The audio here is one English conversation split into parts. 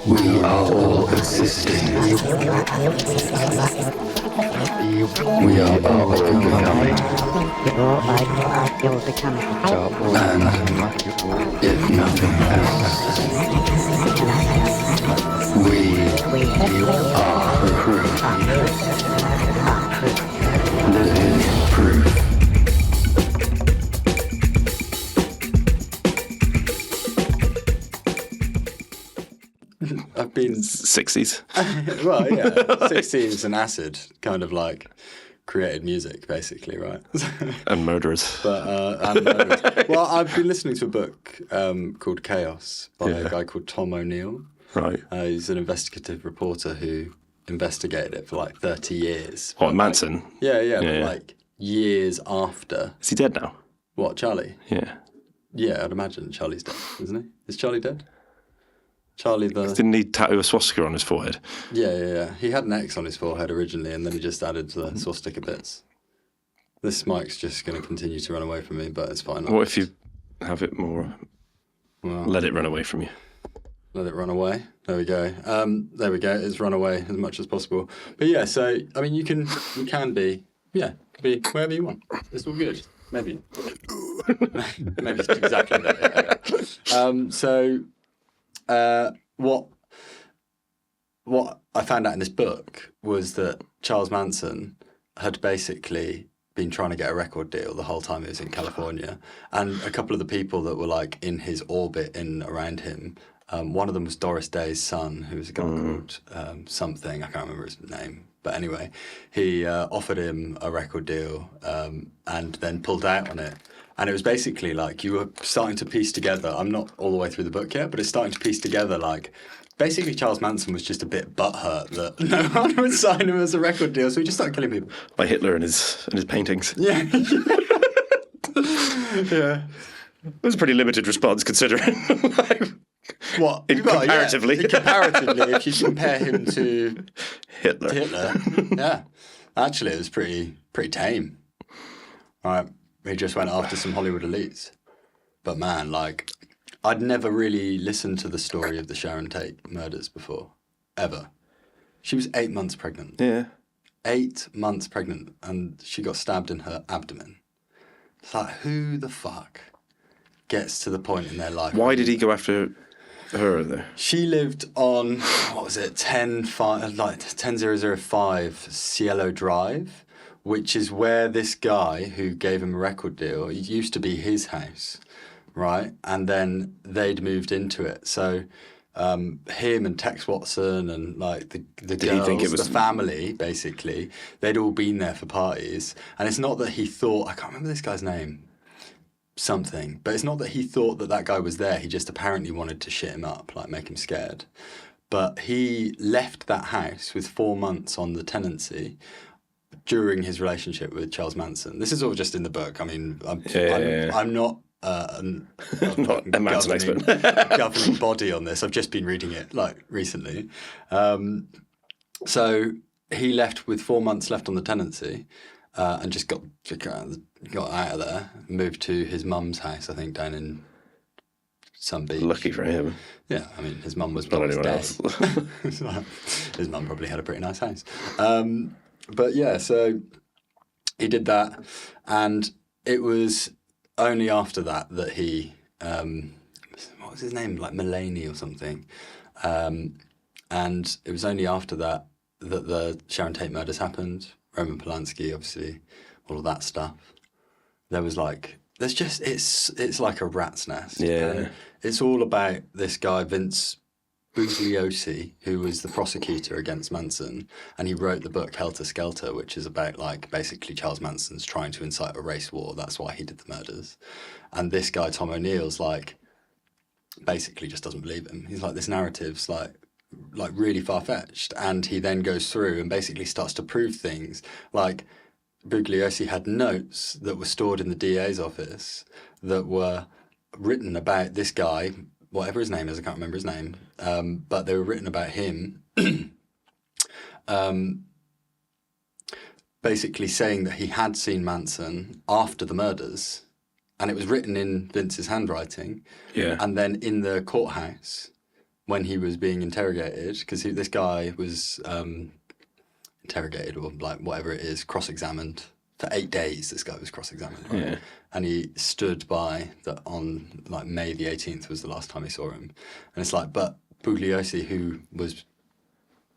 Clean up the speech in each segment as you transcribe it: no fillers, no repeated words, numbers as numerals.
We are all existing. We are all becoming. And if nothing else, we are proof. Living proof. I've been 60s. well, yeah, 16s and acid kind of like created music, basically, right? And murderers. Well, I've been listening to a book called Chaos by a guy called Tom O'Neill. Right. He's an investigative reporter who investigated it for like 30 years. What, Manson? Yeah, like years after. Is he dead now? What, Charlie? Yeah. Yeah, I'd imagine Charlie's dead, isn't he? Is Charlie dead? Charlie the... Didn't he tattoo a swastika on his forehead? Yeah. He had an X on his forehead originally, and then he just added the swastika bits. This mic's just going to continue to run away from me, but it's fine. What if you have it more... Well, let it run away from you. Let it run away. There we go. There we go. It's run away as much as possible. But yeah, so, I mean, you can be wherever you want. It's all good. Maybe. Maybe it's exactly that. What I found out in this book was that Charles Manson had basically been trying to get a record deal the whole time he was in California, and a couple of the people that were like in his orbit in around him. One of them was Doris Day's son, who was a guy called something, I can't remember his name. But anyway, he offered him a record deal and then pulled out on it. And it was basically like you were starting to piece together, I'm not all the way through the book yet, but it's starting to piece together like, basically Charles Manson was just a bit butthurt that no one would sign him as a record deal, so he just started killing people. Like Hitler and his paintings. Yeah. Yeah. It was a pretty limited response considering. What? Comparatively. Yeah, comparatively, if you compare him to Hitler. Yeah. Actually, it was pretty tame. Right. He just went after some Hollywood elites. But man, like, I'd never really listened to the story of the Sharon Tate murders before. Ever. She was 8 months pregnant. Yeah. 8 months pregnant, and she got stabbed in her abdomen. It's like, who the fuck gets to the point in their life? Why did he go after her there? She lived on, what was it, 10005 Cielo Drive, which is where this guy who gave him a record deal, it used to be his house, right? And then they'd moved into it. So him and Tex Watson and like the girls, the family, basically, they'd all been there for parties. And it's not that he thought, I can't remember this guy's name, something, but it's not that he thought that guy was there. He just apparently wanted to shit him up, like make him scared. But he left that house with 4 months on the tenancy during his relationship with Charles Manson. This is all just in the book. I mean, I'm not not a Manson expert. Governing body on this. I've just been reading it like recently. So he left with 4 months left on the tenancy. And just got out of there, moved to his mum's house, I think, down in some beach. Lucky for him. Yeah, I mean, his mum was Not anyone dead. else. His mum probably had a pretty nice house. But yeah, so he did that, and it was only after that that he, what was his name, like Mulaney or something, and it was only after that the Sharon Tate murders happened. Roman Polanski, obviously, all of that stuff. There was like, there's just, it's like a rat's nest. Yeah. It's all about this guy, Vince Bugliosi, who was the prosecutor against Manson, and he wrote the book Helter Skelter, which is about like basically Charles Manson's trying to incite a race war. That's why he did the murders. And this guy, Tom O'Neill's like, basically just doesn't believe him. He's like, this narrative's like really far-fetched, and he then goes through and basically starts to prove things like Bugliosi had notes that were stored in the DA's office that were written about this guy, whatever his name is, I can't remember his name, but they were written about him basically saying that he had seen Manson after the murders, and it was written in Vince's handwriting. Yeah. And then in the courthouse, when he was being interrogated, because this guy was interrogated, or like whatever it is, cross-examined for 8 days. This guy was cross-examined, right? Yeah. And he stood by that on like May the 18th was the last time he saw him, and it's like, but Bugliosi, who was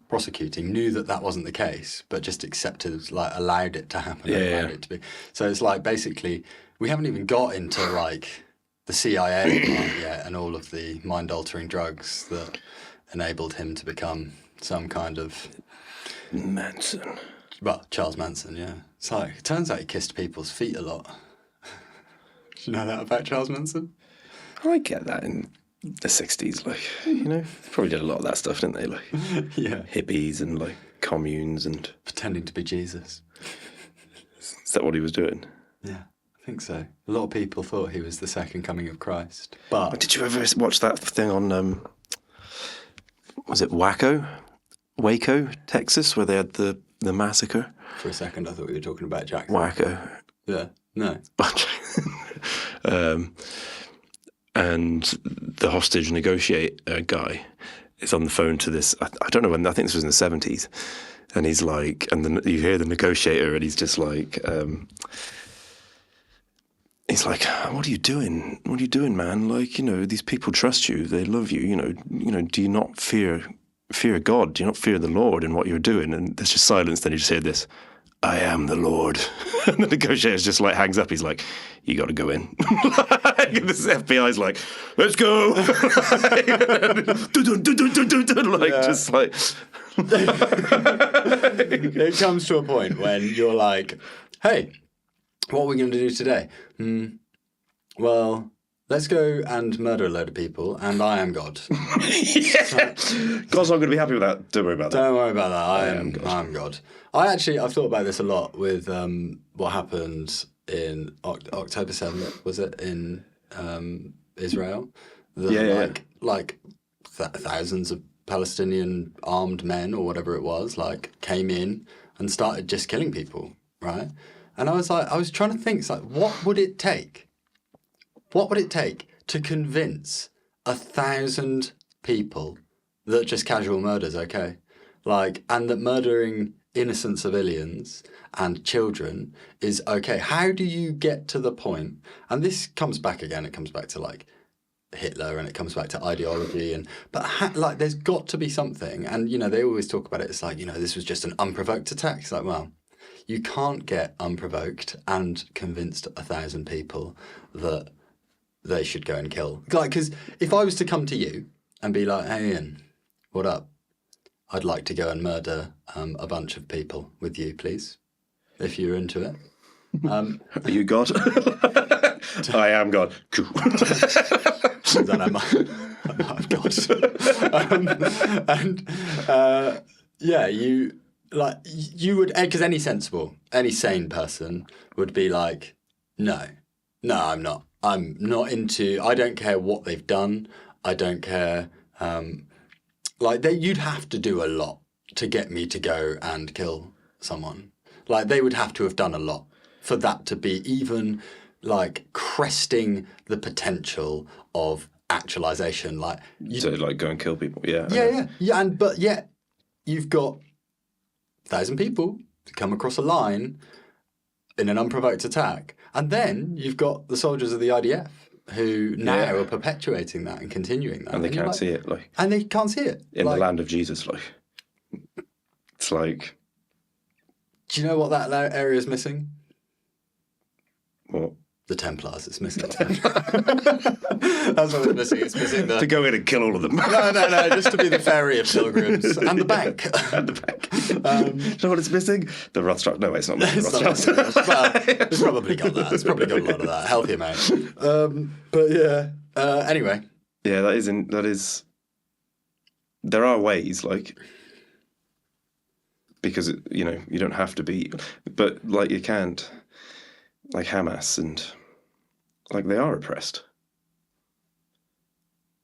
prosecuting, knew that wasn't the case, but just accepted, like allowed it to happen, allowed it to be. So it's like basically we haven't even got into like the CIA part yet and all of the mind-altering drugs that enabled him to become some kind of Manson. Well, Charles Manson, yeah. It's like, it turns out he kissed people's feet a lot. Do you know that about Charles Manson? I get that in the 60s, like, you know, probably did a lot of that stuff, didn't they? Like, Yeah. hippies and like communes and. Pretending to be Jesus. Is that what he was doing? Yeah, I think so. A lot of people thought he was the second coming of Christ. But Did you ever watch that thing on, was it Waco, Texas, where they had the massacre? for a second I thought we were talking about Jackson. Waco. Yeah, no. And the hostage negotiator guy is on the phone to this, I don't know when, I think this was in the 70s, and he's like, and then you hear the negotiator and he's just like, he's like, what are you doing? What are you doing, man? Like, you know, these people trust you, they love you, you know, do you not fear God? Do you not fear the Lord in what you're doing? And there's just silence, then you just hear this, I am the Lord. And the negotiator's just like hangs up. He's like, you got to go in. And this FBI's like, let's go. Just like. It comes to a point when you're like, hey, what are we going to do today? Well, let's go and murder a load of people, and I am God. Yeah. God's not going to be happy with that. Don't worry about that. Don't worry about that. I am God. I've thought about this a lot with what happened in October 7th, was it, in Israel? Thousands of Palestinian armed men or whatever it was, like, came in and started just killing people, right? And I was trying to think, it's like, what would it take? What would it take to convince 1,000 people that just casual murder is okay? Like, and that murdering innocent civilians and children is okay? How do you get to the point? And this comes back again, it comes back to like Hitler, and it comes back to ideology, like there's got to be something. And, you know, they always talk about it, it's like, you know, this was just an unprovoked attack. It's like, well, you can't get unprovoked and convinced 1,000 people that they should go and kill. Like, because if I was to come to you and be like, hey, Iain, what up? I'd like to go and murder a bunch of people with you, please, if you're into it. Are you God? I am God. Cool. Then I'm God. You would, because any sane person would be like, no, I'm not. I'm not into, I don't care what they've done. I don't care. You'd have to do a lot to get me to go and kill someone. Like, they would have to have done a lot for that to be even, like, cresting the potential of actualization. Like, So, like, go and kill people, yeah. Yeah, but yet you've got 1,000 people to come across a line in an unprovoked attack, and then you've got the soldiers of the IDF who now are perpetuating that and continuing that. And they can't see it, like. And they can't see it. In the land of Jesus, like. It's like. Do you know what that area is missing? What? The Templars. It's missing. That's what it's missing. It's missing the... To go in and kill all of them. No, just to be the ferry of pilgrims. And the bank. And the bank. Do you know what it's missing? The Rothschild. No, it's not missing Rothschild. Well, it's probably got that. It's probably got a lot of that. Healthy amount. But yeah. Anyway. Yeah, that is... There are ways, like... Because, you know, you don't have to be... But, like, you can't... Like Hamas and... Like, they are oppressed.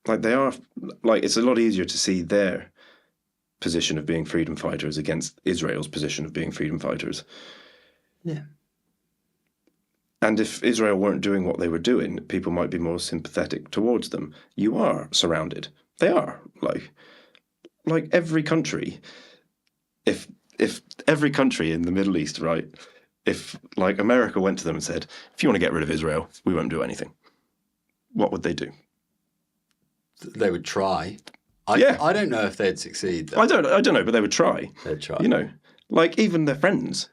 Like, they are... Like, it's a lot easier to see their position of being freedom fighters against Israel's position of being freedom fighters. Yeah. And if Israel weren't doing what they were doing, people might be more sympathetic towards them. You are surrounded They are like every country. If every country in the Middle East, right? If like America went to them and said, "If you want to get rid of Israel, we won't do anything," what would they do? They would try. Yeah. I don't know if they'd succeed, though. I don't know, but they would try. They'd try. You know, like even their friends,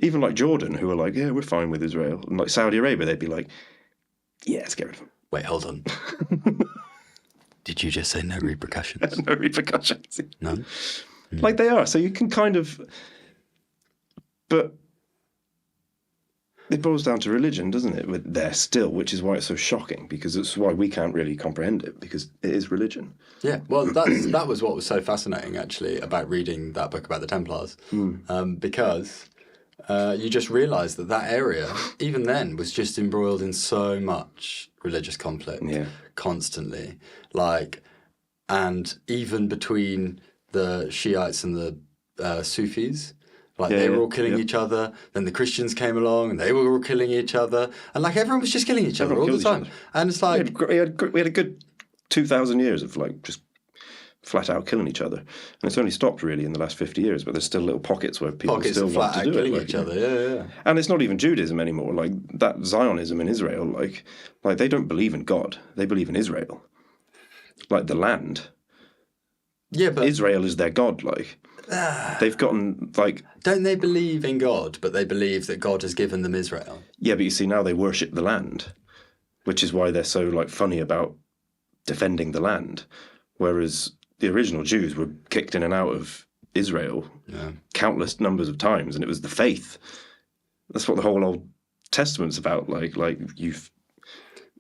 even like Jordan, who are like, "Yeah, we're fine with Israel," and like Saudi Arabia, they'd be like, "Yeah, let's get rid of them." Wait, hold on. Did you just say no repercussions? No repercussions. None? Like they are. So you can kind of, but it boils down to religion, doesn't it? With there still, which is why it's so shocking, because it's why we can't really comprehend it, because it is religion. Yeah, well, that was what was so fascinating, actually, about reading that book about the Templars, because you just realise that area, even then, was just embroiled in so much religious conflict, constantly, like, and even between the Shiites and the Sufis. Like, they were all killing each other, then the Christians came along, and they were all killing each other, and, like, everyone was just killing each other all the time. And it's like... We had a good 2,000 years of, like, just flat out killing each other. And it's only stopped, really, in the last 50 years, but there's still little pockets where people still want to do it. Killing each other, yeah. And it's not even Judaism anymore. Like, that Zionism in Israel, like they don't believe in God. They believe in Israel. Like, the land. Yeah, but... Israel is their God, like... They've gotten, like... Don't they believe in God, but they believe that God has given them Israel? Yeah, but you see, now they worship the land, which is why they're so, like, funny about defending the land. Whereas the original Jews were kicked in and out of Israel countless numbers of times, and it was the faith. That's what the whole Old Testament's about, like you've...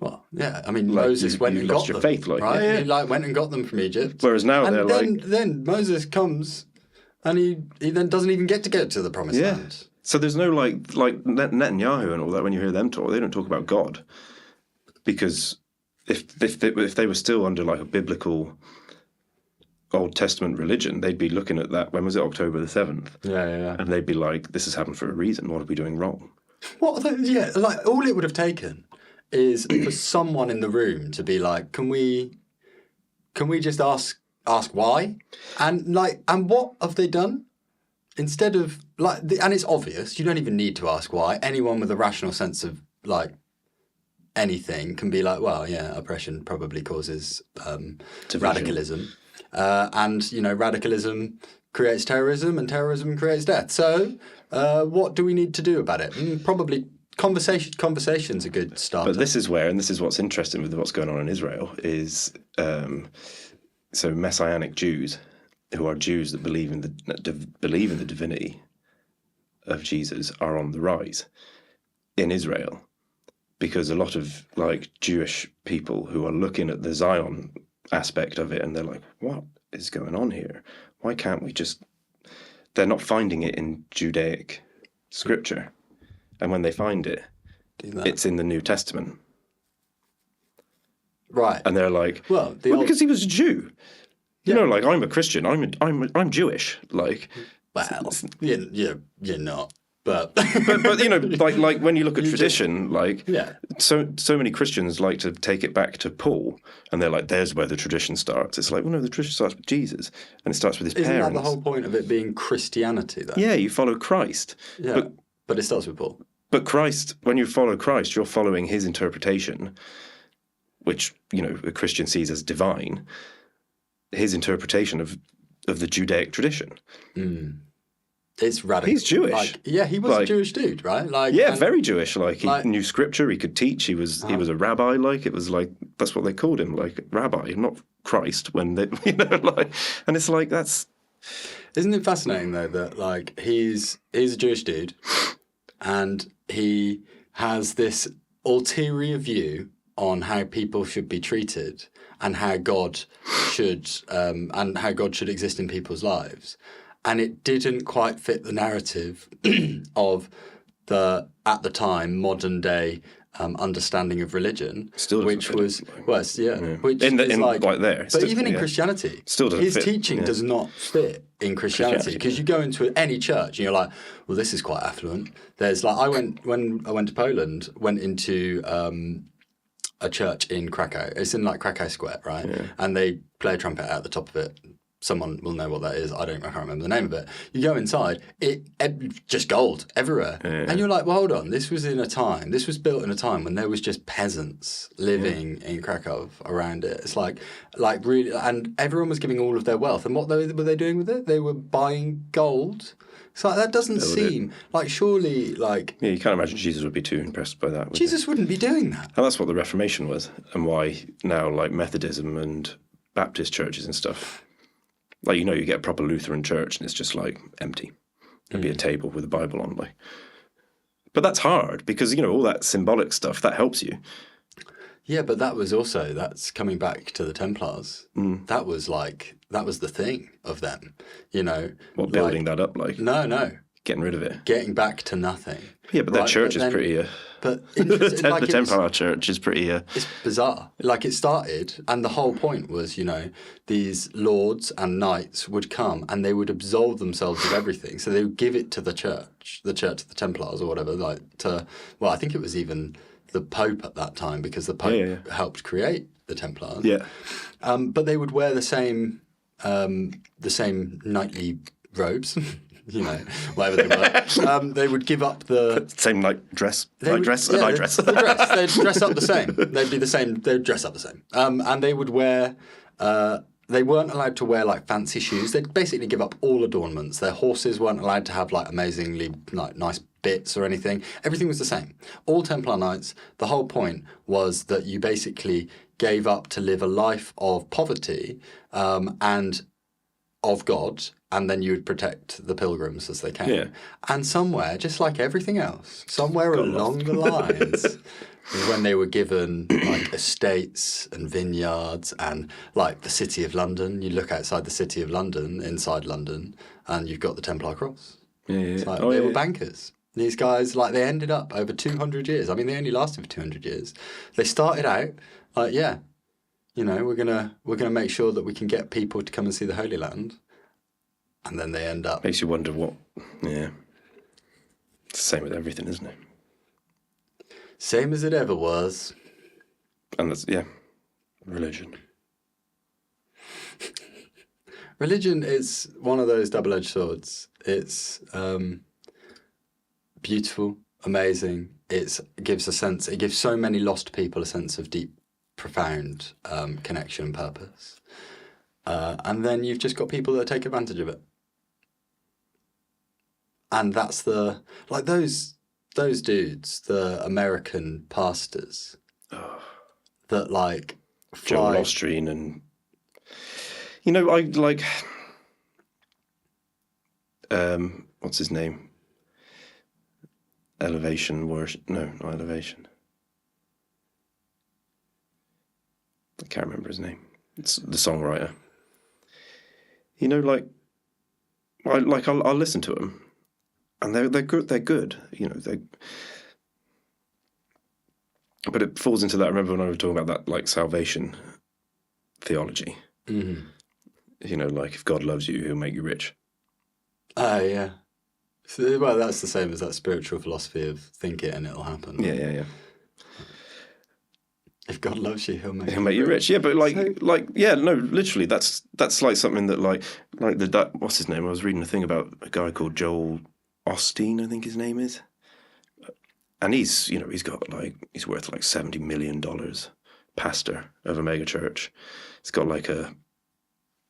Well, yeah, I mean, like Moses went and got them, faith, like, right? Yeah. He like went and got them from Egypt. Whereas now and then Moses comes... And he then doesn't even get to to the promised land. So there's no like Netanyahu and all that. When you hear them talk, they don't talk about God, because if they were still under like a biblical Old Testament religion, they'd be looking at that. When was it? October the 7th. Yeah. And they'd be like, "This has happened for a reason. What are we doing wrong?" Like all it would have taken is for someone in the room to be like, "Can we just ask why?" And what have they done? Instead of and it's obvious, you don't even need to ask why. Anyone with a rational sense of like anything can be like, well, yeah, oppression probably causes radicalism. And, radicalism creates terrorism, and terrorism creates death. So what do we need to do about it? Probably conversation's a good start. But this is what's interesting with what's going on in Israel is... So Messianic Jews, who are Jews that believe in the divinity of Jesus, are on the rise in Israel, because a lot of like Jewish people who are looking at the Zion aspect of it, and they're like, "What is going on here? Why can't we just?" They're not finding it in Judaic scripture, and when they find it, it's in the New Testament. Right, and they're like, well, because he was a Jew, you know, like I'm a Christian, I'm Jewish, like, well, you're not, but like when you look at tradition, like, so many Christians like to take it back to Paul, and they're like, there's where the tradition starts. It's like, well, no, the tradition starts with Jesus, and it starts with his parents. Isn't that the whole point of it being Christianity, then? Yeah, you follow Christ. Yeah, but it starts with Paul. But Christ, when you follow Christ, you're following his interpretation, which, a Christian sees as divine, his interpretation of the Judaic tradition. It's radical. He's Jewish. He was a Jewish dude, right? Very Jewish. Like, he knew scripture, he could teach, he was a rabbi, like, it was like, that's what they called him, like, rabbi, not Christ, when they, and it's like, that's... Isn't it fascinating, though, that, like, he's a Jewish dude, and he has this ulterior view on how people should be treated and how God should exist in people's lives, and it didn't quite fit the narrative of the at the time modern day understanding of religion, which was which is like there. But even in Christianity, still doesn't his fit. teaching does not fit in Christianity, because you go into any church and you're like, well, this is quite affluent. There's like when I went to Poland, went into a church in Krakow. It's in like Krakow Square, right? And they play a trumpet out the top of it. Someone will know what that is. I can't remember the name of it. You go inside, just gold everywhere. And you're like, well, hold on. This was built in a time when there was just peasants living in Krakow around it. It's like really, and everyone was giving all of their wealth. And what were they doing with it? They were buying gold. It's like, that doesn't seem like, surely, like... Yeah, you can't imagine Jesus would be too impressed by that. Jesus wouldn't be doing that. And that's what the Reformation was, and why now, like, Methodism and Baptist churches and stuff, like, you get a proper Lutheran church and it's just, like, empty. There'd be a table with a Bible on, like... But that's hard, because, all that symbolic stuff, that helps you. Yeah, but that's coming back to the Templars. That was the thing of them, What, building that up, like? No. Getting rid of it. Getting back to nothing. Yeah, but that church is pretty... But the Templar church is pretty... It's bizarre. Like, it started, and the whole point was, these lords and knights would come and they would absolve themselves of everything. So they would give it to the Church of the Templars or whatever, I think it was even the Pope at that time, because the Pope helped create the Templars. Yeah. But they would wear the same knightly robes. Whatever they were. They would give up the... Same dress. They'd dress up the same. They'd be the same. They'd dress up the same. And they would wear... they weren't allowed to wear, fancy shoes. They'd basically give up all adornments. Their horses weren't allowed to have, amazingly, nice bits or anything. Everything was the same. All Templar Knights, the whole point was that you basically gave up to live a life of poverty and of God, and then you would protect the pilgrims as they came. Yeah. And somewhere, just like everything else, somewhere along the lines, when they were given estates and vineyards and the City of London, you look outside the City of London, inside London, and you've got the Templar Cross. Yeah. It's they were bankers. These guys, they ended up over 200 years. I mean, they only lasted for 200 years. They started out we're gonna make sure that we can get people to come and see the Holy Land, and then they end up. Makes you wonder what. Yeah, it's the same with everything, isn't it? Same as it ever was. And that's religion. Religion is one of those double-edged swords. It's beautiful, amazing. It gives so many lost people a sense of deep, profound connection and purpose. And then you've just got people that take advantage of it. And that's those dudes, the American pastors that fly. Joel Osteen and I like what's his name? Elevation Worship. No, not Elevation. I can't remember his name. It's the songwriter. I'll listen to them, and they're good. They're good. But it falls into that. I remember when I was talking about that, salvation theology. Mm-hmm. If God loves you, He'll make you rich. Yeah. Well, that's the same as that spiritual philosophy of think it and it'll happen. Yeah. If God loves you, He'll make you rich. Yeah, but literally, that's something that what's his name? I was reading a thing about a guy called Joel Osteen, I think his name is, and he's got he's worth $70 million, pastor of a mega church. He's got a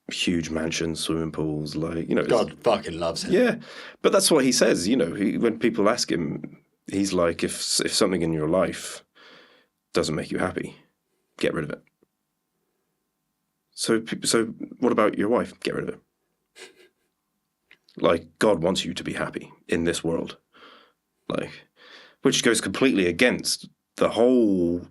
huge mansion, swimming pools, God fucking loves him. Yeah, but that's what he says. When people ask him, he's like, if something in your life doesn't make you happy, get rid of it. So what about your wife? Get rid of it. God wants you to be happy in this world, which goes completely against the whole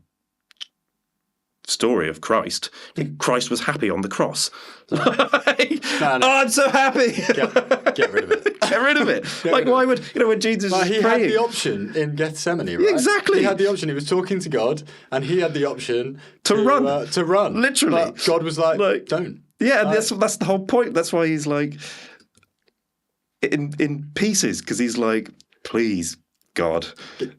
story of Christ. Christ was happy on the cross. No. Oh, I'm so happy. Get rid of it. Get rid of it. Why would when Jesus was he praying? had the option in Gethsemane, right? Yeah, exactly. He had the option. He was talking to God, and he had the option to run. Literally. But God was like, don't. Yeah, and that's the whole point. That's why he's in pieces, because he's like, please God,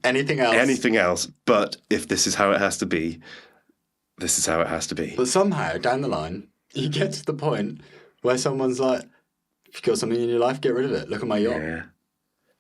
Anything else? anything else. But if this is how it has to be, this is how it has to be. But somehow, down the line, you get to the point where someone's like, if you've got something in your life, get rid of it. Look at my yacht.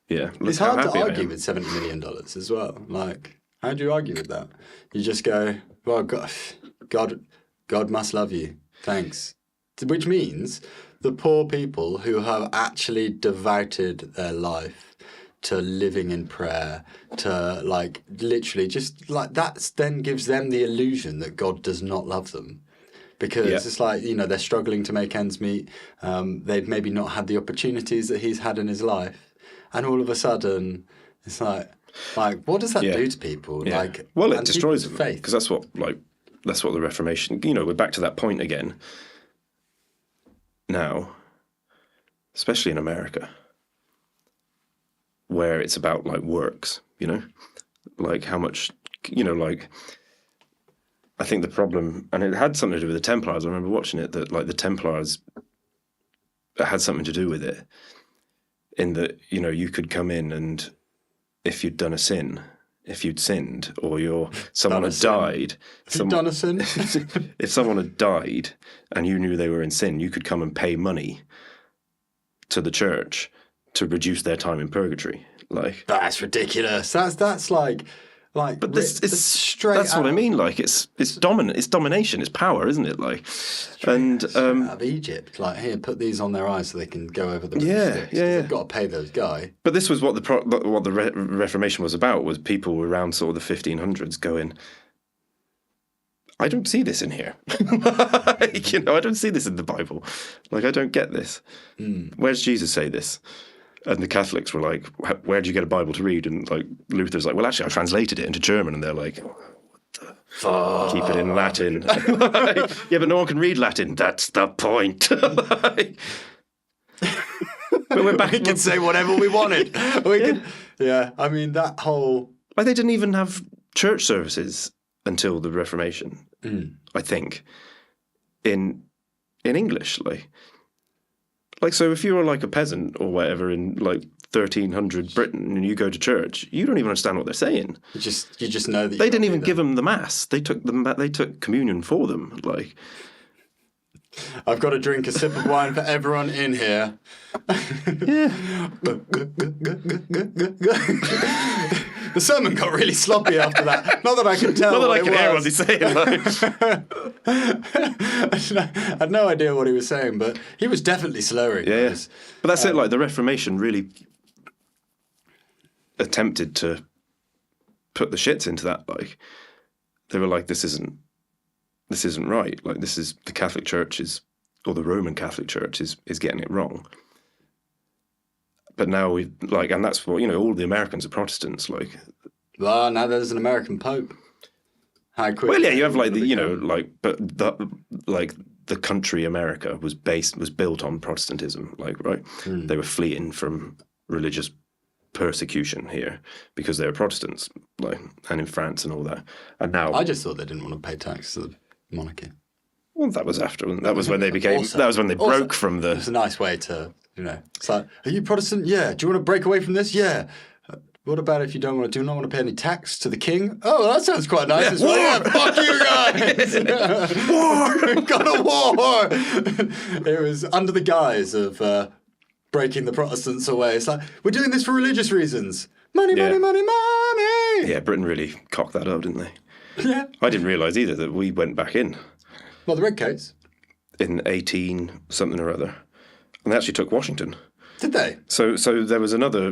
Yeah. Look It's how hard to happy I argue am. with $70 million as well. Like, how do you argue with that? You just go, well, God must love you. Thanks. Which means the poor people who have actually devoted their life to living in prayer, to like literally just like that then gives them the illusion that God does not love them. Because it's like, you know, they're struggling to make ends meet. They've maybe not had the opportunities that he's had in his life. And all of a sudden, it's like what does that do to people? Yeah. Like, well, it and destroys people's them faith. because that's what the Reformation. You know, we're back to that point again. Now, especially in America, where it's about like works. You know, like how much. You know, like. I think the problem, and it had something to do with the Templars. I remember watching it, that like the Templars had something to do with it, in that, you know, you could come in and if you'd done a sin, if you'd sinned, or someone had died. You've done a sin? If someone had died and you knew they were in sin, you could come and pay money to the church to reduce their time in purgatory. Like, That's ridiculous. That's like. but this is straight. That's what I mean. Like it's dominant. It's domination. It's power, isn't it? Like, and out of Egypt, like here, put these on their eyes so they can go over the sticks. They've got to pay those guys. But this was what the Reformation was about. Was people around sort of the 1500s going, I don't see this in here. Like, you know, I don't see this in the Bible. Like, I don't get this. Where's Jesus say this? And the Catholics were like, where do you get a Bible to read? And like Luther's like, well, actually, I translated it into German. And they're like, what the fuck? Keep it in Latin. Yeah, but no one can read Latin. That's the point. Like, but we're back. We can say whatever we wanted. Yeah, I mean, that whole... Like, they didn't even have church services until the Reformation, I think, in English, like, so if you were like a peasant or whatever in like 1300 Britain and you go to church, you don't even understand what they're saying. You just know that they didn't even give them the mass. They took communion for them. Like, I've got to drink a sip of wine for everyone in here. yeah. The sermon got really sloppy after that. Not that I can tell. Not that what I can hear what he's saying. Like. I had no idea what he was saying, but he was definitely slurring. Yeah. But that's it. Like, the Reformation really attempted to put the shits into that. Like, they were like, this isn't right. Like, this is the Catholic Church or the Roman Catholic Church is getting it wrong. But now we like, and that's what, you know, all the Americans are Protestants. Like, well, now there's an American Pope. How quick? Well, yeah, you have like the, you know, like, but the country America was built on Protestantism. Like, right, they were fleeing from religious persecution here because they were Protestants, like, and in France and all that. And now, I just thought they didn't want to pay tax to the monarchy. Well, that was after. That was when they became. Also, that was when they broke from the. It's a nice way to, you know. It's like, are you Protestant? Yeah. Do you want to break away from this? Yeah. What about if you do not want to pay any tax to the king? Oh, well, that sounds quite nice as well. Yeah, fuck you guys! War! We've got a war! It was under the guise of breaking the Protestants away. It's like, we're doing this for religious reasons. Money, money, money, money! Yeah, Britain really cocked that up, didn't they? Yeah. I didn't realise either that we went back in. Well, the Redcoats. In 18 something or other. And they actually took Washington. Did they? So there was another.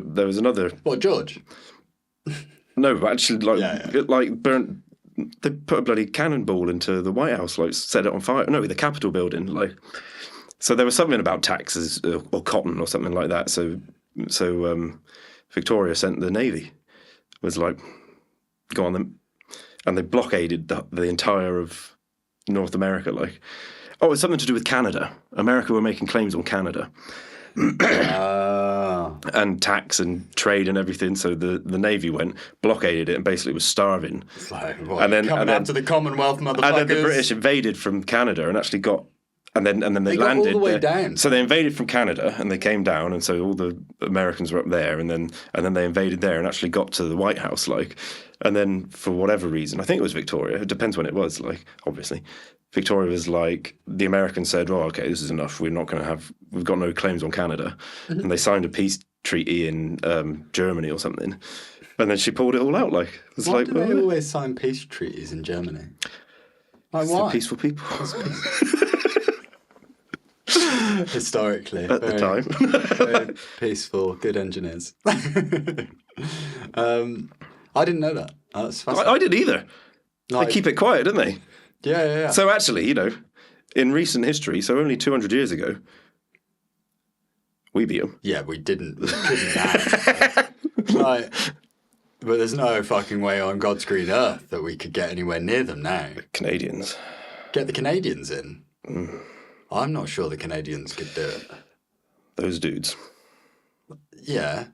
What, George? No, but actually, like burnt. They put a bloody cannonball into the White House, like set it on fire. No, the Capitol building, like. So there was something about taxes or cotton or something like that. So Victoria sent the Navy. Was like, go on them, and they blockaded the entire of North America. Like, oh, it's something to do with Canada. America were making claims on Canada. And tax and trade and everything, so the Navy went, blockaded it, and basically was starving. Like, and then coming out to the Commonwealth, motherfuckers. And then the British invaded from Canada and actually got And then they got all landed the way there. down. So they invaded from Canada, and they came down, and so all the Americans were up there, and then they invaded there and actually got to the White House, like, and then for whatever reason, I think it was Victoria. It depends when it was, like, obviously, Victoria was like, the Americans said, "Oh, okay, this is enough. We've got no claims on Canada," and they signed a peace treaty in Germany or something, and then she pulled it all out. Like, it was Why like, do they always sign peace treaties in Germany? Like, they're why? peaceful people. Historically, At the time. very peaceful, good engineers. I didn't know that. That's fascinating. I didn't either. Like, They keep it quiet, don't they? yeah. So actually, in recent history, so only 200 years ago, we beat them. Yeah, we didn't. We couldn't have. Like, but there's no fucking way on God's green earth that we could get anywhere near them now. Canadians. Get the Canadians in. I'm not sure the Canadians could do it. Those dudes. Yeah.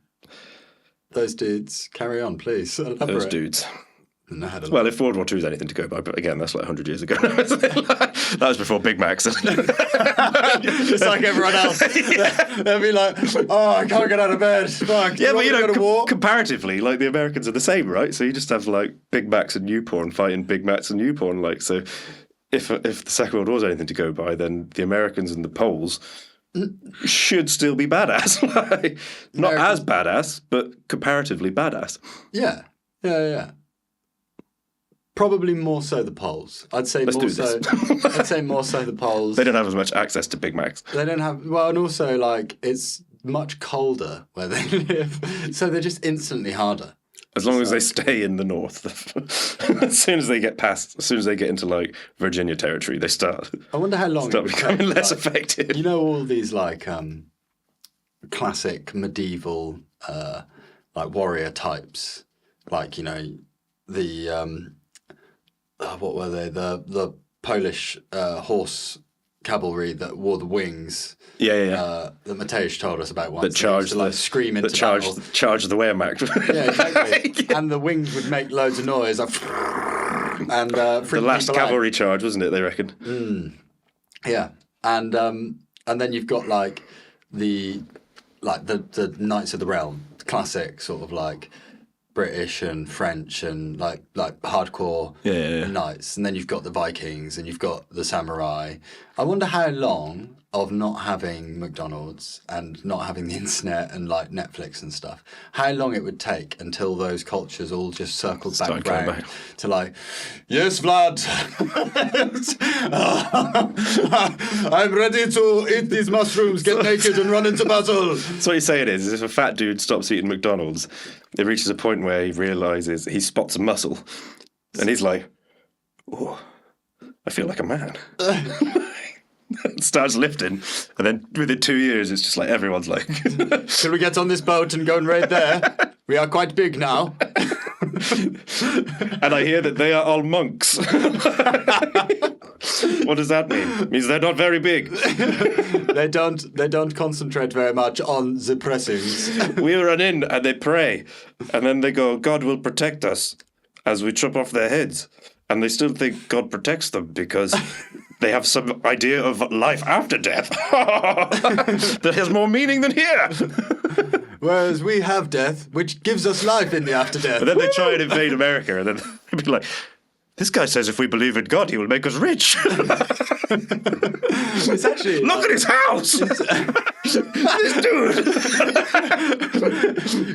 Those dudes. Carry on, please. Elaborate. Those dudes. No, how to Well, if World War II is anything to go by, but again, that's like 100 years ago. That was before Big Macs. just like everyone else. They'll be like, "Oh, I can't get out of bed. Fuck." Yeah, but go to war? comparatively, like the Americans are the same, right? So you just have like Big Macs and Newporn fighting Big Macs and Newporn. Like, so if the Second World War is anything to go by, then the Americans and the Poles should still be badass. Like, not as badass, but comparatively badass. Yeah. Probably more so the Poles. I'd say Let's more do so. this. I'd say more so the Poles. They don't have as much access to Big Macs. They don't have, well, and also, like, it's much colder where they live, so they're just instantly harder. As long as they stay in the north. As soon as they get into, like, Virginia territory, they start I wonder how long it would becoming take, less like, effective. You know, all these, like, classic medieval, like, warrior types, like, the, what were they? The Polish horse cavalry that wore the wings. Yeah. That Mateusz told us about once. That charged, like scream into battle. Charged the Wehrmacht. Yeah, exactly. And the wings would make loads of noise, like, and The last cavalry charge, wasn't it? They reckon. Yeah, and then you've got like the Knights of the Realm, classic sort of like British and French and like hardcore knights, and then you've got the Vikings and you've got the samurai. I wonder how long of not having McDonald's and not having the internet and like Netflix and stuff, how long it would take until those cultures all just circled back round to like, yes, Vlad, I'm ready to eat these mushrooms, get naked and run into battle. So what you're saying is if a fat dude stops eating McDonald's, it reaches a point where he realises he spots a muscle and he's like, oh, I feel like a man. Starts lifting, and then within 2 years, it's just like everyone's like, "Shall we get on this boat and go and raid there? We are quite big now." And I hear that they are all monks. What does that mean? It means they're not very big. They don't concentrate very much on the pressings. We run in and they pray, and then they go, "God will protect us," as we chop off their heads, and they still think God protects them because they have some idea of life after death that has more meaning than here. Whereas we have death, which gives us life in the after death. And then they try and invade America, and then they'd be like, "This guy says if we believe in God, he will make us rich." It's actually Look at his house. This dude.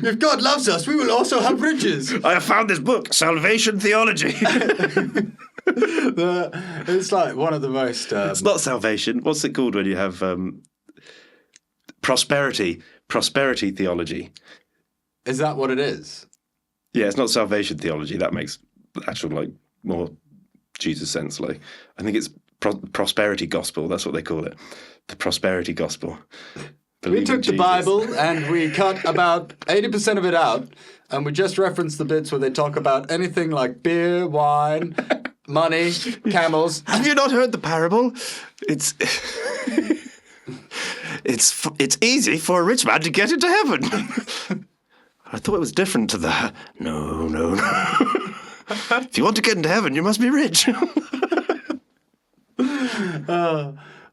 If God loves us, we will also have riches. I have found this book, Salvation Theology. It's like one of the most. It's not salvation. What's it called when you have prosperity theology? Is that what it is? Yeah, it's not salvation theology. That makes actual like more Jesus sense. Like I think it's prosperity gospel. That's what they call it. The prosperity gospel. We took the Bible and we cut about 80% of it out, and we just referenced the bits where they talk about anything like beer, wine, money, camels. Have you not heard the parable? It's easy for a rich man to get into heaven. I thought it was different to that. No. If you want to get into heaven, you must be rich.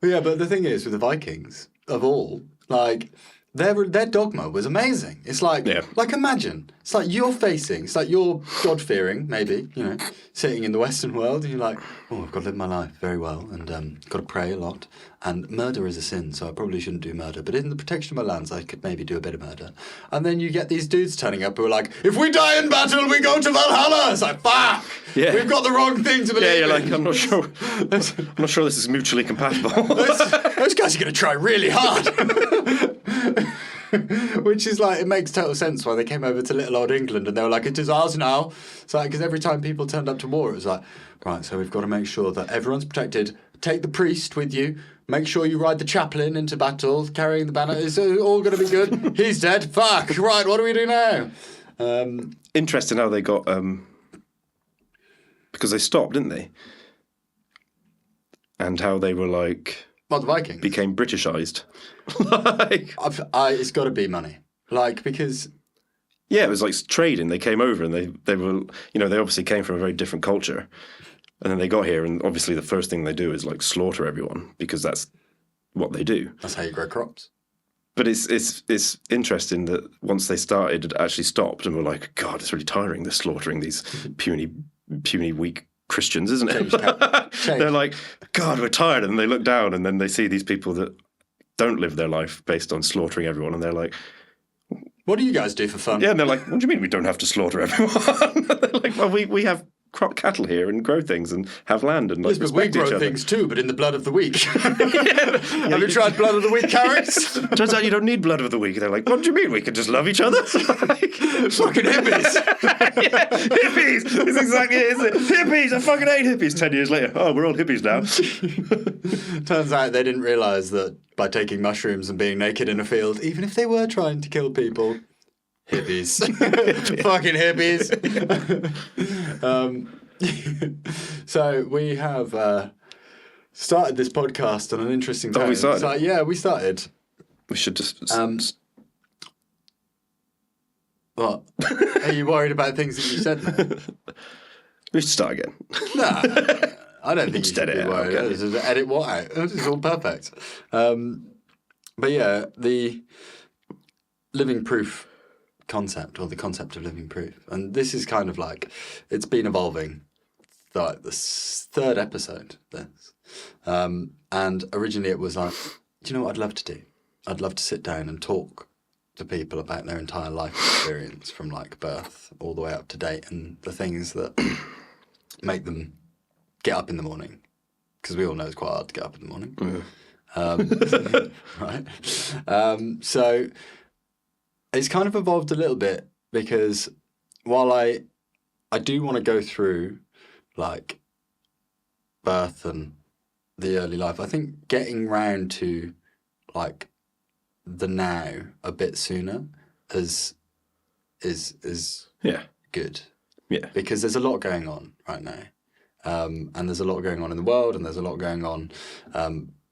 Yeah, but the thing is, with the Vikings, of all, like, their dogma was amazing. It's like, Yeah. like imagine, it's like you're God-fearing, maybe, you know, sitting in the Western world, and you're like, oh, I've got to live my life very well, and got to pray a lot, and murder is a sin, so I probably shouldn't do murder, but in the protection of my lands, I could maybe do a bit of murder. And then you get these dudes turning up who are like, if we die in battle, we go to Valhalla! It's like, fuck! Yeah. We've got the wrong thing to believe Yeah, you're in. like, I'm not sure this is mutually compatible. Those guys are going to try really hard. Which is like, it makes total sense why they came over to little old England and they were like, it is ours now. It's like, because every time people turned up to war, it was like, right, so we've got to make sure that everyone's protected. Take the priest with you. Make sure you ride the chaplain into battle, carrying the banner. It's all going to be good. He's dead. Fuck. Right, what do we do now? Interesting how they got... because they stopped, didn't they? And how they were like... Well, the Vikings became Britishized. Like, it's got to be money. Like, because... Yeah, it was like trading. They came over and they were, you know, they obviously came from a very different culture. And then they got here and obviously the first thing they do is like slaughter everyone because that's what they do. That's how you grow crops. But it's interesting that once they started, it actually stopped and were like, God, it's really tiring, this slaughtering these puny, weak Christians, isn't it? They're like, God, we're tired. And they look down and then they see these people that don't live their life based on slaughtering everyone. And they're like, what do you guys do for fun? yeah, and they're like, what do you mean we don't have to slaughter everyone? They're like, well, we have crop cattle here and grow things and have land and like Yes, but we respect each grow other. things too, but in the blood of the weak. Have you tried blood of the weak carrots? Turns out you don't need blood of the weak. They're like, what do you mean? We can just love each other? Like, Fucking hippies. yeah, hippies! It's exactly it, isn't it? Hippies! I fucking hate hippies 10 years later. Oh, we're all hippies now. Turns out they didn't realise that by taking mushrooms and being naked in a field, even if they were trying to kill people, hippies. Fucking hippies. So we have started this podcast on an interesting time. Oh, we started? So, yeah, we started. We should just... What? Are you worried about things that you said now? we should start again. Nah, I don't think you Just should edit be it out, worried. okay. Just edit what out? It's all perfect. But yeah, the living proof concept, or the concept of living proof, and this is kind of like, it's been evolving, like the third episode, this. And originally it was like, do you know what I'd love to do? I'd love to sit down and talk to people about their entire life experience from like birth all the way up to date and the things that make them get up in the morning, because we all know it's quite hard to get up in the morning. Right? So it's kind of evolved a little bit, because while I do want to go through like birth and the early life, I think getting round to like the now a bit sooner is Yeah. good. Yeah. Because there's a lot going on right now. And there's a lot going on in the world, and there's a lot going on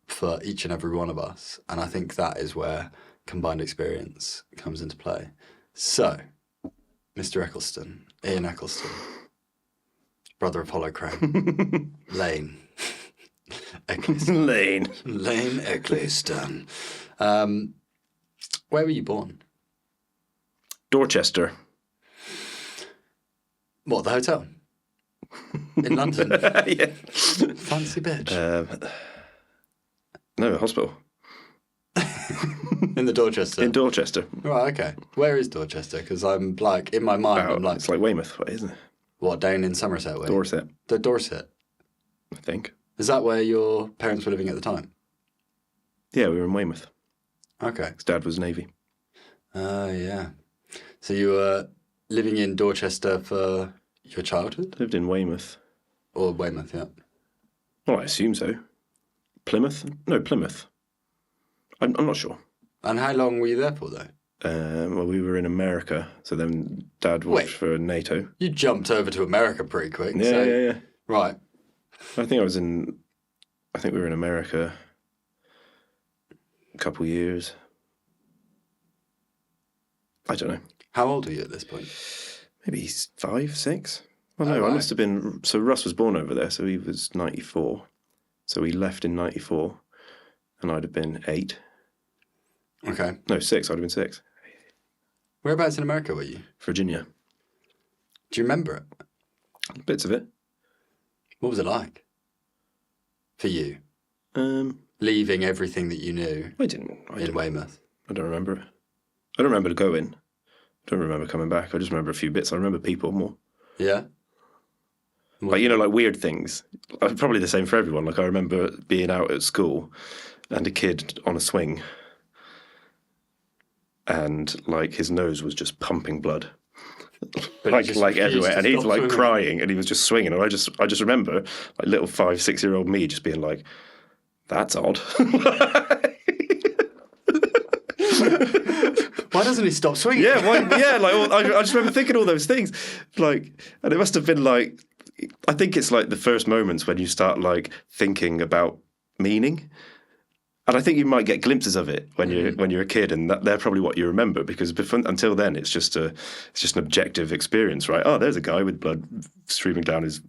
for each and every one of us. And I think that is where combined experience comes into play. So, Mr. Eccleston, Iain Eccleston, brother of Hollow Crown, Lane Eccleston. Lane Eccleston. Where were you born? Dorchester. What, the hotel? In London? Yeah. Fancy bitch. No, hospital. In the Dorchester? In Dorchester. Right, okay. Where is Dorchester? Because I'm like, in my mind, I'm like, It's like Weymouth way, isn't it? what, down in Somerset way? Dorset, The Dorset. I think. Is that where your parents were living at the time? Yeah, we were in Weymouth. Okay. His dad was Navy. Yeah. So you were living in Dorchester for your childhood? Lived in Weymouth. Or Weymouth, yeah. Well, I assume so. Plymouth? No, Plymouth. I'm not sure. And how long were you there for, though? Well, we were in America, so then Dad worked for NATO. You jumped over to America pretty quick. Yeah, so... yeah. Right. I think we were in America a couple years. I don't know. How old were you at this point? Maybe 5, 6? Well, no, Oh, I right. must have been... So Russ was born over there, so he was 94. So we left in 94. and I'd have been 8. Okay. No, 6. I'd have been 6. Whereabouts in America were you? Virginia. Do you remember it? Bits of it. What was it like for you? Leaving everything that you knew I didn't. in Weymouth. I don't remember it. I don't remember going. I don't remember coming back. I just remember a few bits. I remember people more. Yeah? Like, you know, like weird things. Probably the same for everyone. Like, I remember being out at school and a kid on a swing and, like, his nose was just pumping blood. But like everywhere. And he's, like, swimming. crying and he was just swinging. And I just remember, like, little 5, 6-year-old me just being like, that's odd. Why doesn't he stop swinging? Yeah, I just remember thinking all those things. Like, and it must have been like, I think it's like the first moments when you start like thinking about meaning. And I think you might get glimpses of it when you're a kid, and they're probably what you remember, because until then it's just an objective experience, right? Oh, there's a guy with blood streaming down his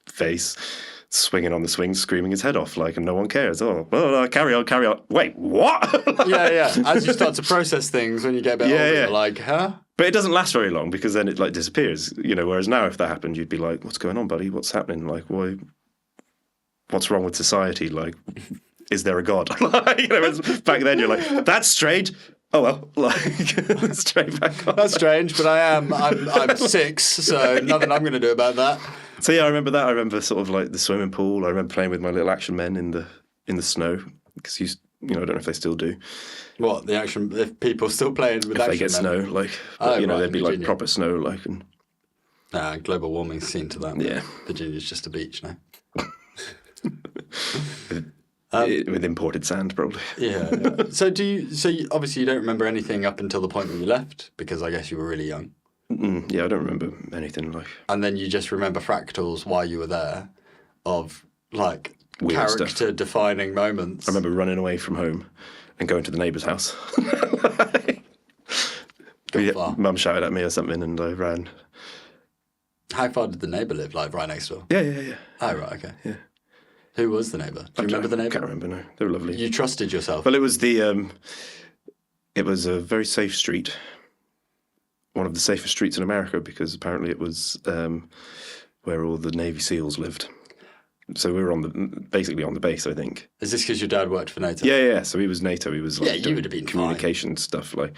face, swinging on the swing, screaming his head off, like, and no one cares. Oh, no, carry on. Wait, what? Yeah. As you start to process things when you get a bit older, you're like, huh? But it doesn't last very long, because then it like disappears, you know. Whereas now, if that happened, you'd be like, "What's going on, buddy? What's happening? Like, why? What's wrong with society? Like, is there a god?" You know, back then you're like, "That's strange." Oh well, like straight back on. That's strange, but I'm 6, so nothing I'm going to do about that. So yeah, I remember that. I remember sort of like the swimming pool. I remember playing with my little action men in the snow, because you know, I don't know if they still do. What, the action? If people still playing with if action they get men? snow, like, you know, there'd be like proper snow, like, and global warming's seen to that. Yeah, Virginia's just a beach now. with imported sand, probably. Yeah. So obviously you don't remember anything up until the point when you left, because I guess you were really young. Yeah, I don't remember anything, like. And then you just remember fractals while you were there of like Weird character-defining moments. I remember running away from home and going to the neighbour's house. Far. Mum shouted at me or something, and I ran. How far did the neighbour live? Like right next door? Yeah. Oh, right, okay. Yeah. Who was the neighbour? Do you remember the neighbour? I can't remember, no. They were lovely. You trusted yourself? Well, it was it was a very safe street. One of the safest streets in America, because apparently it was where all the Navy SEALs lived. So we were basically on the base, I think. Is this because your dad worked for NATO? Yeah. So he was NATO. He was like you would have been communication stuff, like.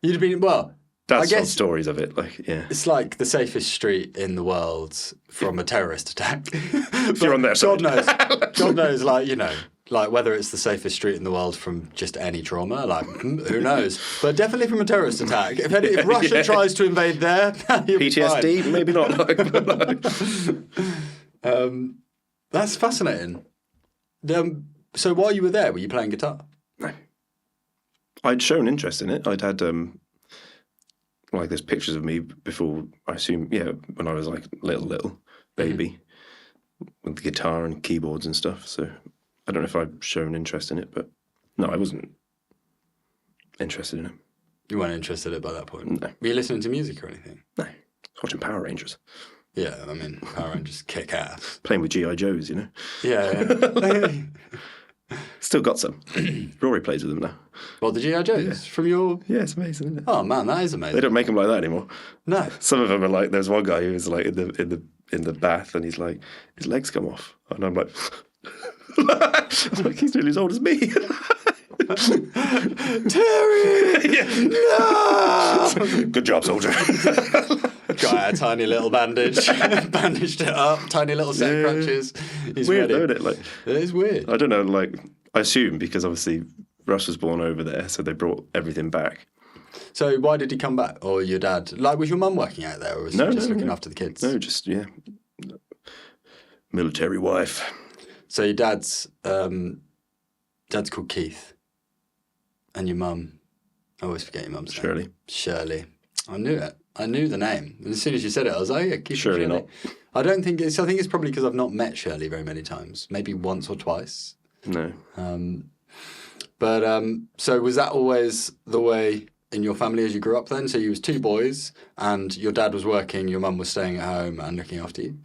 You'd have been, well, That's I guess stories of it, like, yeah. it's like the safest street in the world from a terrorist attack. If you're on their side. God knows, like, you know, like whether it's the safest street in the world from just any trauma, like, who knows? But definitely from a terrorist attack. If Russia tries to invade there, you'll PTSD, be maybe not. That's fascinating. So while you were there, were you playing guitar? No. I'd shown interest in it. I'd had, like, there's pictures of me before, I assume, when I was, like, little baby, with the guitar and keyboards and stuff. So I don't know if I've shown interest in it, but no, I wasn't interested in it. You weren't interested in it by that point? No. Were you listening to music or anything? No. I was watching Power Rangers. Yeah, I mean, Power Rangers kick ass. Playing with G.I. Joes, you know? Yeah. Still got some. Rory plays with them now. Well, the G.I. Joes from your... Yeah, it's amazing, isn't it? Oh, man, that is amazing. They don't make them like that anymore. No. Some of them are like, there's one guy who was like in the bath, and he's like, his legs come off. And I'm like, he's nearly as old as me. Terry! No! Good job, soldier. Got out a tiny little bandage, bandaged it up, tiny little set crutches. He's weird, ready. though, isn't it? Like, it is weird. I don't know, like, I assume because obviously Russ was born over there, so they brought everything back. So why did he come back? Or your dad? Like, was your mum working out there, or was he just looking after the kids? No, just, military wife. So your dad's called Keith. And your mum, I always forget your mum's name. Shirley. I knew it. I knew the name. And as soon as you said it, I was like, yeah, Keith Shirley. Not. I think it's probably because I've not met Shirley very many times. Maybe once or twice. No. So was that always the way in your family as you grew up then? So you was 2 boys and your dad was working, your mum was staying at home and looking after you?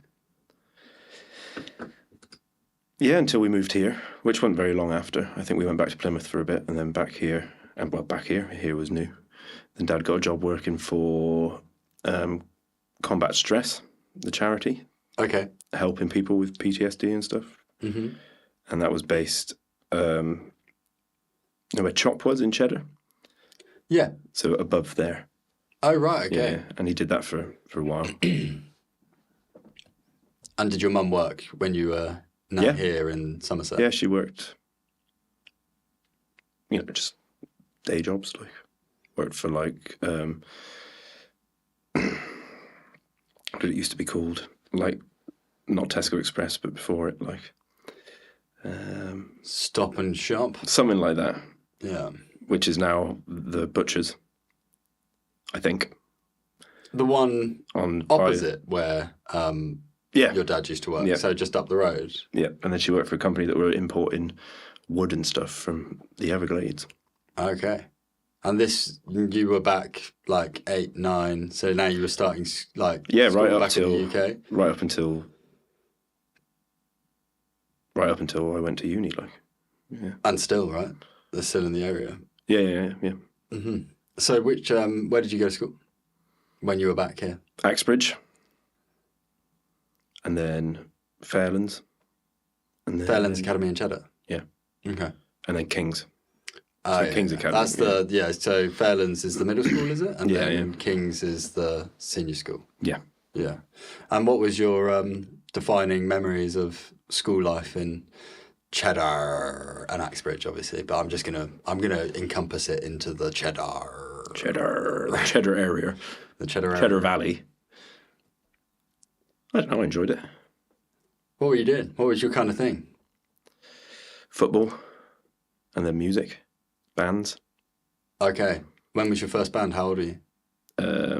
Yeah, until we moved here, which wasn't very long after. I think we went back to Plymouth for a bit and then back here. And well, back here. Here was new. Then Dad got a job working for Combat Stress, the charity, Okay. helping people with PTSD and stuff. Mm-hmm. And that was based where Chop was in Cheddar. Yeah. So above there. Oh, right, okay. Yeah, and he did that for a while. And did your mum work when you were here in Somerset? Yeah, she worked, just day jobs, like worked for like, what did it used to be called? Like, not Tesco Express, but before it, like... Stop and Shop? Something like that. Yeah. Which is now the Butchers, I think. The one on opposite where your dad used to work, yeah. so just up the road. Yeah, and then she worked for a company that were importing wood and stuff from the Everglades. Okay. And you were back like 8, 9, so now you were starting like right up back till in the UK? Right up until I went to uni, like. Yeah. And still, right? They're still in the area. Yeah. Mm-hmm. So where did you go to school when you were back here? Axbridge. And then Fairlands. And then Fairlands Academy in Cheddar? Yeah. Okay. And then King's. King's Academy. That's so Fairlands is the middle school, is it? And then King's is the senior school. Yeah. Yeah. And what was your defining memories of school life in Cheddar and Axbridge, obviously, but I'm gonna encompass it into the Cheddar area. The Cheddar area. Cheddar Valley. I don't know, I enjoyed it. What were you doing? What was your kind of thing? Football. And then music. Bands. Okay. When was your first band? How old were you?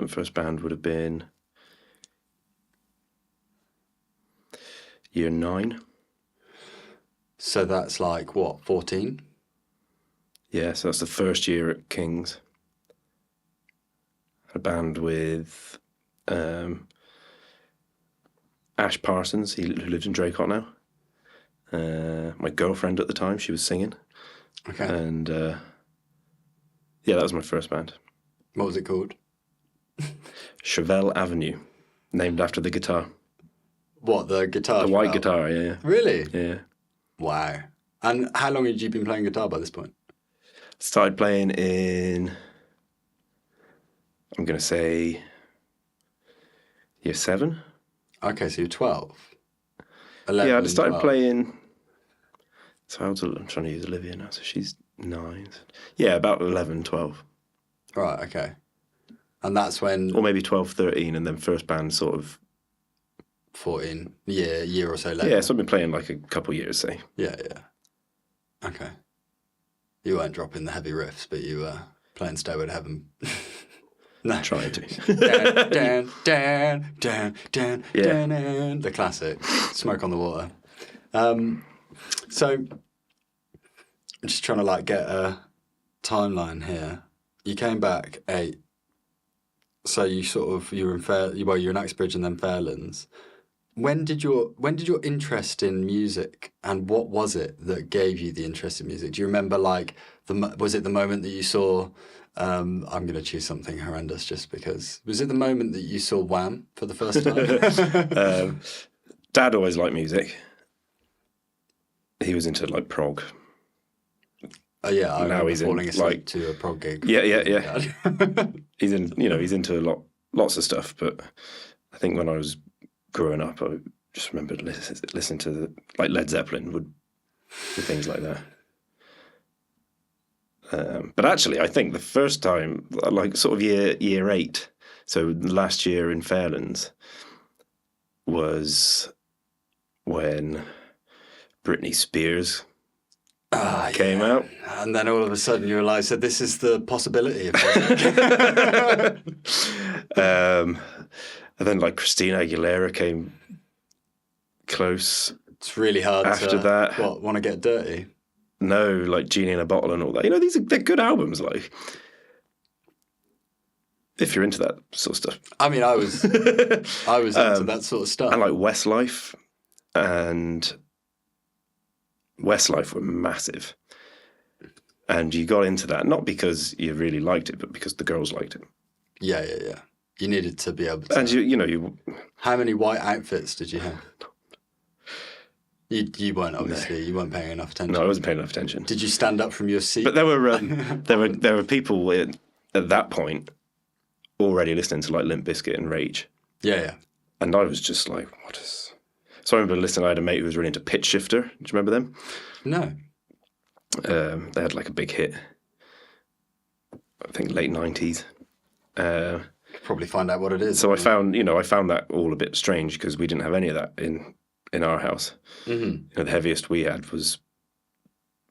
First band would have been year 9. So that's like, what, 14? Yeah, so that's the first year at King's. A band with Ash Parsons, who lives in Draycott now. My girlfriend at the time, she was singing. Okay. And that was my first band. What was it called? Chevelle Avenue, named after the guitar. What, the guitar? The white guitar, yeah. Really? Yeah. Wow. And how long had you been playing guitar by this point? Started playing in, I'm going to say, year 7. Okay, so you're 12. 11, yeah, I started 12. playing, so I'm trying to use Olivia now, so she's 9. Yeah, about 11, 12. Right, okay. And that's when... Or maybe 12, 13, and then first band sort of... 14, year or so later. Yeah, so I've been playing like a couple years, say. Yeah. Okay. You weren't dropping the heavy riffs, but you were playing Stairway to Heaven. No. Trying to. Dan, the classic. Smoke on the Water. So, I'm just trying to like get a timeline here. You came back 8. So you were you're in Axbridge and then Fairlands. When did your interest in music, and what was it that gave you the interest in music? Do you remember was it the moment that you saw, I'm going to choose something horrendous just because, was it the moment that you saw Wham for the first time? Dad always liked music. He was into like prog. Oh yeah, I now he's falling in, asleep like, to a prog gig. Yeah. He's into lots of stuff, but I think when I was growing up, I just remembered listening to Led Zeppelin with things like that. But actually, I think the first time, like sort of year 8, so last year in Fairlands, was when Britney Spears came out. And then all of a sudden you realised that this is the possibility of music. And then like Christina Aguilera came close. It's really hard after that. Want to get dirty? No, like Genie in a Bottle and all that. They're good albums, like. If you're into that sort of stuff. I mean, I was into that sort of stuff. And like Westlife and Westlife were massive. And you got into that, not because you really liked it, but because the girls liked it. Yeah. You needed to be able to. And you How many white outfits did you have? You weren't, obviously, you weren't paying enough attention. no, I wasn't paying enough attention. Did you stand up from your seat? But there were people at that point already listening to like Limp Bizkit and Rage. Yeah. And I was just like, what is... So I remember listening, I had a mate who was really into Pitch Shifter. Do you remember them? No. They had like a big hit, I think late 90s. Could probably find out what it is. So I found that all a bit strange because we didn't have any of that in our house. Mm-hmm. The heaviest we had was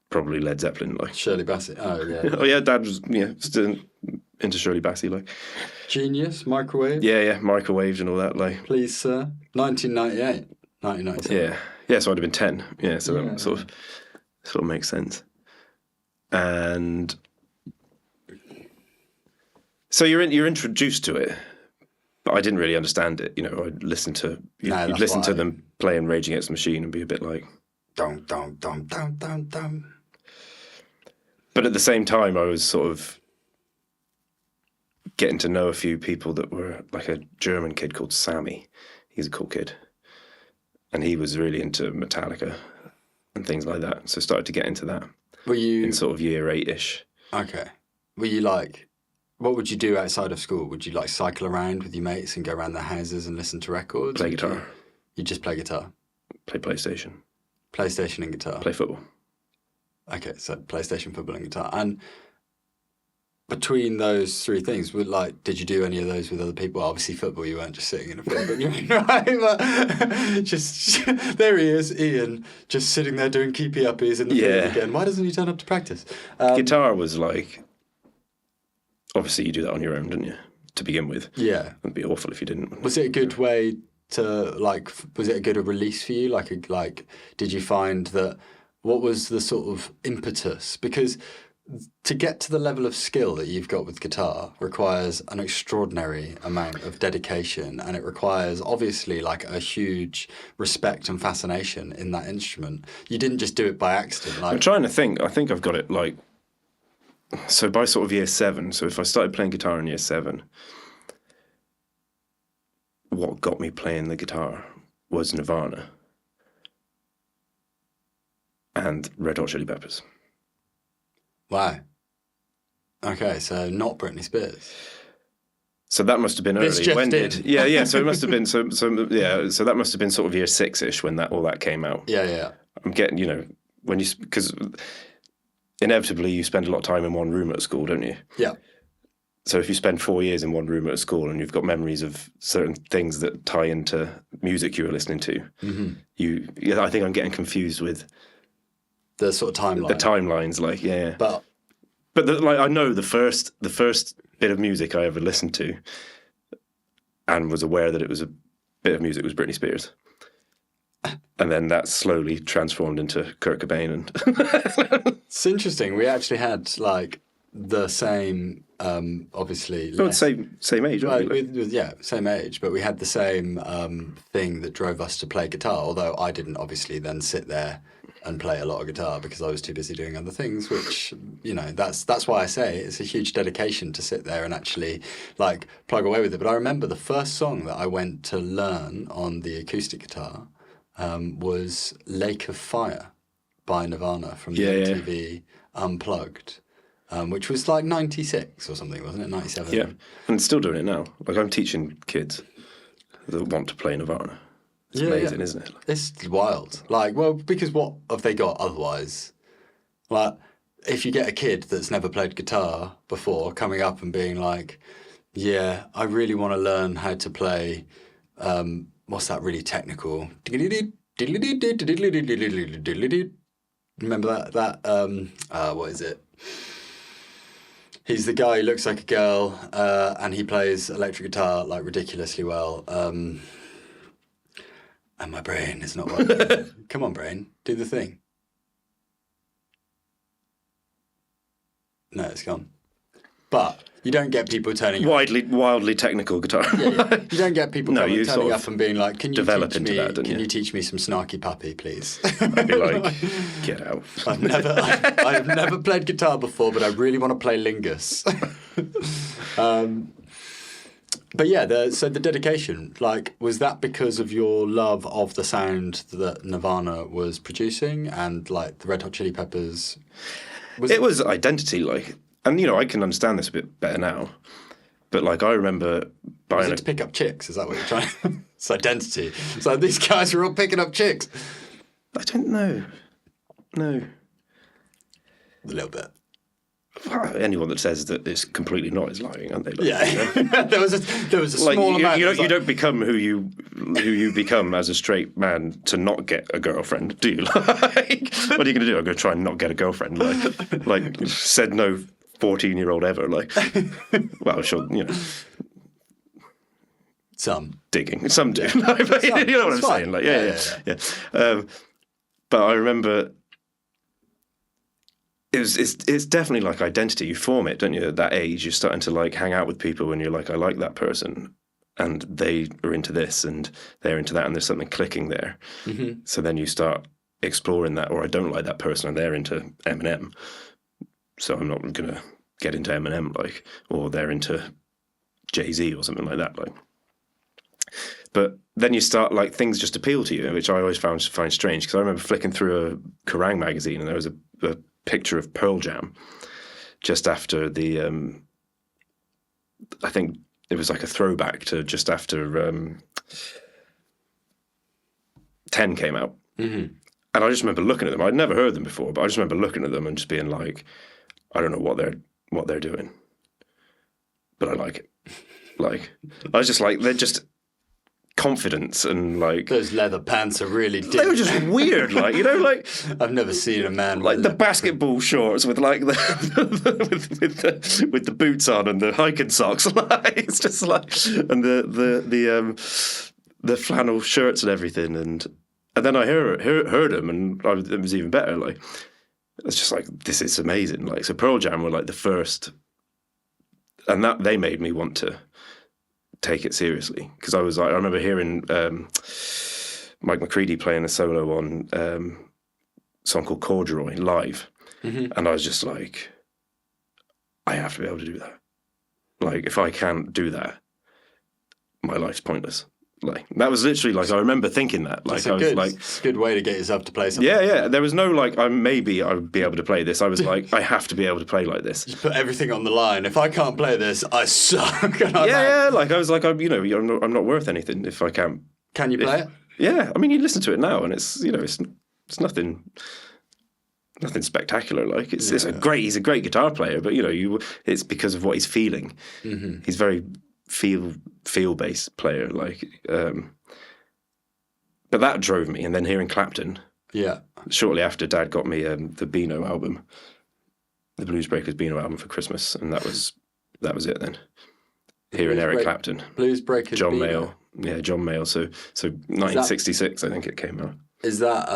probably Led Zeppelin, like. Shirley Bassey. Oh, yeah. Oh, yeah, Dad was, still into Shirley Bassey, like. Genius, Microwave. Yeah, microwaved and all that, like. Please, sir. 1998. 1997. Yeah, so I'd have been 10. Yeah, so that sort of makes sense. And so you're introduced to it, but I didn't really understand it. I'd listen to you'd listen to them playing Rage Against the Machine and be a bit like, dum dum dum dum dum dum. But at the same time, I was sort of getting to know a few people that were like a German kid called Sammy. He's a cool kid, and he was really into Metallica and things like that. So I started to get into that. Were you in sort of year 8-ish? Okay. Were you like, what would you do outside of school? Would you like cycle around with your mates and go around their houses and listen to records? Play guitar. You just play guitar? Play PlayStation. PlayStation and guitar? Play football. Okay, so PlayStation, football and guitar. And between those three things, did you do any of those with other people? Well, obviously football, you weren't just sitting in a football game, right? But just there he is, Iain, just sitting there doing keepy uppies in the field again. Why doesn't he turn up to practice? Guitar was like, obviously you do that on your own, didn't you? To begin with. Yeah. It'd be awful if you didn't. Was it a good way to was it a good release for you? Did you find that, what was the sort of impetus? Because to get to the level of skill that you've got with guitar requires an extraordinary amount of dedication, and it requires obviously like a huge respect and fascination in that instrument. You didn't just do it by accident. I'm trying to think. I think I've got it like, so by sort of year 7, so if I started playing guitar in year 7, what got me playing the guitar was Nirvana and Red Hot Chili Peppers. Wow. Okay, so not Britney Spears. So that must have been early. This just when in. did? Yeah. So it must have been so that must have been sort of year 6-ish when all that came out. Yeah. I'm getting because inevitably you spend a lot of time in one room at school, don't you? Yeah. So if you spend 4 years in one room at school and you've got memories of certain things that tie into music you were listening to, I think I'm getting confused with the sort of timeline. The timelines, like, yeah. But I know the first bit of music I ever listened to and was aware that it was a bit of music was Britney Spears. And then that slowly transformed into Kurt Cobain. And it's interesting. We actually had like the same, obviously. Same age, aren't we? Same age, but we had the same thing that drove us to play guitar. Although I didn't obviously then sit there and play a lot of guitar because I was too busy doing other things, which, that's why I say it's a huge dedication to sit there and actually like plug away with it. But I remember the first song that I went to learn on the acoustic guitar was Lake of Fire by Nirvana from the MTV Unplugged, which was like 96 or something, wasn't it? 97. Yeah, and still doing it now. Like I'm teaching kids that want to play Nirvana. It's amazing, isn't it? It's wild. Because what have they got otherwise? Like, if you get a kid that's never played guitar before coming up and being like, yeah, I really want to learn how to play, what's that really technical? Remember that? What is it? He's the guy who looks like a girl, and he plays electric guitar like ridiculously well. And my brain is not working. Come on, brain, do the thing. No, it's gone. But You don't get people turning up. wildly technical guitar. You don't get people turning sort up of and being like, "Can you develop teach into me? that, don't Can you? you teach me some snarky puppy, please?" I'd be like, get out. I've never played guitar before, but I really want to play Lingus. But yeah, so the dedication, like, was that because of your love of the sound that Nirvana was producing and like the Red Hot Chili Peppers? It was identity, like, and you know, I can understand this a bit better now. But like, I remember buying Was it to pick up chicks? Is that what you're trying? It's identity. It's like these guys are all picking up chicks. I don't know. No. A little bit. Anyone that says that it's completely not is lying, aren't they? Like, Yeah, you know? there was a Like, small amount. you don't become who you become as a straight man to not get a girlfriend, do you? Like, what are you going to do? I'm going to try and not get a girlfriend. Like said no 14-year-old ever. Like, well, sure, you know, Some digging, some do. No, but you know what I'm fine. saying? Like, yeah. But I remember. It's definitely like identity. You form it, don't you? At that age, you're starting to like hang out with people and you're like, I like that person and they are into this and they're into that and there's something clicking there. Mm-hmm. So then you start exploring that, or I don't like that person and they're into Eminem. So I'm not going to get into Eminem, like, or they're into Jay-Z or something like that. Like, but then you start, like, things just appeal to you, which I always find strange, because I remember flicking through a Kerrang magazine and there was a picture of Pearl Jam just after the I think it was like a throwback to just after 10 came out. Mm-hmm. And I just remember looking at them. I'd never heard them before, but I just remember looking at them and just being like, I don't know what they're doing, but I like it. Like, I was just like, they're just confidence and like those leather pants are really deep. They were just weird, like, you know, like I've never seen a man like the basketball shorts with like with the boots on and the hiking socks. Like, it's just like, and the flannel shirts and everything, and then I heard them, and it was even better. Like, it's just like, this is amazing. Like, so Pearl Jam were like the first, and that they made me want to take it seriously, because I was like, I remember hearing Mike McCready playing a solo on a song called Corduroy live, mm-hmm. and I was just like, I have to be able to do that. Like, if I can't do that, my life's pointless. Like, that was literally like, I remember thinking that. Like, it's a good way to get yourself to play something. Yeah. There was no like, maybe I would be able to play this. I was like, I have to be able to play like this. Just put everything on the line. If I can't play this, I suck. Yeah. Like, I was like, I'm not worth anything if I can't. Can you play it? Yeah. I mean, you listen to it now, and it's, you know, it's nothing spectacular. Like, he's a great guitar player, but you know, it's because of what he's feeling. Mm-hmm. He's very feel based player, like, but that drove me. And then hearing Clapton, shortly after, Dad got me the Beano album, the Blues Breakers Beano album for Christmas, and that was it. Then hearing Eric Clapton, Blues Breakers, John Beano. Mayall, John Mayall. So 1966, I think it came out. Is that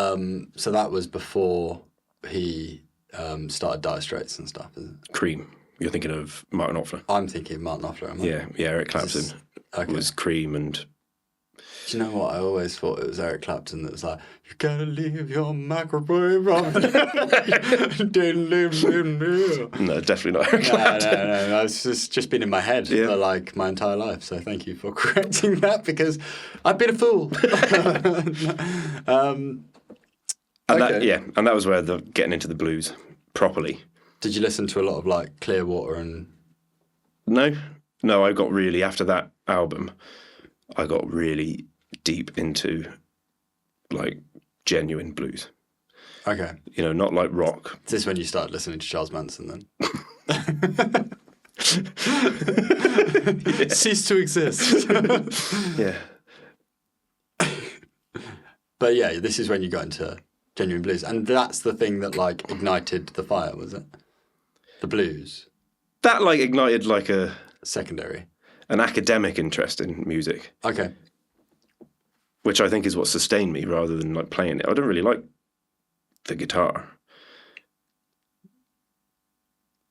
so? That was before he started Dire Straits and stuff, is it? Cream. You're thinking of Martin Knopfler. I'm thinking Martin Knopfler. Yeah, Eric Clapton was Cream, and do you know what? I always thought it was Eric Clapton that was like, "You gotta leave your microwave on." Didn't leave me. No, definitely not Eric Clapton. No. It's just been in my head for like my entire life. So thank you for correcting that, because I've been a fool. And that was where getting into the blues properly. Did you listen to a lot of like Clearwater and? No. I got really, after that album, I got really deep into like genuine blues. Okay. You know, not like rock. Is this when you started listening to Charles Manson then? Cease to exist. Yeah. But yeah, this is when you got into genuine blues, and that's the thing that like ignited the fire, was it? The blues. That like ignited like a secondary, an academic interest in music. Okay. Which I think is what sustained me rather than like playing it. I don't really like the guitar.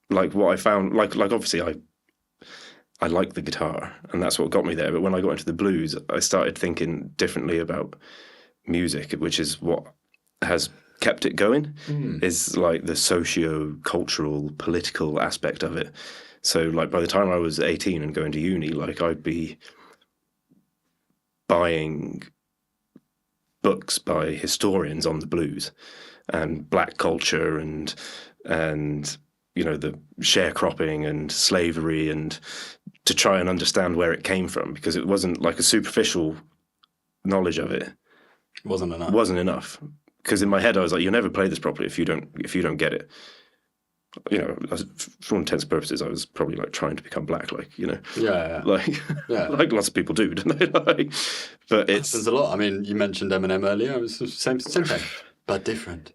Like what I found, like obviously I like the guitar, and that's what got me there. But when I got into the blues, I started thinking differently about music, which is what has kept it going, is like the socio-cultural, political aspect of it. So like by the time I was 18 and going to uni, like I'd be buying books by historians on the blues and black culture and you know, the sharecropping and slavery, and to try and understand where it came from, because it wasn't like a superficial knowledge of it. Wasn't enough. Because in my head I was like, you'll never play this properly if you don't get it. You know, for all intents and purposes, I was probably like trying to become black, like, you know, like lots of people do, don't they? Like, but it's there's a lot. I mean, you mentioned Eminem earlier. It was the same thing, but different.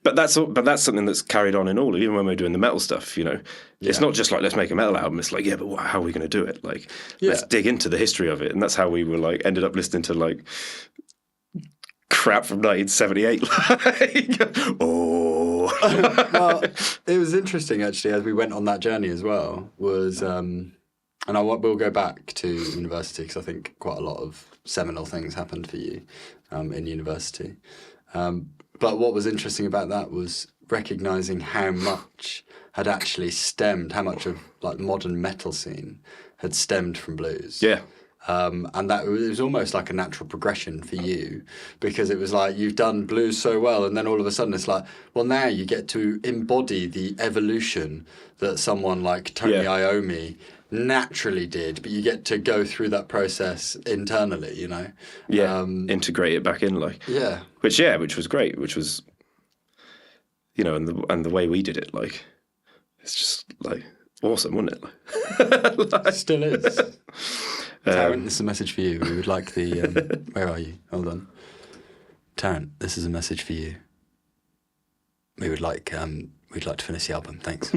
But that's something that's carried on in all, even when we're doing the metal stuff, you know. Yeah. It's not just like, let's make a metal album. It's like, yeah, but how are we going to do it? Like, let's dig into the history of it. And that's how we were like, ended up listening to like crap from 1978. Like, oh. Well, it was interesting actually, as we went on that journey as well, was, and we'll go back to university, because I think quite a lot of seminal things happened for you in university. But what was interesting about that was recognising how much had actually stemmed, how much of like modern metal scene had stemmed from blues. Yeah. And that it was almost like a natural progression for you, because it was like you've done blues so well, and then all of a sudden it's like, well, now you get to embody the evolution that someone like Tony Iommi naturally did, but you get to go through that process internally, you know. Integrate it back in, like, which was great, which was, you know, and the way we did it, like, it's just like awesome, wasn't it? Like, still is. Tarrant, this is a message for you. We would like the where are you? Hold on, Tarrant, this is a message for you. We'd like to finish the album, thanks.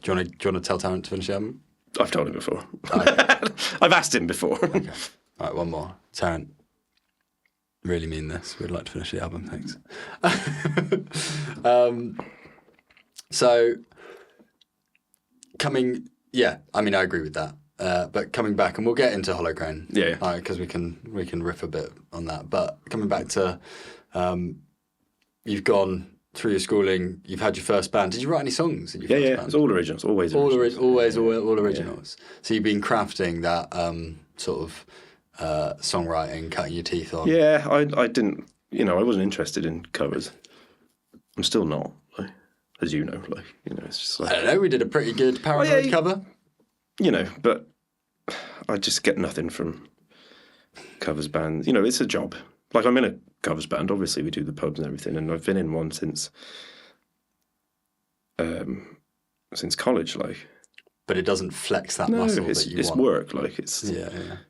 Do you want to tell Tarrant to finish the album? I've told him before. Okay. I've asked him before. Okay. All right, one more. Tarrant, really mean this. We'd like to finish the album, thanks. So, I mean, I agree with that. But coming back, and we'll get into Holocrane, because we can riff a bit on that. But coming back to, you've gone through your schooling, you've had your first band. Did you write any songs in your first band? It's all originals, always all originals. Originals. Yeah. So you've been crafting that sort of songwriting, cutting your teeth on. Yeah, I didn't, you know, I wasn't interested in covers. I'm still not, like, as you know, like, you know, it's just like, I don't know, we did a pretty good Paranoid cover. You know, but I just get nothing from covers bands. You know, it's a job. Like, I'm in a covers band. Obviously, we do the pubs and everything, and I've been in one since college. Like, but it doesn't flex that muscle that you want. It's work. Like, it's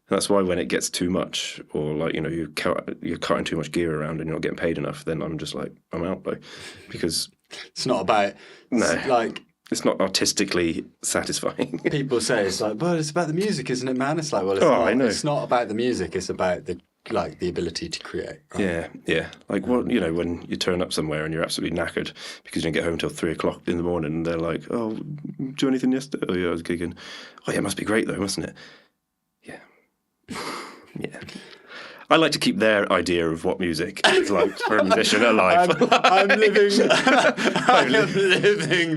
That's why when it gets too much, or like, you know, you're cutting too much gear around and you're not getting paid enough, then I'm just like, I'm out. Like, because it's not about it's not artistically satisfying. People say it's like, well, it's about the music, isn't it, man? It's like, well, I know. It's not about the music. It's about the ability to create. Right? Yeah. Like, what, you know, when you turn up somewhere and you're absolutely knackered because you didn't get home till 3:00 in the morning, and they're like, "Oh, do anything yesterday?" "Oh yeah, I was gigging." "Oh yeah, it must be great though, mustn't it?" Yeah. Yeah. I like to keep their idea of what music is like for a musician alive. I'm living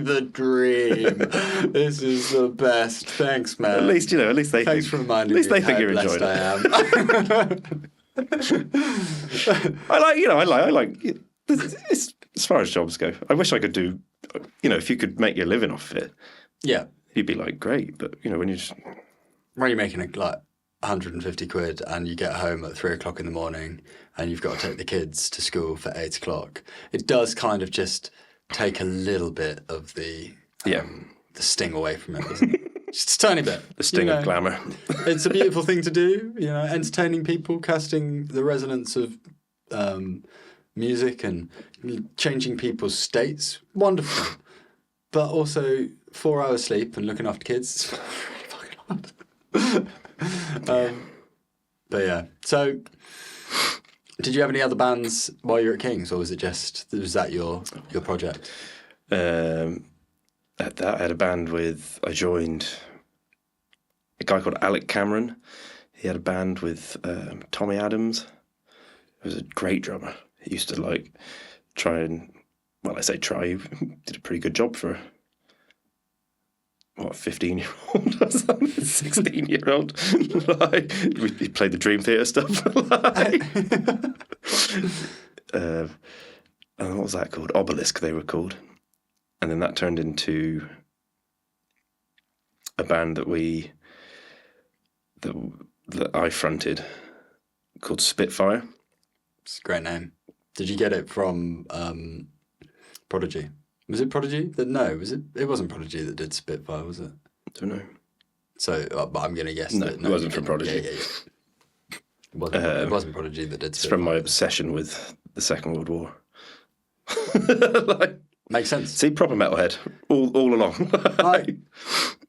the dream. This is the best. Thanks, man. At least they Thanks for reminding me. At least they think you're enjoying it. I like it's, as far as jobs go. I wish I could do, you know, if you could make your living off of it. Yeah. You'd be like, great, but you know, when you're making like 150 quid and you get home at 3:00 in the morning and you've got to take the kids to school for 8:00, it does kind of just take a little bit of the sting away from it, doesn't it? Just a tiny bit. The sting of glamour. It's a beautiful thing to do, you know, entertaining people, casting the resonance of music and changing people's states. Wonderful. But also 4 hours sleep and looking after kids is really fucking hard. But yeah, so did you have any other bands while you were at King's, or was that your project? At that, I had a band I joined a guy called Alec Cameron. He had a band with Tommy Adams. He was a great drummer. He used to like try and, well, I say try, he did a pretty good job for, what, 15-year-old or something, 16-year-old. Like, he played the Dream Theater stuff. Like, and what was that called? Obelisk, they were called. And then that turned into a band that I fronted called Spitfire. It's a great name. Did you get it from Prodigy? Was it Prodigy? No, was it? It wasn't Prodigy that did Spitfire, was it? Don't know. So, but I'm going to guess No, that. it wasn't from Prodigy. Yeah. It wasn't Prodigy that did It's Spitfire. from my obsession with the Second World War. Like, makes sense. see, proper metalhead all along. Like,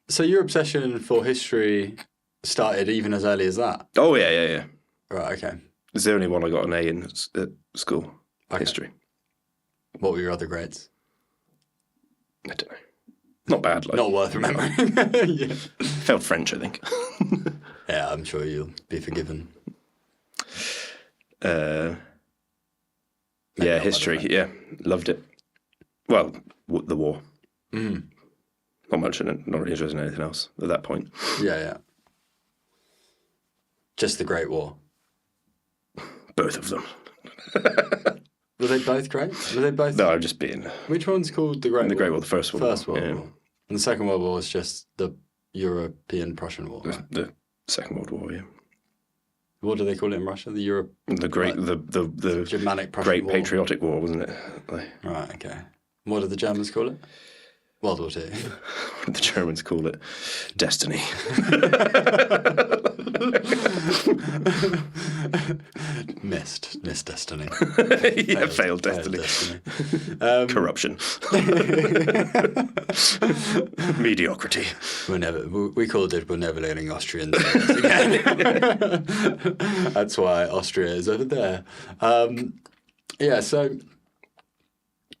so your obsession for history started even as early as that? Oh, yeah. Right, okay. It's the only one I got an A in at school, history. What were your other grades? I don't know. Not bad. Like, Not worth remembering. Yeah. Failed French, I think. Yeah, I'm sure you'll be forgiven. Yeah, not history. bad, Yeah, loved it. Well, the war. Mm. Not much in it. Not really interested in anything else at that point. Yeah. Just the Great War. Both of them. Were they both great? Were they both? No, I'm just being... Which one's called the Great War? The Great War, the First World First War. World Yeah. War. And the Second World War was just the European-Prussian War. Right? The Second World War, yeah. What do they call it in Russia? The Europe... The great, Like, the Germanic Prussian Great War. Patriotic War, wasn't it? Like, Right, okay. What did the Germans call it? World War II. what did the Germans call it? Destiny. Missed destiny. Yeah, failed destiny. Corruption. Mediocrity. We called it, we're never letting Austrians again. That's why Austria is over there. Yeah, so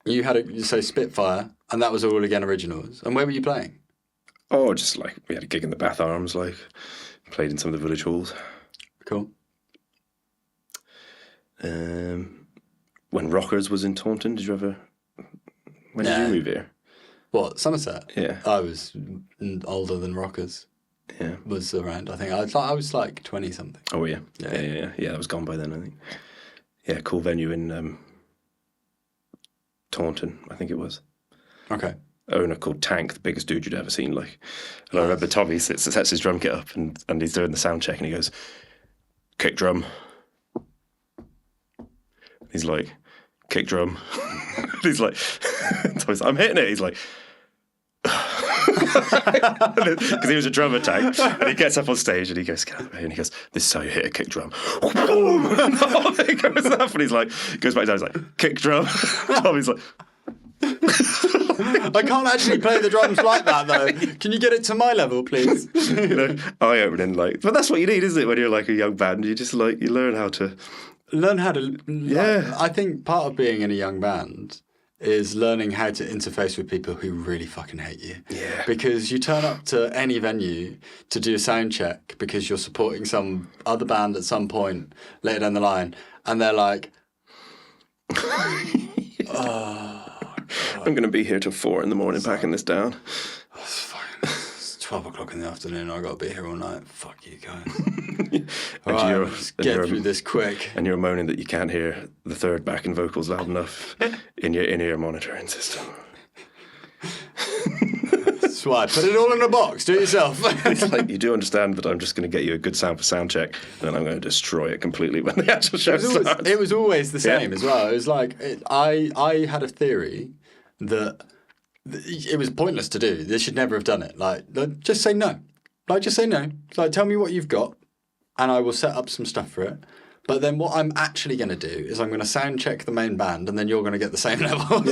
you had so Spitfire, and that was all again originals. And where were you playing? Oh, just like, we had a gig in the Bath Arms, like, played in some of the village halls. Cool. When Rockers was in Taunton, did you ever... When did you move here? What, Somerset? Yeah. I was older than Rockers. Yeah. Was around, I think. I was like 20-something. Oh, yeah. Yeah. Yeah, that was gone by then, I think. Yeah, cool venue in Taunton, I think it was. Okay. Owner called Tank, the biggest dude you'd ever seen. Like, and I remember Tommy sets his drum kit up and he's doing the sound check and he goes, kick drum. He's like, kick drum. He's like, Tommy's like, I'm hitting it. He's like, because he was a drummer, Tank, and he gets up on stage and he goes, get out of here, and he goes, this is how you hit a kick drum. Boom! And the whole thing goes up and he's like, goes back down, he's like, kick drum. Tommy's like, I can't actually play the drums like that, though. Can you get it to my level, please? you know, eye-opening, like, but that's what you need, isn't it, when you're like a young band? You just like, you learn how to... Learn how to... Yeah. I think part of being in a young band is learning how to interface with people who really fucking hate you. Yeah. Because you turn up to any venue to do a sound check because you're supporting some other band at some point later down the line, and they're like... I'm going to be here till 4 a.m. packing this down. It's fine. It's 12 o'clock in the afternoon. I've got to be here all night. Fuck you guys. All right, let's get through this quick. And you're moaning that you can't hear the third backing vocals loud enough in your in-ear monitoring system. That's why. Put it all in a box. Do it yourself. It's like, you do understand that I'm just going to get you a good sound for sound check, and then I'm going to destroy it completely when the actual show starts. It was always the same Yeah. as well. It was like, I had a theory that it was pointless to do. They should never have done it. Like, just say no. Like, just say no. Like, tell me what you've got, and I will set up some stuff for it. But then what I'm actually going to do is I'm going to sound check the main band, and then you're going to get the same levels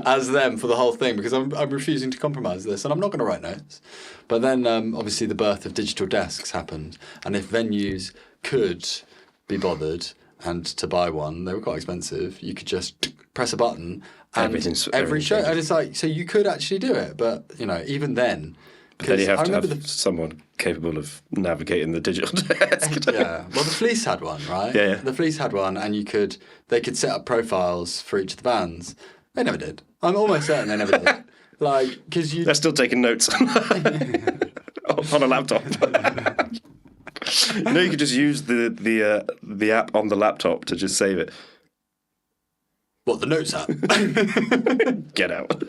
as them for the whole thing, because I'm refusing to compromise this, and I'm not going to write notes. But then obviously the birth of digital desks happened, and if venues could be bothered and to buy one, they were quite expensive. You could just press a button and every show, changes. and it's like, so you could actually do it, but you know, even then, Then you have I to remember have someone capable of navigating the digital desk. Yeah, well, the Fleece had one, right? Yeah. The Fleece had one, and they could set up profiles for each of the bands. They never did. I'm almost certain they never did. Like, because They're still taking notes on a laptop. You could just use the app on the laptop to just save it. What, the Notes app? Get out.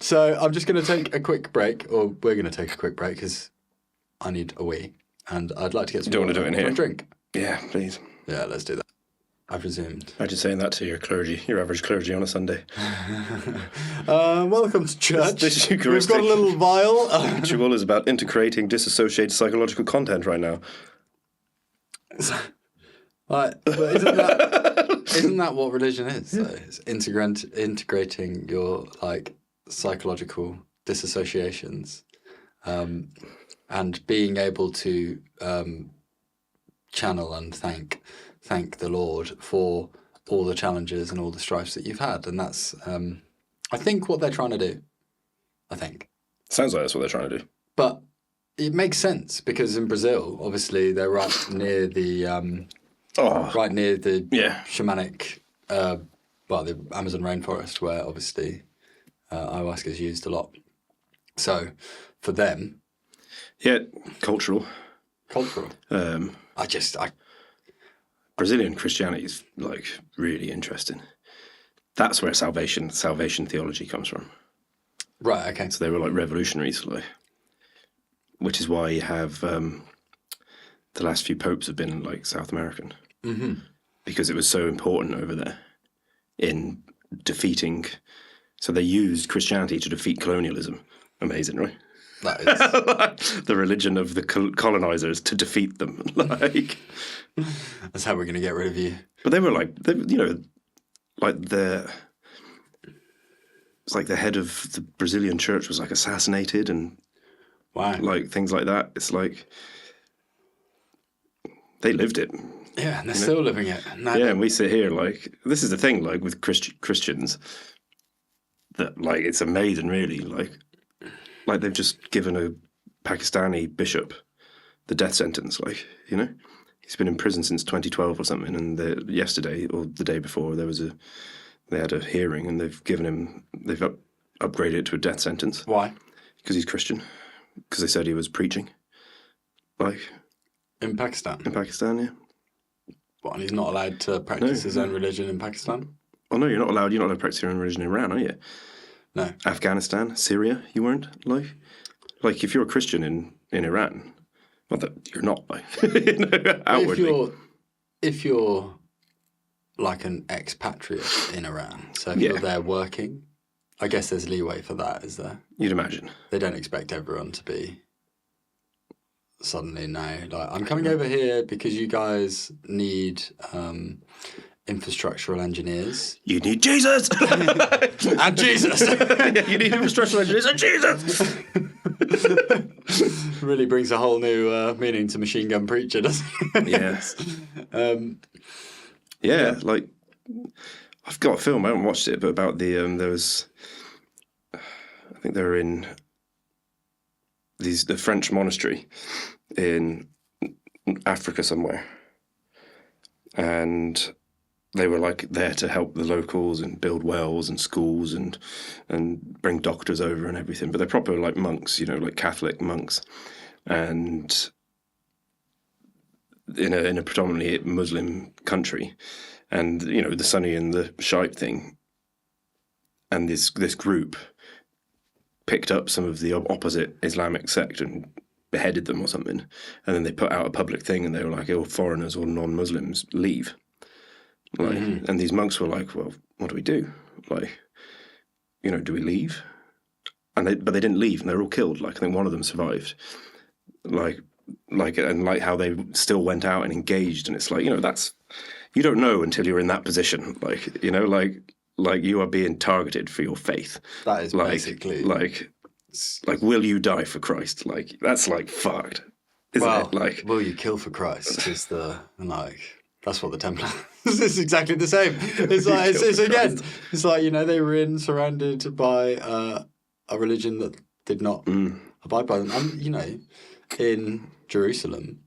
So I'm just going to take a quick break, or we're going to take a quick break because I need a wee, and I'd like to get some. You don't want to do it in here? A drink. Yeah, please. Yeah, let's do that. I've resumed. Imagine saying that to your average clergy on a Sunday. Welcome to church. This We've got a little vial. Ritual is about integrating disassociated psychological content right now. Right, but isn't that what religion is? Though? It's integrating your psychological disassociations, and being able to channel and thank the Lord for all the challenges and all the strifes that you've had, and that's I think what they're trying to do. I think sounds like that's what they're trying to do, but it makes sense because in Brazil, obviously, they're right near the. Right near the shamanic, the Amazon rainforest, where obviously ayahuasca is used a lot. So, for them, cultural. Brazilian Christianity is really interesting. That's where salvation theology comes from. Right. Okay. So they were revolutionaries, which is why you have the last few popes have been South American. Mm-hmm. Because it was so important over there in defeating. So they used Christianity to defeat colonialism. Amazing, right? That is the religion of the colonizers to defeat them. That's how we're going to get rid of you. But they were it's like the head of the Brazilian church was assassinated and things like that. It's they lived it. Yeah, and they're still living it. And we sit here this is the thing with Christians that it's amazing really they've just given a Pakistani bishop the death sentence he's been in prison since 2012 or something, and yesterday or the day before they had a hearing and they've upgraded it to a death sentence. Why? Because he's Christian, because they said he was preaching in Pakistan. Yeah. What, and he's not allowed to practice his own religion in Pakistan? Oh, no, you're not allowed to practice your own religion in Iran, are you? No. Afghanistan, Syria, you weren't? If you're a Christian in Iran, not that you're not, outwardly. If you're an expatriate in Iran, so if you're there working, I guess there's leeway for that, is there? You'd imagine. They don't expect everyone to be suddenly now I'm coming over here because you guys need infrastructural engineers. You need Jesus! And Jesus! You need infrastructural engineers and Jesus! Really brings a whole new meaning to Machine Gun Preacher, doesn't it? Yes. I've got a film, I haven't watched it, but about there was, I think they were in the French monastery in Africa somewhere, and they were there to help the locals and build wells and schools and bring doctors over and everything, but they're proper monks, Catholic monks, and in a predominantly Muslim country, and the Sunni and the Shiite thing, and this group picked up some of the opposite Islamic sect and beheaded them or something, and then they put out a public thing and they were all foreigners or non-Muslims leave. And these monks were well, what do we do? Do we leave? But they didn't leave, and they were all killed. I think one of them survived. How they still went out and engaged, and it's that's, you don't know until you're in that position. You are being targeted for your faith. That is basically will you die for Christ? That's fucked, isn't it? Will you kill for Christ? Is the that's what the Templars. It's exactly the same. It's again. It's they were surrounded by a religion that did not abide by them. And, you know, in Jerusalem,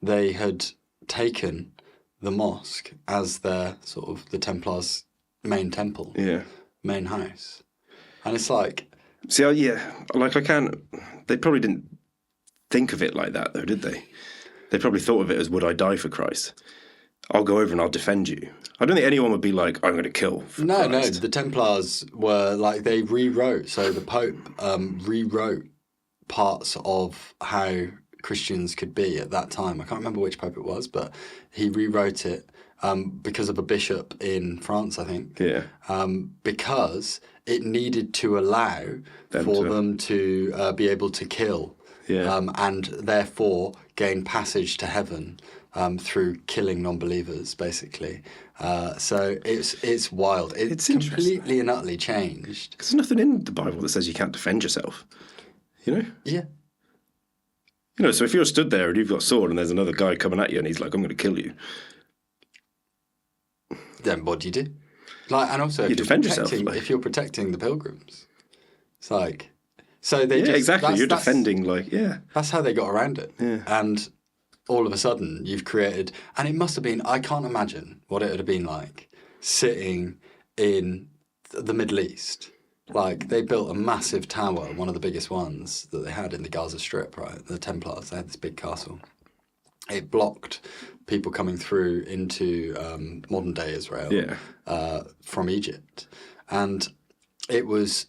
they had taken the mosque as their sort of the Templars' main temple, main house. And it's like... See, like they probably didn't think of it like that, though, did they? They probably thought of it as, would I die for Christ? I'll go over and I'll defend you. I don't think anyone would be like, I'm going to kill for Christ. No, the Templars were like, they rewrote, so the Pope rewrote parts of how Christians could be at that time. I can't remember which Pope it was, but he rewrote it because of a bishop in France, I think. Yeah. Because it needed to allow them to be able to kill. Yeah. And therefore gain passage to heaven through killing non-believers, basically. So it's wild. It's completely and utterly changed. There's nothing in the Bible that says you can't defend yourself. You know? Yeah. You know, so if you're stood there and you've got a sword and there's another guy coming at you and he's like, I'm going to kill you. Then what do you do? Like, and also, you defend yourself. If you're protecting the pilgrims, it's like... So they exactly. You're defending, That's how they got around it. Yeah. And all of a sudden, you've created... And it must have been... I can't imagine what it would have been like sitting in the Middle East. Like, they built a massive tower, one of the biggest ones that they had in the Gaza Strip, right? The Templars, they had this big castle. It blocked people coming through into modern-day Israel from Egypt. And it was...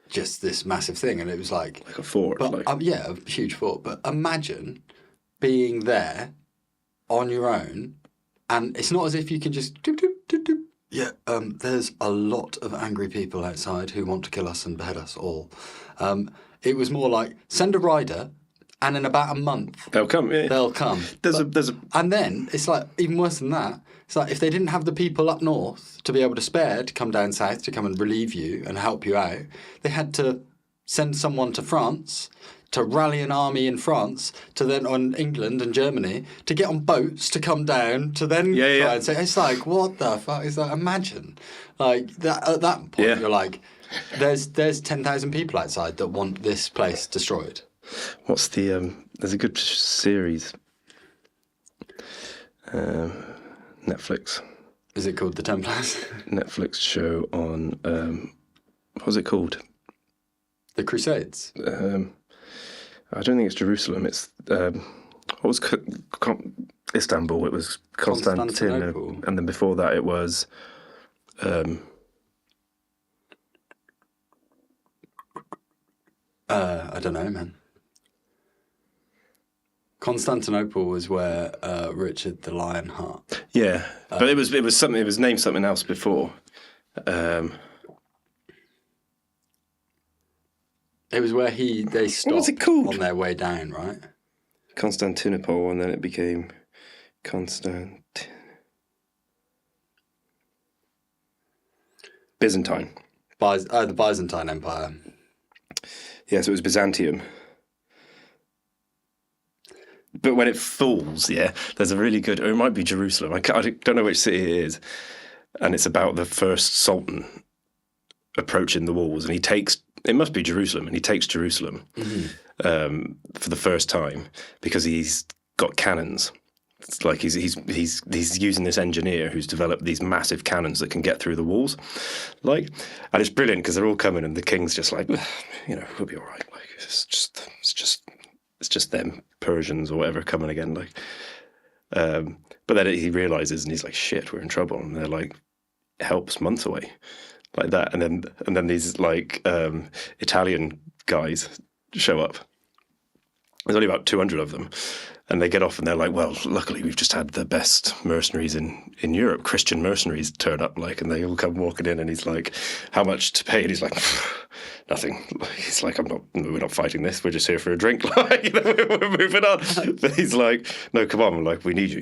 just this massive thing, and it was like a fort, a huge fort. But imagine being there on your own, and it's not as if you can just there's a lot of angry people outside who want to kill us and behead us all. It was more like send a rider, and in about a month they'll come. Yeah. They'll come. And then it's like even worse than that. It's like if they didn't have the people up north to be able to spare to come down south to come and relieve you and help you out, they had to send someone to France to rally an army in France to then on England and Germany to get on boats to come down to then try and say, it's like, what the fuck is that? Imagine. Like that at that point you're like, there's 10,000 people outside that want this place destroyed. What's the there's a good series. Netflix. Is it called The Templars? Netflix show on what was it called? The Crusades. I don't think it's Jerusalem. It's what was Istanbul? It was Constantinople, and then before that it was. I don't know, man. Constantinople was where Richard the Lionheart. Yeah, but it was something. It was named something else before. It was where they stopped what was it called? On their way down, right? Constantinople, and then it became Byzantine. The Byzantine Empire. Yeah, so it was Byzantium. But when it falls, there's a really good... Or it might be Jerusalem. I don't know which city it is. And it's about the first sultan approaching the walls. And he takes... It must be Jerusalem. And he takes Jerusalem for the first time because he's got cannons. It's like he's using this engineer who's developed these massive cannons that can get through the walls. And it's brilliant because they're all coming and the king's just like, we'll be all right. Like, it's just them Persians or whatever coming again. But then he realizes and he's like, shit, we're in trouble. And they're like, help's months away, like that. And then these Italian guys show up. There's only about 200 of them. And they get off and they're like, well, luckily we've just had the best mercenaries in Europe, Christian mercenaries turn up, and they all come walking in and he's like, how much to pay? And he's like, nothing. He's like, we're not fighting this. We're just here for a drink. We're moving on. But he's like, no, come on. We need you.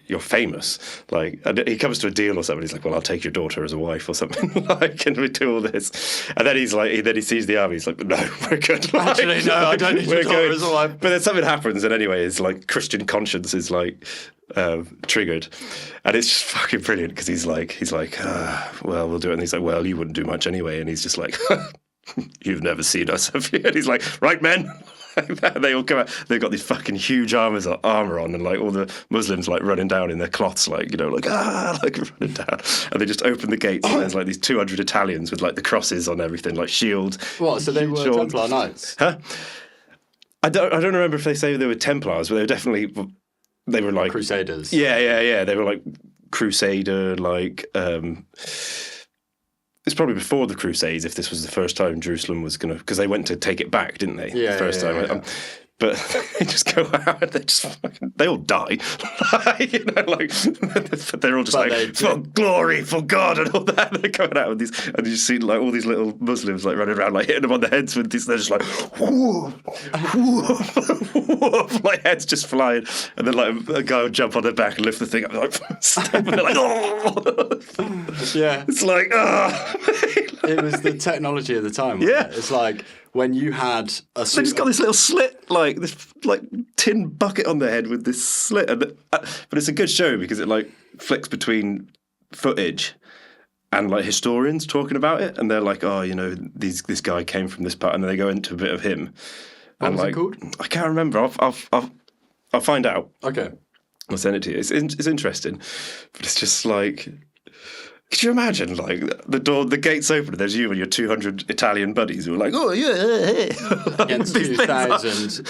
You're famous. And he comes to a deal or something. He's like, well, I'll take your daughter as a wife or something. And we do all this. And then he's like, then he sees the army. He's like, no, we're good. Actually, no, I don't need your daughter as a wife. But then something happens. And anyway, it's like Christian conscience is triggered. And it's just fucking brilliant because he's like, well, we'll do it. And he's like, well, you wouldn't do much anyway. And he's just like, You've never seen us, have you? And he's like, right, men. And they all come out. They've got these fucking huge armor on, and like all the Muslims like running down in their cloths, like, you know, like running down. And they just open the gates, and there's like these 200 Italians with like the crosses on everything, like shields. What? So they were Templar Knights? Huh? I don't remember if they say they were Templars, but they were definitely, they were like Crusaders. Yeah. They were like Crusader, like. It's probably before the Crusades, if this was the first time Jerusalem was going to... Because they went to take it back, didn't they? Yeah, the first time. Yeah. But they just go out and they all die. You know, like, but they're all just for glory, for God, and all that. They're coming out with these... And you see like all these little Muslims like running around, like hitting them on the heads with these... They're just like... Whoop, whoop, like heads just flying. And then like a guy would jump on their back and lift the thing up, like, and they're like... Oh! Yeah. It's like... It was the technology of the time, wasn't it? It's like when you had a... They just got this little slit, like this like tin bucket on their head with this slit. But it's a good show because it like flicks between footage and like historians talking about it. And they're like, oh, you know, this guy came from this part. And then they go into a bit of him. What and was like, it called? I can't remember. I'll find out. Okay. I'll send it to you. It's interesting. But it's just like... Could you imagine, like, the gates open and there's you and your 200 Italian buddies who are like, oh, yeah. Against 2,000.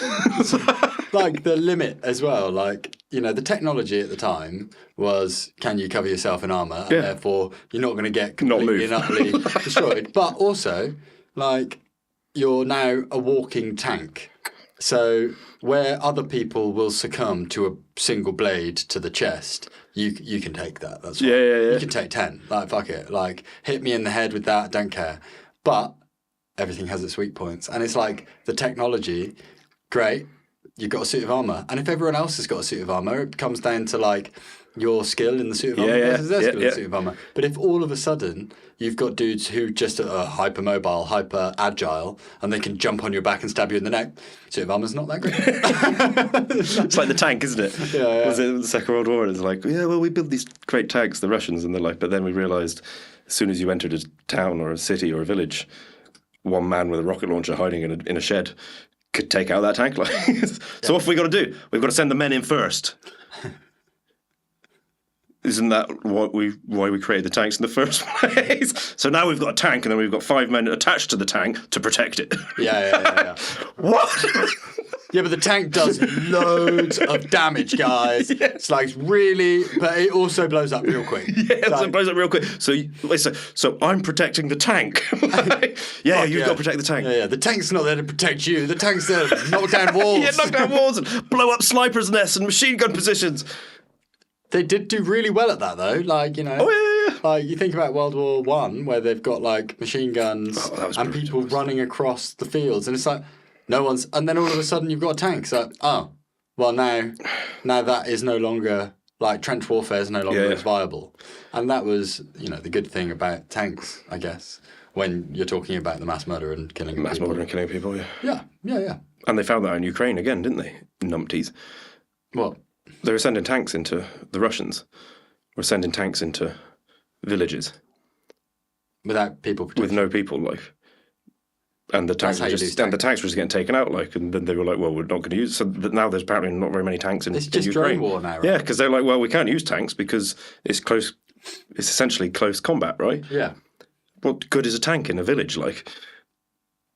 Like, the limit as well, like, you know, the technology at the time was, can you cover yourself in armour? And therefore, you're not going to get completely and utterly destroyed. But also, like, you're now a walking tank. So where other people will succumb to a single blade to the chest... You can take that. That's fine. Yeah. You can take 10. Like, fuck it. Like, hit me in the head with that. Don't care. But everything has its weak points. And it's like the technology, great. You've got a suit of armour. And if everyone else has got a suit of armour, it comes down to, like, your skill in the suit of armour versus their skill in the suit of armour. But if all of a sudden you've got dudes who just are hypermobile, hyper agile, and they can jump on your back and stab you in the neck, suit of armour's not that great. It's like the tank, isn't it? Yeah. Was it the Second World War? It's like, yeah, well, we built these great tanks, the Russians, and they're like, but then we realised as soon as you entered a town or a city or a village, one man with a rocket launcher hiding in a shed could take out that tank. Like, so what have we got to do? We've got to send the men in first. Isn't that why we created the tanks in the first place? So now we've got a tank, and then we've got 5 men attached to the tank to protect it. Yeah. What? Yeah, but the tank does loads of damage, guys. Yeah. It's like really, but it also blows up real quick. Yeah, it blows up real quick. So I'm protecting the tank. You've got to protect the tank. Yeah. The tank's not there to protect you. The tank's there to knock down walls. Yeah, knock down walls and blow up snipers' nests and machine gun positions. They did do really well at that, though. Like, you know, like you think about World War One, where they've got like machine guns and people running across the fields, and it's like no one's. And then all of a sudden, you've got a tank. It's like, oh, well now that is no longer like trench warfare is no longer as viable, and that was, you know, the good thing about tanks, I guess, when you're talking about the mass murder and killing people. Mass murder and killing people, yeah. And they found that in Ukraine again, didn't they? Numpties. What? They were sending tanks into the Russians. Were sending tanks into villages without people protection. With no people, like, and the tanks were just getting taken out, like, and then they were like, well, we're not going to use. So now there's apparently not very many tanks in Ukraine. It's just drone war now, right? Yeah, because they're like, well, we can't use tanks because it's close. It's essentially close combat, right? Yeah. What good is a tank in a village, like?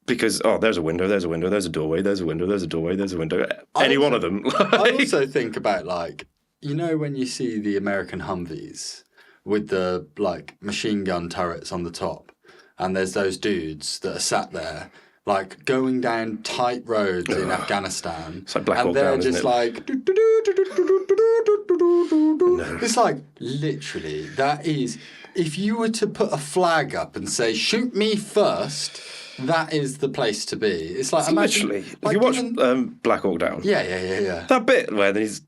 Because, there's a window, there's a window, there's a doorway, there's a window, there's a doorway, there's a window. One of them. I also think about, like, you know, when you see the American Humvees with the, like, machine gun turrets on the top, and there's those dudes that are sat there, like, going down tight roads in Afghanistan. It's like Black and Hawk they're Down, just isn't it? like... It's like, literally, that is... If you were to put a flag up and say, shoot me first... That is the place to be. It's like, imagine, literally. Like, if you watch Black Hawk Down, yeah. That bit where he's,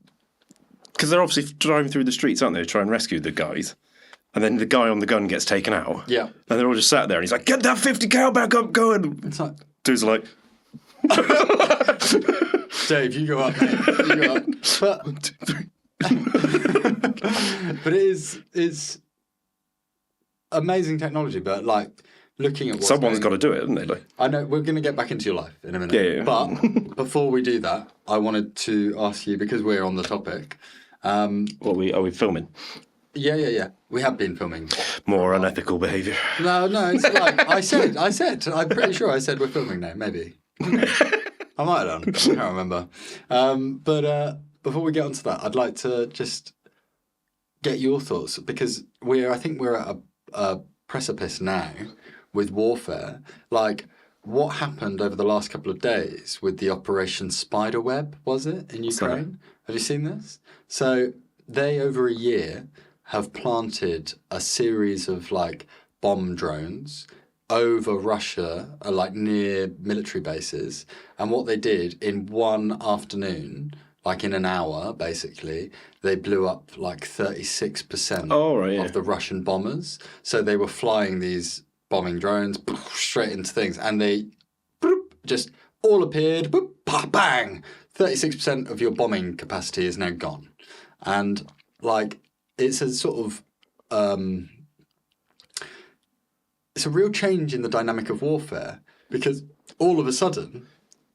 because they're obviously driving through the streets, aren't they, to try and rescue the guys, and then the guy on the gun gets taken out. Yeah, and they're all just sat there, and he's like, "Get that 50 cal back up, going." It's like, dude's like, Dave, you go up, mate. You go up. But it is amazing technology, but like. looking at what's Someone's going- got to do it, haven't they? Like, I know we're going to get back into your life in a minute. Yeah. But before we do that, I wanted to ask you, because we're on the topic. are we filming? Yeah. We have been filming. More unethical behaviour. No, it's like I said. I'm pretty sure I said we're filming now. Maybe. I might have done. I can't remember. But before we get onto that, I'd like to just get your thoughts, because I think we're at a precipice now with warfare. Like, what happened over the last couple of days with the Operation Spiderweb, was it, in Ukraine? Have you seen this? So they, over a year, have planted a series of, like, bomb drones over Russia, like near military bases. And what they did in one afternoon, like in an hour, basically, they blew up like 36% of the Russian bombers. So they were flying these bombing drones straight into things, and they just all appeared, bang! 36% of your bombing capacity is now gone. And like, it's a sort of it's a real change in the dynamic of warfare, because all of a sudden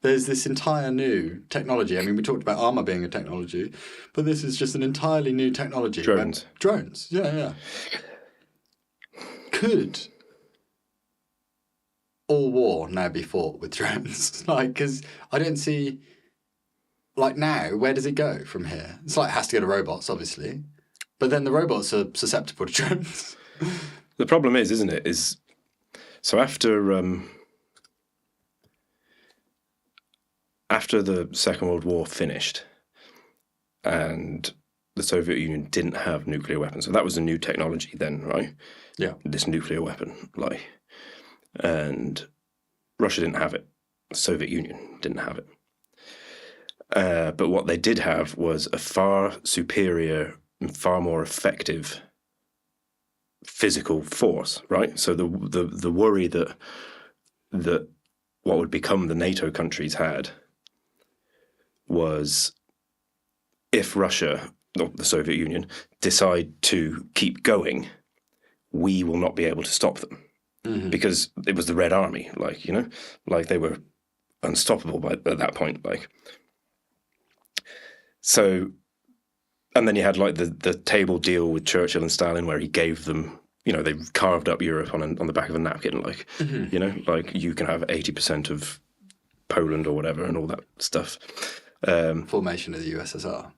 there's this entire new technology. I mean, we talked about armour being a technology, but this is just an entirely new technology. Drones. Drones, yeah. Could all war now be fought with drones? Like, because I don't see, like, now, where does it go from here? It's like it has to go to robots, obviously, but then the robots are susceptible to drones. The problem is, isn't it, is so after the Second World War finished and the Soviet Union didn't have nuclear weapons, so that was a new technology then, right? Yeah. This nuclear weapon, like, and Russia didn't have it. The Soviet Union didn't have it. But what they did have was a far superior and far more effective physical force, right? So the worry that what would become the NATO countries had was, if Russia, or the Soviet Union, decide to keep going, we will not be able to stop them. Mm-hmm. Because it was the Red Army, like, you know, like they were unstoppable at that point, like. So, and then you had like the table deal with Churchill and Stalin, where he gave them, you know, they carved up Europe on the back of a napkin, like, mm-hmm. you know, like you can have 80% of Poland or whatever and all that stuff. Formation of the USSR.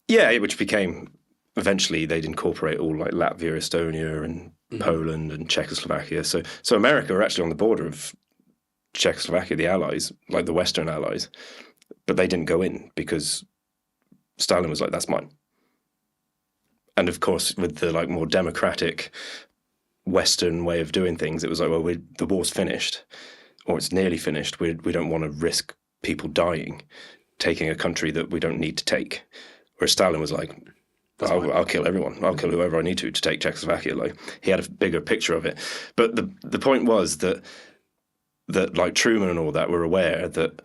Yeah, which became, eventually they'd incorporate all like Latvia, Estonia and mm-hmm. Poland and Czechoslovakia. So America were actually on the border of Czechoslovakia, the Allies, like the Western Allies, but they didn't go in because Stalin was like, that's mine. And of course, with the like more democratic Western way of doing things, it was like, well, the war's finished, or it's nearly finished. We don't want to risk people dying, taking a country that we don't need to take. Whereas Stalin was like, I'll kill everyone. I'll kill whoever I need to take Czechoslovakia. Like, he had a bigger picture of it. But the point was that like Truman and all that were aware that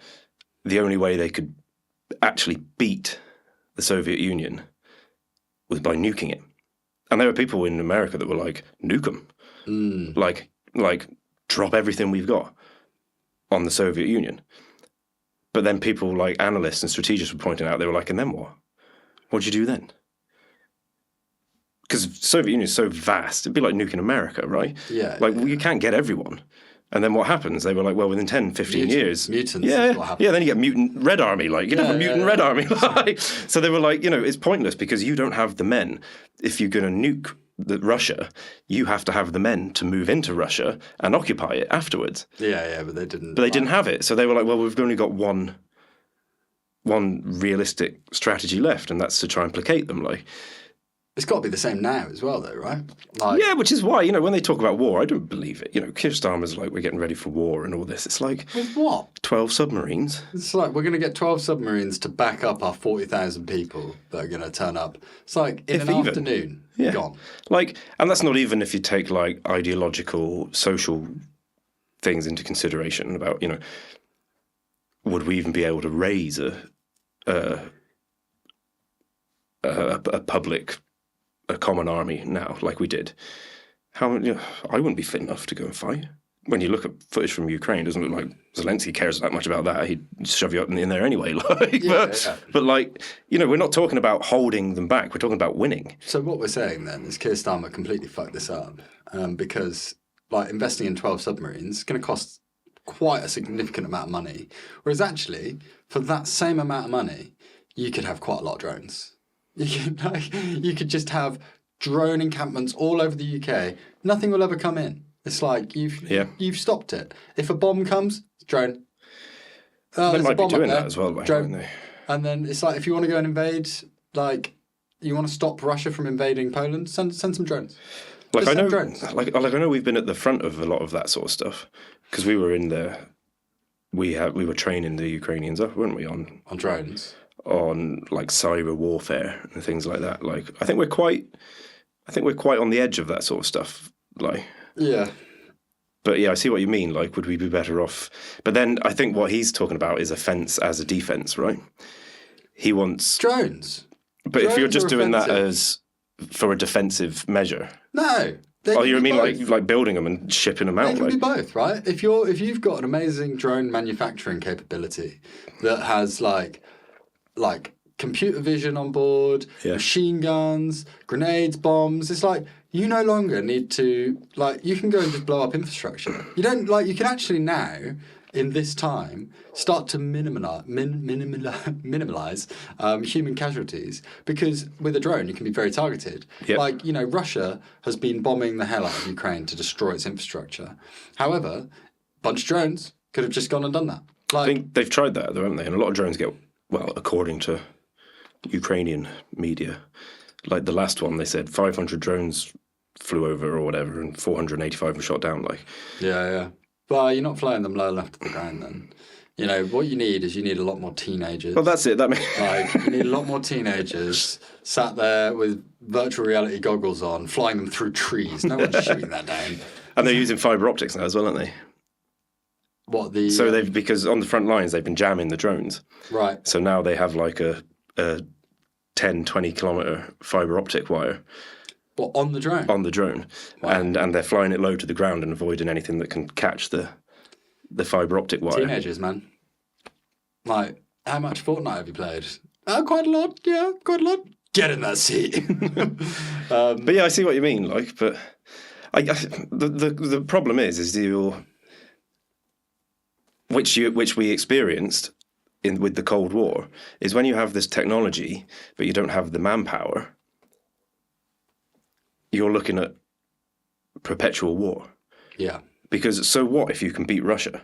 the only way they could actually beat the Soviet Union was by nuking it. And there were people in America that were like, nuke them. Mm. Like drop everything we've got on the Soviet Union. But then people like analysts and strategists were pointing out, they were like, and then what? What'd you do then? Because the Soviet Union is so vast, it'd be like nuking America, right? Yeah. Like, well, you can't get everyone. And then what happens? They were like, well, within 10, 15 years... Mutants is what happens. Yeah, then you get mutant Red Army. Like, you'd have a mutant Red Army. Like. So they were like, you know, it's pointless because you don't have the men. If you're going to nuke Russia, you have to have the men to move into Russia and occupy it afterwards. Yeah, but they didn't. But they didn't have it. So they were like, well, we've only got one realistic strategy left, and that's to try and placate them. Like, it's got to be the same now as well, though, right? Like, yeah, which is why, you know, when they talk about war, I don't believe it. You know, Keir Starmer's like, we're getting ready for war and all this. It's like... With what? 12 submarines. It's like, we're going to get 12 submarines to back up our 40,000 people that are going to turn up. It's like, in afternoon, gone. Like, and that's not even if you take, like, ideological, social things into consideration about, you know, would we even be able to raise a public... a common army now, like we did. I wouldn't be fit enough to go and fight. when you look at footage from Ukraine, it doesn't look like Zelensky cares that much about that. He'd shove you up in there anyway. But like, you know, we're not talking about holding them back. We're talking about winning. So what we're saying then is Keir Starmer completely fucked this up because like investing in 12 submarines is going to cost quite a significant amount of money. Whereas actually, for that same amount of money, you could have quite a lot of drones. You could just have drone encampments all over the UK. Nothing will ever come in. It's like you've stopped it. If a bomb comes, drone. They might be doing that as well, drone. They? And then it's like if you want to go and invade, like you want to stop Russia from invading Poland, send some drones. Like Just I know, drones. like I know we've been at the front of a lot of that sort of stuff because we were in there. We were training the Ukrainians up, weren't we, on drones, on like cyber warfare and things like that. Like I think we're quite on the edge of that sort of stuff. Like. Yeah. But yeah, I see what you mean. Like, would we be better off? But then I think what he's talking about is offence as a defence, right? He wants drones. But drones if you're just doing offensive. that as for a defensive measure, no. Oh, you mean both. like building them and shipping them out? It can be both, right? If you've got an amazing drone manufacturing capability that has like computer vision on board, machine guns, grenades, bombs, it's like you no longer need to you can go and just blow up infrastructure. You don't you can actually now in this time start to minimize human casualties because with a drone you can be very targeted. Yep. Russia has been bombing the hell out of Ukraine to destroy its infrastructure. However, a bunch of drones could have just gone and done that. I think they've tried that, though, haven't they? And a lot of drones get, well, according to Ukrainian media, like the last one, they said 500 drones flew over or whatever, and 485 were shot down. Yeah. Well, you're not flying them low enough to the ground then. What you need is a lot more teenagers. Well, that's it. That you need a lot more teenagers sat there with virtual reality goggles on, flying them through trees. No one's shooting that down. And they're using fibre optics now as well, aren't they? Because on the front lines they've been jamming the drones. Right. So now they have like a 10, 20 kilometre fibre optic wire. What, on the drone? On the drone. Wow. And they're flying it low to the ground and avoiding anything that can catch the fibre optic wire. Teenagers, man. How much Fortnite have you played? Quite a lot, yeah, quite a lot. Get in that seat. But yeah, I see what you mean, but the problem is which we experienced with the Cold War, is when you have this technology, but you don't have the manpower, you're looking at perpetual war. Yeah. Because so what if you can beat Russia?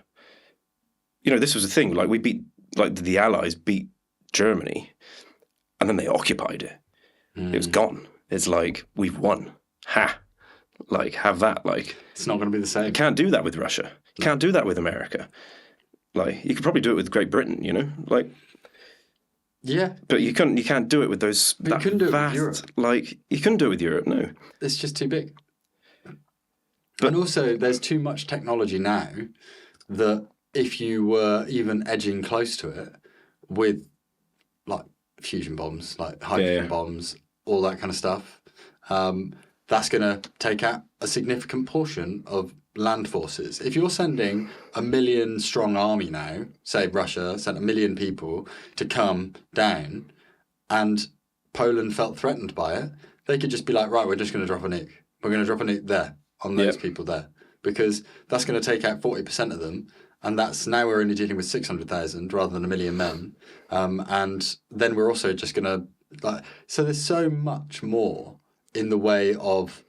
This was the thing. The Allies beat Germany, and then they occupied it. It was gone. It's like, we've won. Ha! Have that. It's not going to be the same. You can't do that with Russia. You can't do that with America. You could probably do it with Great Britain, Yeah. But you can't do it with those. But you couldn't do it with Europe. You couldn't do it with Europe, no. It's just too big. And also, there's too much technology now that if you were even edging close to it with fusion bombs, hydrogen bombs, all that kind of stuff, that's going to take out a significant portion of land forces. If you're sending 1 million strong army now, say Russia sent 1 million people to come down and Poland felt threatened by it, they could just be like, right, we're just going to drop a nuke. We're going to drop a nuke there on those people there because that's going to take out 40% of them. And that's now we're only dealing with 600,000 rather than 1 million men. And then we're also just going to so there's so much more in the way of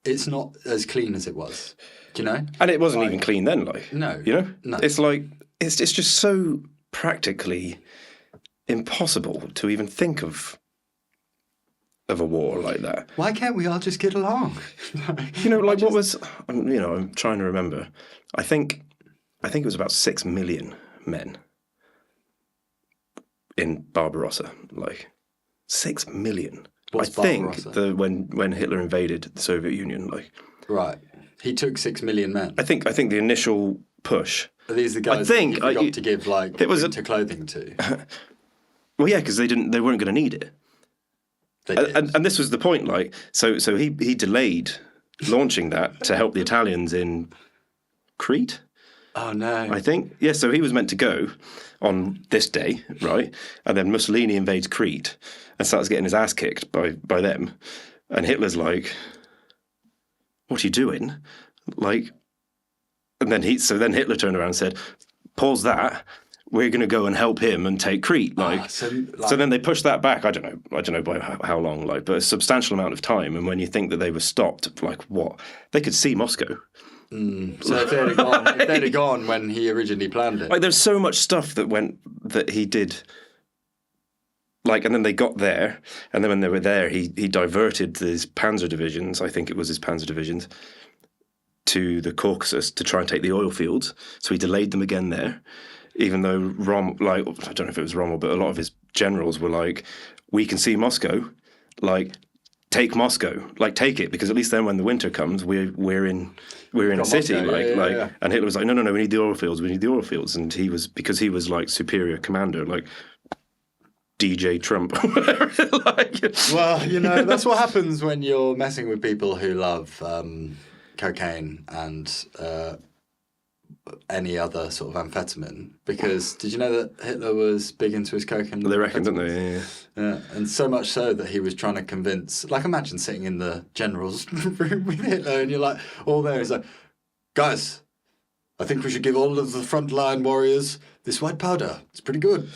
it's not as clean as it was. Do you know? And it wasn't even clean then, No. No. It's it's just so practically impossible to even think of a war like that. Why can't we all just get along? what was I'm trying to remember. I think it was about 6 million men in Barbarossa. 6 million. What's Barbarossa? Barbarossa? When Hitler invaded the Soviet Union, Right. He took 6 million men. I think the initial push. Are these the guys that you got to give winter clothing to? Well, yeah, because they weren't going to need it. And this was the point. So he delayed launching that to help the Italians in Crete, Oh no! I think. Yeah, so he was meant to go on this day, right? And then Mussolini invades Crete and starts getting his ass kicked by them. And Hitler's like, what are you doing? Like, and then Hitler turned around and said, pause that. We're going to go and help him and take Crete. So then they pushed that back. I don't know by how long, but a substantial amount of time. And when you think that they were stopped, what? They could see Moscow. So if they'd have gone when he originally planned it. There's so much stuff that he did. And then they got there, and then when they were there, he diverted his panzer divisions, I think it was his panzer divisions, to the Caucasus to try and take the oil fields. So he delayed them again there, even though I don't know if it was Rommel, but a lot of his generals were like, we can see Moscow, take Moscow, take it, because at least then when the winter comes, we're in a city, Moscow, And Hitler was like, no, we need the oil fields, and because he was superior commander, DJ Trump. Well, that's what happens when you're messing with people who love cocaine and any other sort of amphetamine. Because did you know that Hitler was big into his coke and they reckon, don't they? Yeah, and so much so that he was trying to convince. Imagine sitting in the general's room with Hitler, and you're all there. He's like, guys, I think we should give all of the frontline warriors this white powder. It's pretty good.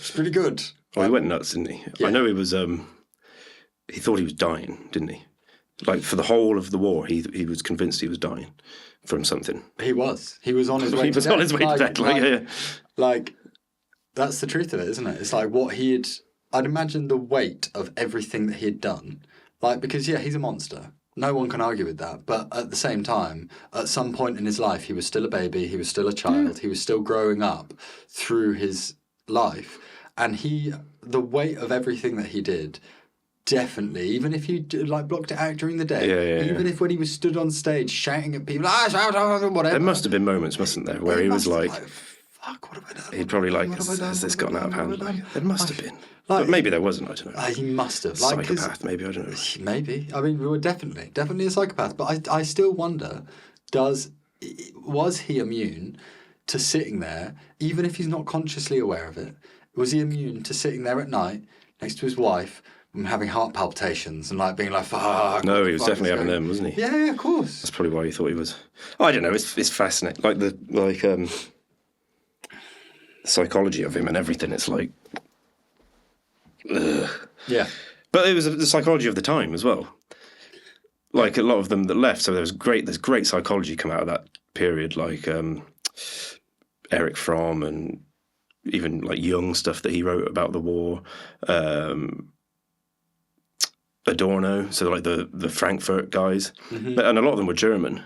Well, he went nuts, didn't he? Yeah. I know he was. He thought he was dying, didn't he? For the whole of the war, he was convinced he was dying from something. He was. He was on his way. He was on his way to death. That's the truth of it, isn't it? It's what he had. I'd imagine the weight of everything that he had done. Because he's a monster. No one can argue with that. But at the same time, at some point in his life, he was still a baby. He was still a child. He was still growing up through his life. And the weight of everything that he did, definitely, even if he blocked it out during the day, even if when he was stood on stage shouting at people, whatever. There must have been moments, mustn't there, where he was fuck, what have I done? He'd probably has this gotten out of hand? There must have been. But maybe there wasn't, I don't know. He must have. Psychopath, maybe, I don't know. Maybe. I mean, we were definitely a psychopath. But I still wonder, was he immune to sitting there, even if he's not consciously aware of it? Was he immune to sitting there at night next to his wife and having heart palpitations and being fuck? No, he was definitely having them, wasn't he? Yeah, of course. That's probably why he thought he was. I don't know. It's fascinating. The psychology of him and everything. It's ugh. Yeah. But it was the psychology of the time as well. A lot of them that left. So there's great psychology come out of that period, Erich Fromm and even Jung stuff that he wrote about the war, Adorno, so the Frankfurt guys, and a lot of them were German,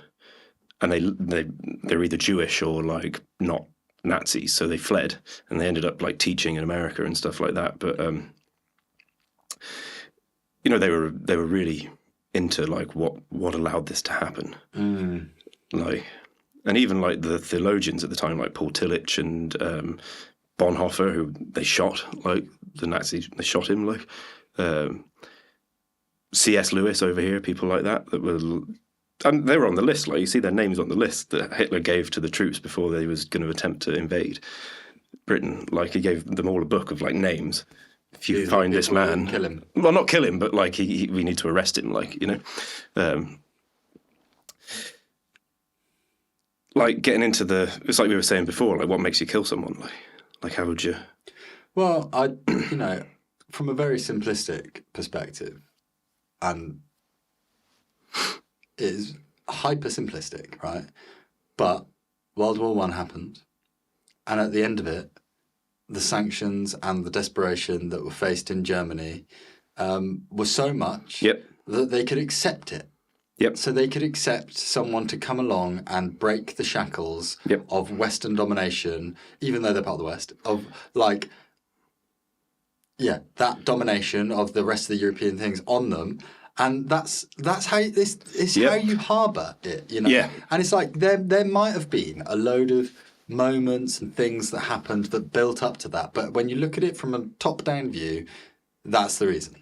and they're either Jewish or not Nazis, so they fled and they ended up teaching in America and stuff like that. But they were really into what allowed this to happen, and even the theologians at the time, Paul Tillich and Bonhoeffer, who they shot, the Nazis, they shot him, C.S. Lewis over here, people like that were, and they were on the list, you see their names on the list that Hitler gave to the troops before they was going to attempt to invade Britain. He gave them all a book of names. If you find this man, kill him. Well, not kill him, but we need to arrest him, getting into it's we were saying before, what makes you kill someone? How would you? Well, from a very simplistic perspective, and it is hyper simplistic, right? But World War I happened, and at the end of it, the sanctions and the desperation that were faced in Germany was so much that they could accept it. Yep. So they could accept someone to come along and break the shackles of Western domination, even though they're part of the West, of that domination of the rest of the European things on them. And that's how how you harbour it, Yeah. And it's there might have been a load of moments and things that happened that built up to that. But when you look at it from a top-down view, that's the reason.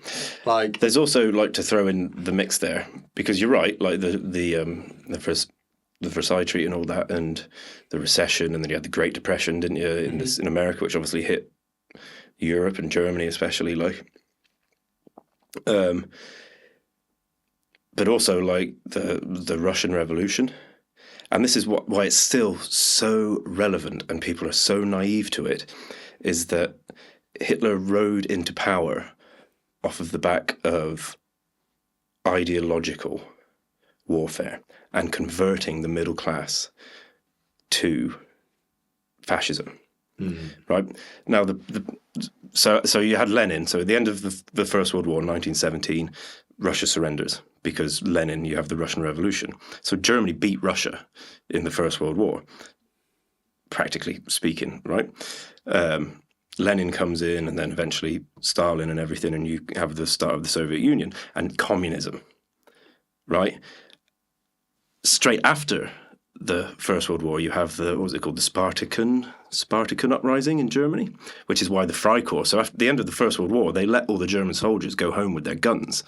There's also to throw in the mix there, because you're right. The the Versailles Treaty and all that, and the recession, and then you had the Great Depression, didn't you, in America, which obviously hit Europe and Germany especially, like. But also like the Russian Revolution, and this is why it's still so relevant and people are so naive to it, is that Hitler rode into power off of the back of ideological warfare and converting the middle class to fascism. Right now, so you had Lenin. So at the end of the First World War, 1917, Russia surrenders because Lenin. You have the Russian Revolution. So Germany beat Russia in the First World War, practically speaking. Right, Lenin comes in, and then eventually Stalin and everything, and you have the start of the Soviet Union and communism. Right, straight after the First World War, you have the, what was it called, the Spartakan uprising in Germany, which is why the Freikorps. So after the end of the First World War, they let all the German soldiers go home with their guns,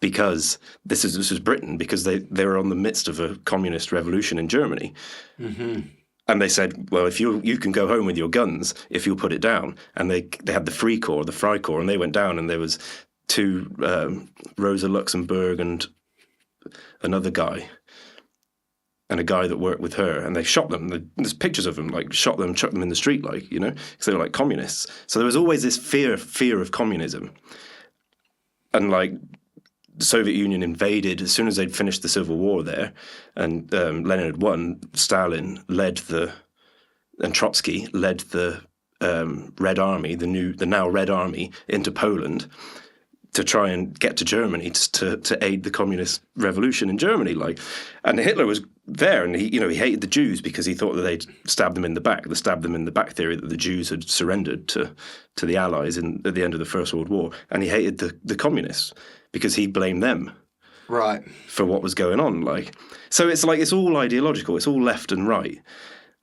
because this was Britain, because they were on the midst of a communist revolution in Germany. And they said, well, if you can go home with your guns if you'll put it down. And they had the Freikorps, and they went down, and there was two, Rosa Luxemburg and another guy, and a guy that worked with her, and they shot them. There's pictures of them, like, shot them, chucked them in the street, like, you know, because they were like communists. So there was always this fear of communism. And like, the Soviet Union invaded as soon as they'd finished the Civil War there, and Lenin had won. Stalin led and Trotsky led the Red Army, the now Red Army, into Poland to try and get to Germany to aid the communist revolution in Germany, like. And Hitler was there, and he hated the Jews because he thought that they'd stabbed them in the back. The stab them in the back theory, that the Jews had surrendered to the Allies at the end of the First World War, and he hated the communists because he blamed them, right, for what was going on. Like, so it's like, it's all ideological. It's all left and right.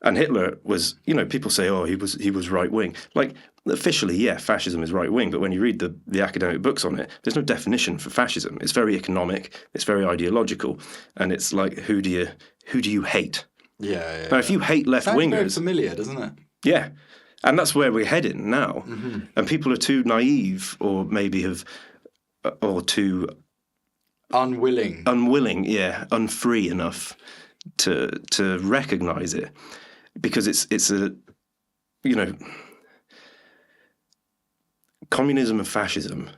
And Hitler was, people say, oh, he was right wing. Like, officially, yeah, fascism is right wing, but when you read the academic books on it, there's no definition for fascism. It's very economic, it's very ideological, and it's like, who do you hate? Yeah. Now, if you hate left wingers, very familiar, doesn't it? Yeah, and that's where we're heading now. And people are too naive, or maybe or too unwilling, unfree enough to recognize it, because it's a, communism and fascism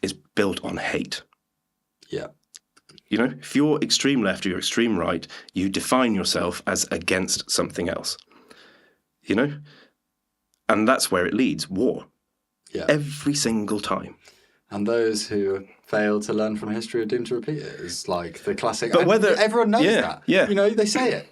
is built on hate. Yeah. If you're extreme left or you're extreme right, you define yourself as against something else. And that's where it leads, war. Yeah. Every single time. And those who fail to learn from history are doomed to repeat it. It's like the classic. But whether everyone knows that. Yeah. They say it.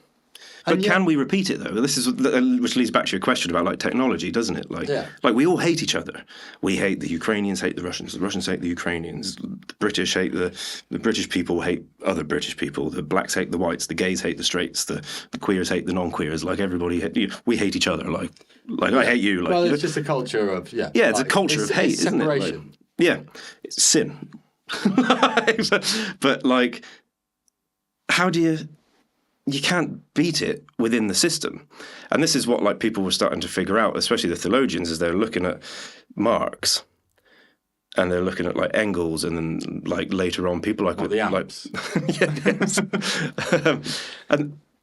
But can we repeat it, though? This is which leads back to your question about, like, technology, doesn't it? Like we all hate each other. We hate the Ukrainians, hate the Russians hate the Ukrainians. The British hate the British people hate other British people. The blacks hate the whites. The gays hate the straights. The queers hate the non-queers. Like, everybody, we hate each other. Like I hate you. Like, well, it's just a culture of it's a culture of hate, isn't it? Like, yeah, it's sin. But like, how do you can't beat it within the system. And this is what, like, people were starting to figure out, especially the theologians, as they're looking at Marx, and they're looking at, like, Engels, and then, like, later on people like the Amps.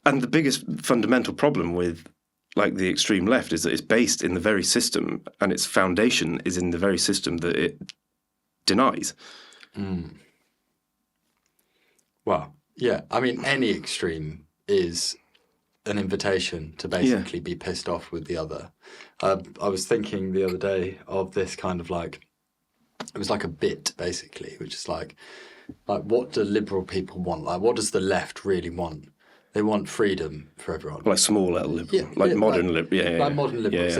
and the biggest fundamental problem with, like, the extreme left is that it's based in the very system, and its foundation is in the very system that it denies. Well, yeah, I mean, any extreme is an invitation to basically be pissed off with the other. I was thinking the other day of this kind of, like, it was like a bit, basically, which is like what do liberal people want? Like, what does the left really want? They want freedom for everyone. Like small L liberal, like modern liberal. Like modern liberals. Yeah.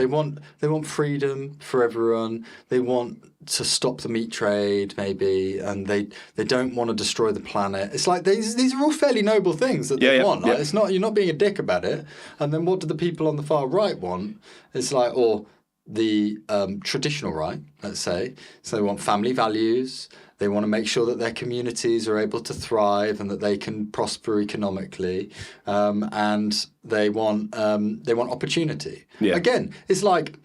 They want freedom for everyone. They want to stop the meat trade, maybe, and they don't want to destroy the planet. It's like these are all fairly noble things that they want. Like, it's not, you're not being a dick about it. And then what do the people on the far right want? It's like, or the traditional right, let's say. So they want family values. They want to make sure that their communities are able to thrive and that they can prosper economically, and they want opportunity. Yeah. Again, it's like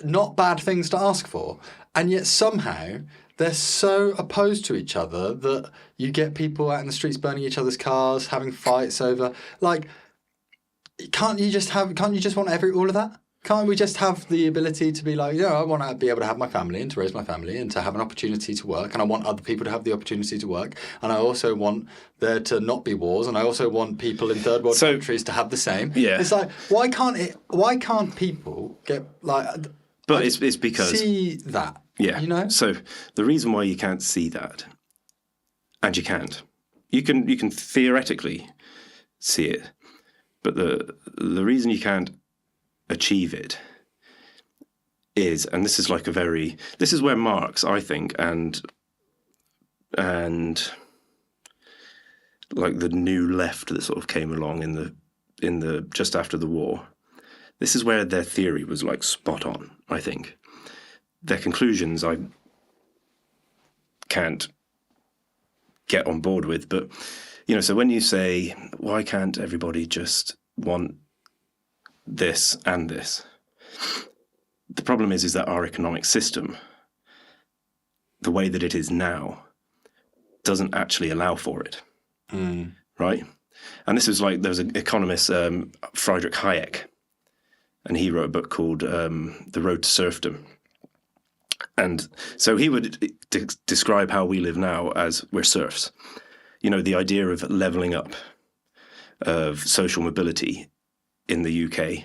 not bad things to ask for, and yet somehow they're so opposed to each other that you get people out in the streets burning each other's cars, having fights over, like, can't you just want all of that? Can't we just have the ability to be like, yeah, I want to be able to have my family and to raise my family and to have an opportunity to work, and I want other people to have the opportunity to work, and I also want there to not be wars, and I also want people in third world countries to have the same. Yeah. It's like, why can't people get like... But it's because... See that. Yeah. You know? So the reason why you can't see that, and you can't, you can theoretically see it, but the reason you can't achieve it is, and this is where Marx, I think, and like the new left that sort of came along in the just after the war, this is where their theory was like spot on, I think. Their conclusions I can't get on board with, but so when you say, why can't everybody just want this and this? The problem is that our economic system, the way that it is now, doesn't actually allow for it. Right? And this is like, there was an economist, Friedrich Hayek, and he wrote a book called The Road to Serfdom. And so he would describe how we live now as we're serfs. The idea of levelling up, of social mobility in the UK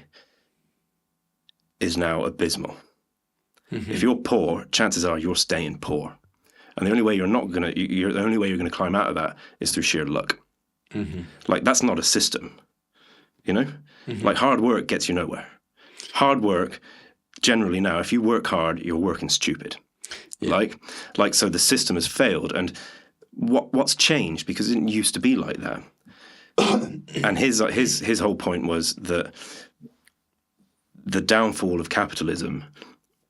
is now abysmal. Mm-hmm. If you're poor, chances are you're staying poor. And the only way you're going to climb out of that is through sheer luck. Mm-hmm. Like, that's not a system, Mm-hmm. Like, hard work gets you nowhere. Hard work, generally now, if you work hard, you're working stupid. Yeah. Like, so the system has failed. And what's changed, because it didn't used to be like that. And his whole point was that the downfall of capitalism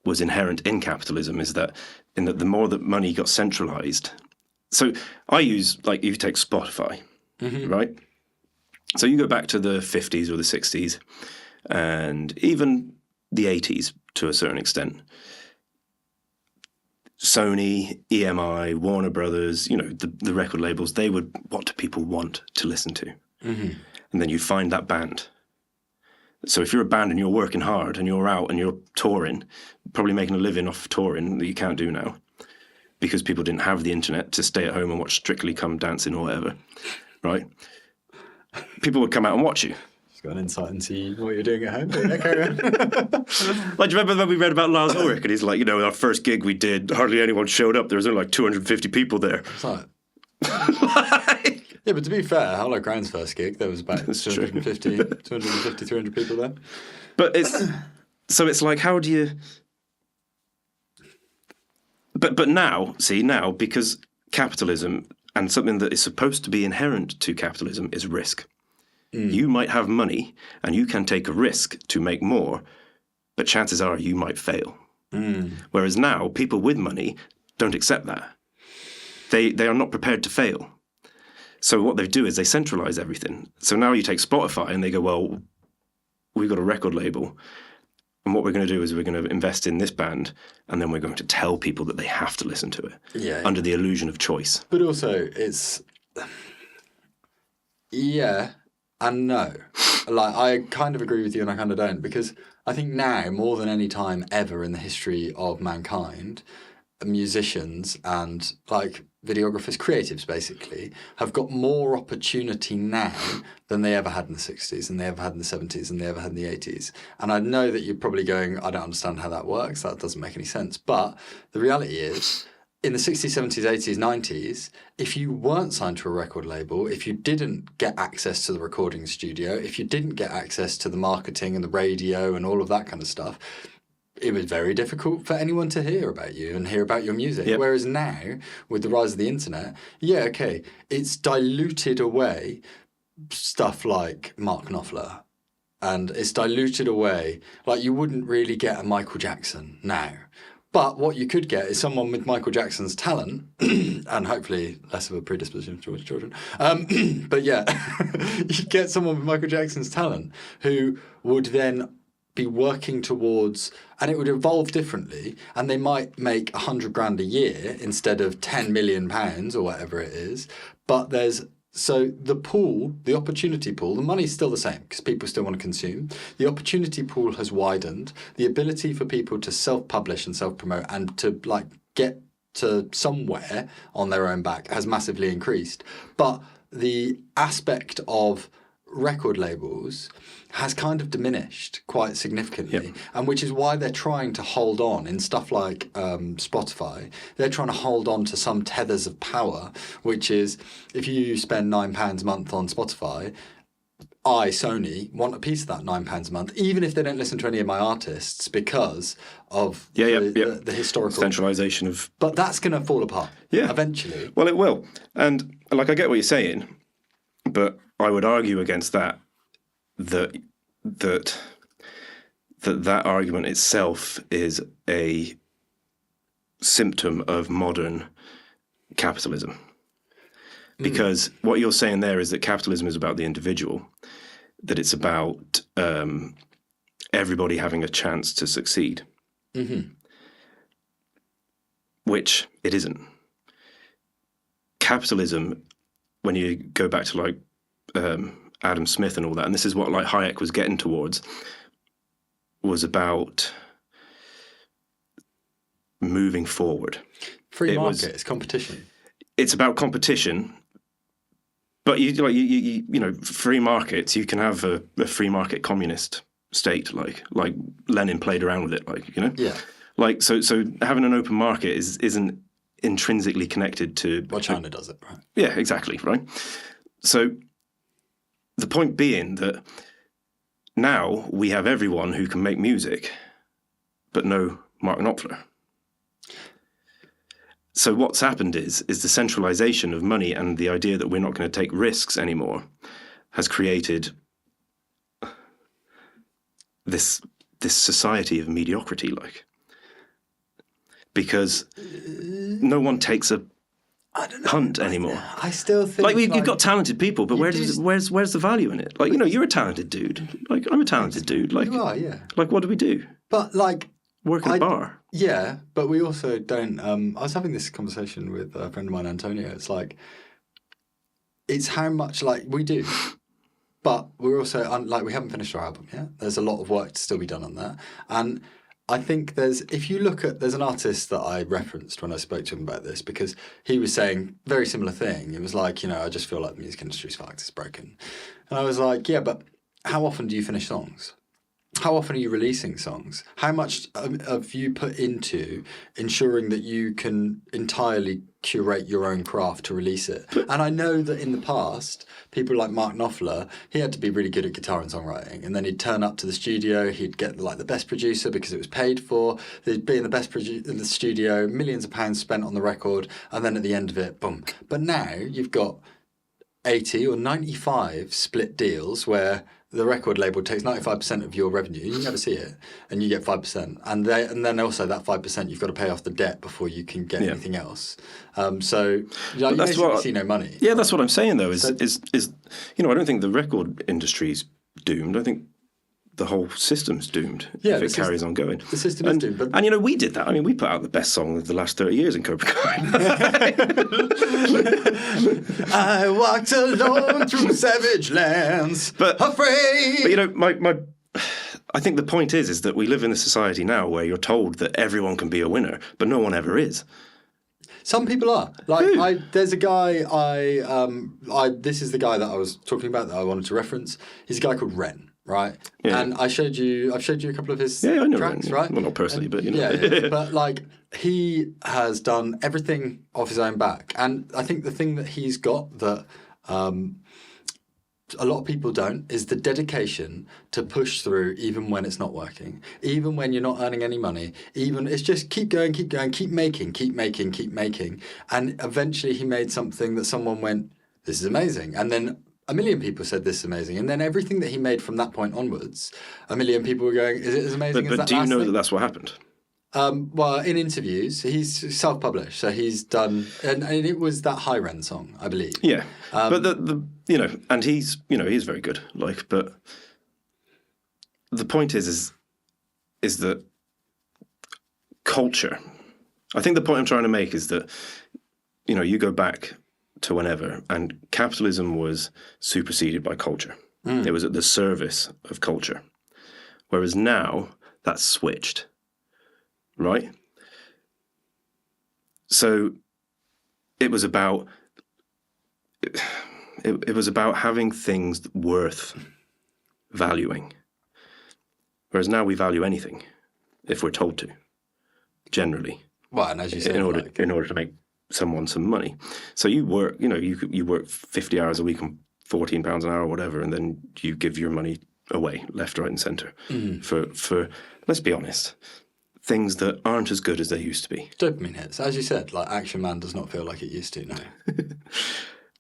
was inherent in capitalism, is that the more that money got centralized. So I use, like, you take Spotify, mm-hmm. right? So you go back to the 50s or the 60s and even the 80s to a certain extent. Sony, EMI, Warner Brothers, the record labels, what do people want to listen to? Mm-hmm. And then you find that band. So if you're a band and you're working hard and you're out and you're touring, probably making a living off of touring that you can't do now because people didn't have the internet to stay at home and watch Strictly Come Dancing or whatever, right? People would come out and watch you. Just got an insight into what you're doing at home. Carry on. Like, do you remember when we read about Lars Ulrich? And he's like, our first gig we did, hardly anyone showed up. There was only like 250 people there. It's like... Yeah, but to be fair, Hello Ground's first gig, there was about 250, 300 people there. But it's like, how do you... But now, because capitalism and something that is supposed to be inherent to capitalism is risk. Mm. You might have money and you can take a risk to make more, but chances are you might fail. Mm. Whereas now, people with money don't accept that. They are not prepared to fail. So what they do is they centralize everything. So now you take Spotify and they go, well, we've got a record label. And what we're going to do is we're going to invest in this band and then we're going to tell people that they have to listen to it under the illusion of choice. But also it's, yeah and no. Like, I kind of agree with you and I kind of don't, because I think now more than any time ever in the history of mankind, musicians and like videographers, creatives basically, have got more opportunity now than they ever had in the 60s and they ever had in the 70s and they ever had in the 80s. And I know that you're probably going, I don't understand how that works, that doesn't make any sense. But the reality is, in the 60s, 70s, 80s, 90s, if you weren't signed to a record label, if you didn't get access to the recording studio, if you didn't get access to the marketing and the radio and all of that kind of stuff, it was very difficult for anyone to hear about you and hear about your music. Yep. Whereas now, with the rise of the internet, it's diluted away stuff like Mark Knopfler. And it's diluted away. Like, you wouldn't really get a Michael Jackson now. But what you could get is someone with Michael Jackson's talent, and hopefully less of a predisposition towards children. But yeah, you get someone with Michael Jackson's talent who would then be working towards, and it would evolve differently, and they might make $100,000 a year instead of £10 million or whatever it is. But so the pool, the opportunity pool, the money's still the same because people still want to consume. The opportunity pool has widened. The ability for people to self-publish and self-promote and to get to somewhere on their own back has massively increased. But the aspect of record labels has kind of diminished quite significantly, and which is why they're trying to hold on in stuff like Spotify. They're trying to hold on to some tethers of power, which is if you spend £9 a month on Spotify, Sony, want a piece of that £9 a month, even if they don't listen to any of my artists because of the historical centralisation of. But that's going to fall apart eventually. Well, it will, and I get what you're saying, but I would argue against that argument itself is a symptom of modern capitalism. Because what you're saying there is that capitalism is about the individual, that it's about everybody having a chance to succeed, which it isn't. Capitalism, when you go back to Adam Smith and all that, and this is what Hayek was getting towards, was about moving forward. Free market, it's competition. It's about competition, but you know, free markets. You can have a free market communist state, like Lenin played around with it, So having an open market isn't intrinsically connected to. Well, China does it, right? Yeah, exactly, right. So. The point being that now we have everyone who can make music, but no Mark Knopfler. So what's happened is the centralisation of money and the idea that we're not going to take risks anymore has created this society of mediocrity, because no one takes a punt anymore. I still think you've got talented people, but where's the value in it? You're a talented dude. I'm a talented dude. You are, yeah. What do we do? But work in a bar. Yeah, but we also don't. I was having this conversation with a friend of mine, Antonio. It's how much we do, but we're also we haven't finished our album yet. There's a lot of work to still be done on that, and I think if you look at, there's an artist that I referenced when I spoke to him about this, because he was saying very similar thing. It was I just feel like the music industry's fucked, it's broken. And I was like, yeah, but how often do you finish songs? How often are you releasing songs? How much have you put into ensuring that you can entirely curate your own craft to release it? And I know that in the past, people like Mark Knopfler, he had to be really good at guitar and songwriting. And then he'd turn up to the studio, he'd get the best producer because it was paid for. He'd be in the best in the studio, millions of pounds spent on the record. And then at the end of it, boom. But now you've got 80 or 95 split deals where the record label takes 95% of your revenue. You never see it, and you get 5%. And then also that 5% you've got to pay off the debt before you can get anything else. So you basically see no money. Yeah, that's what I'm saying though. Is I don't think the record industry's doomed. I think the whole system's doomed if it carries on going. The system is doomed. And we did that. I mean, we put out the best song of the last 30 years in Copenhagen. I walked alone through savage lands, afraid. But I think the point is that we live in a society now where you're told that everyone can be a winner, but no one ever is. Some people are. There's a guy this is the guy that I was talking about that I wanted to reference. He's a guy called Ren. Right, yeah. And I've showed you a couple of his I know tracks, Ren, right? Well, not personally, but but he has done everything off his own back, and I think the thing that he's got that a lot of people don't is the dedication to push through even when it's not working, even when you're not earning any money, even it's just keep going, keep making, and eventually he made something that someone went, this is amazing, and then a million people said this is amazing, and then everything that he made from that point onwards, a million people were going, is it as amazing as that? But do you know that that's what happened? Well, in interviews, he's self-published, so he's done, and it was that High Ren song, I believe. Yeah, but the and he's very good. Like, but the point is that culture. I think the point I'm trying to make is that you go back to whenever, and capitalism was superseded by culture. It was at the service of culture, whereas now that's switched. Right? So it was about having things worth valuing. Whereas now we value anything if we're told to, generally. Well, and as you said, in order to make someone some money. So you work, you work 50 hours a week on £14 an hour or whatever, and then you give your money away, left, right and centre for let's be honest, things that aren't as good as they used to be. Dopamine hits. As you said, like Action Man does not feel like it used to, no.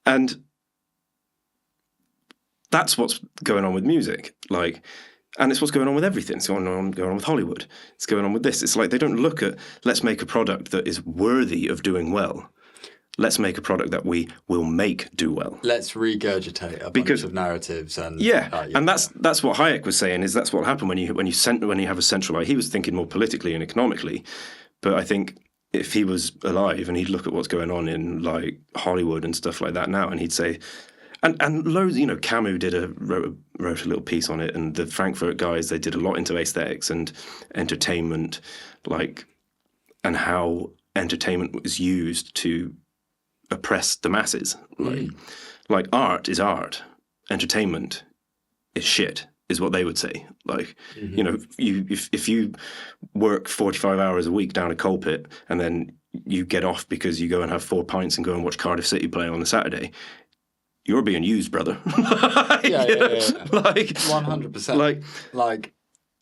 And that's what's going on with music. Like, and it's what's going on with everything. It's going on with Hollywood. It's going on with this. It's like they don't look at, let's make a product that is worthy of doing well. Let's make a product that we will make do well. Let's regurgitate a bunch of narratives and and that's what Hayek was saying. Is that's what happened when you have a centralized. He was thinking more politically and economically, but I think if he was alive and he'd look at what's going on in like Hollywood and stuff like that now, and he'd say, and loads, Camus wrote a little piece on it, and the Frankfurt guys, they did a lot into aesthetics and entertainment, like, and how entertainment was used to oppress the masses. Like art is art, entertainment is shit, is what they would say. Like, if you work 45 hours a week down a coal pit and then you get off because you go and have 4 pints and go and watch Cardiff City play on a Saturday, you're being used, brother. Like 100%. Like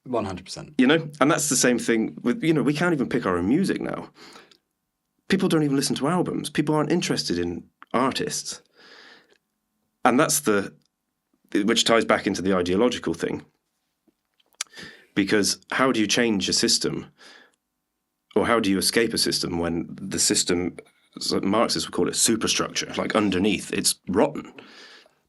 100%. And that's the same thing with, we can't even pick our own music now. People don't even listen to albums. People aren't interested in artists. And that's which ties back into the ideological thing. Because how do you change a system, or how do you escape a system when the system, Marxists would call it superstructure, like underneath, it's rotten.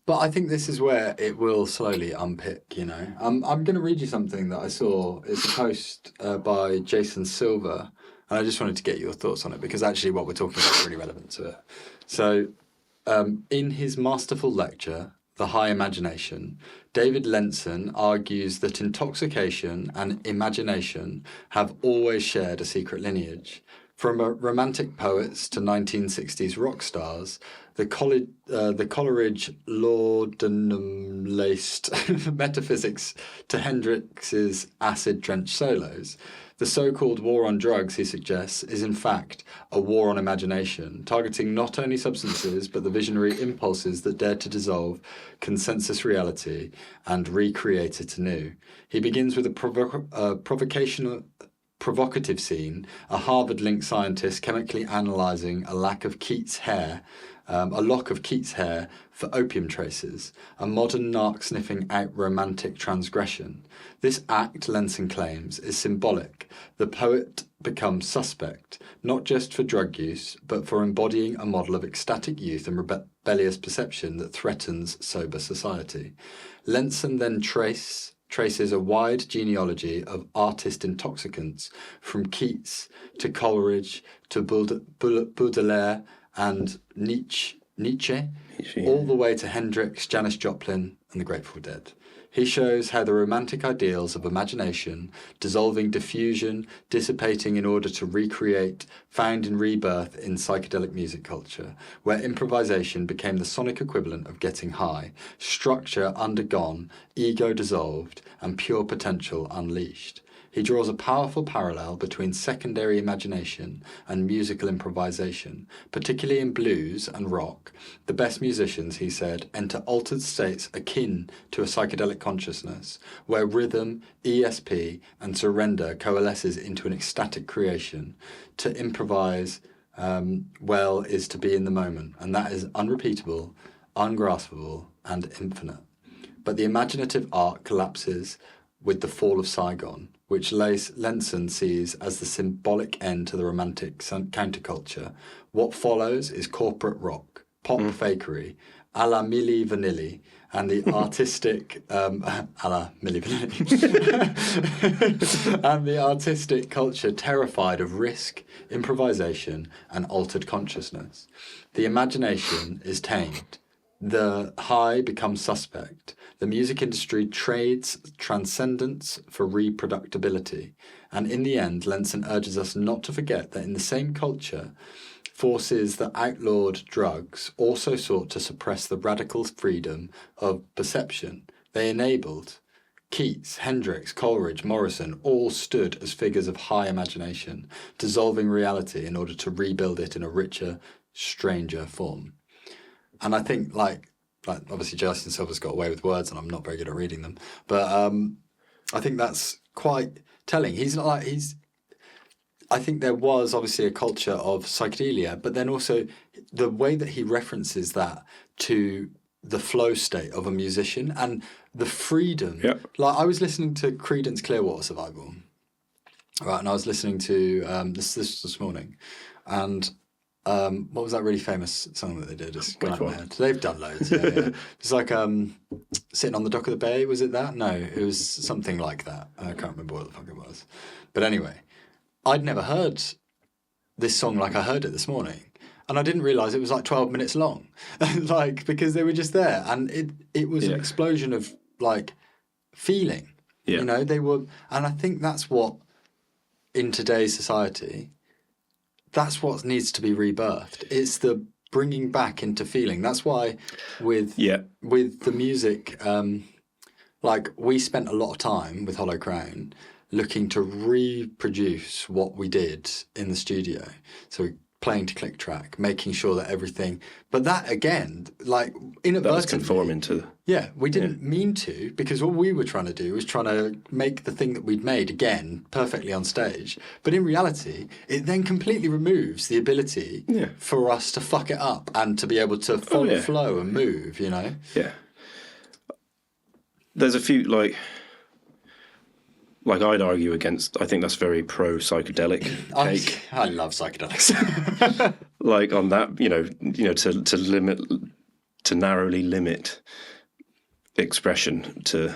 But I think this is where it will slowly unpick, I'm going to read you something that I saw. It's a post by Jason Silver. And I just wanted to get your thoughts on it, because actually what we're talking about is really relevant to it. So in his masterful lecture, The High Imagination, David Lenson argues that intoxication and imagination have always shared a secret lineage. From romantic poets to 1960s rock stars, the Coleridge laudanum-laced metaphysics to Hendrix's acid-drenched solos, the so-called war on drugs, he suggests, is in fact a war on imagination, targeting not only substances but the visionary impulses that dare to dissolve consensus reality and recreate it anew. He begins with a provocative scene, a Harvard-linked scientist chemically analysing a lock of Keats' hair for opium traces, a modern narc-sniffing out romantic transgression. This act, Lenson claims, is symbolic. The poet becomes suspect, not just for drug use, but for embodying a model of ecstatic youth and rebellious perception that threatens sober society. Lenson then traces a wide genealogy of artist intoxicants, from Keats to Coleridge to Baudelaire and Nietzsche, all the way to Hendrix, Janis Joplin and the Grateful Dead. He shows how the romantic ideals of imagination, dissolving diffusion, dissipating in order to recreate, found in rebirth in psychedelic music culture, where improvisation became the sonic equivalent of getting high, structure undergone, ego dissolved, and pure potential unleashed. He draws a powerful parallel between secondary imagination and musical improvisation, particularly in blues and rock. The best musicians, he said, enter altered states akin to a psychedelic consciousness, where rhythm, ESP, and surrender coalesces into an ecstatic creation. To improvise well is to be in the moment, and that is unrepeatable, ungraspable, and infinite. But the imaginative arc collapses with the fall of Saigon, which Lenson sees as the symbolic end to the romantic counterculture. What follows is corporate rock, pop fakery, a la Milli Vanilli, and the artistic, a la Milli Vanilli, and the artistic culture terrified of risk, improvisation, and altered consciousness. The imagination is tamed. The high becomes suspect. The music industry trades transcendence for reproducibility. And in the end, Lenson urges us not to forget that in the same culture, forces that outlawed drugs also sought to suppress the radical freedom of perception. They enabled Keats, Hendrix, Coleridge, Morrison all stood as figures of high imagination, dissolving reality in order to rebuild it in a richer, stranger form. And I think, like obviously Justin Silver's got away with words and I'm not very good at reading them, but I think that's quite telling. I think there was obviously a culture of psychedelia, but then also the way that he references that to the flow state of a musician and the freedom. Yep. Like I was listening to Creedence Clearwater Survival, right, and I was listening to this morning, and what was that really famous song that they did? It's gone out of my head. They've done loads. Yeah. It's like Sitting on the Dock of the Bay. Was it that? No, it was something like that. I can't remember what the fuck it was. But anyway, I'd never heard this song like I heard it this morning. And I didn't realise it was like 12 minutes long. Like, because they were just there. And it was an explosion of like feeling. Yeah. You know, they were, and I think that's what in today's society, that's what needs to be rebirthed. It's the bringing back into feeling. That's why with the music, like we spent a lot of time with Hollow Crown looking to reproduce what we did in the studio. So playing to click track, making sure that everything, but that again, like inadvertently. That was conforming to. Yeah, we didn't mean to, because all we were trying to do was trying to make the thing that we'd made again perfectly on stage. But in reality, it then completely removes the ability for us to fuck it up and to be able to follow flow and move, you know? Yeah. There's a few, like I'd argue against, I think that's very pro-psychedelic cake. I love psychedelics. Like on that, to narrowly limit expression to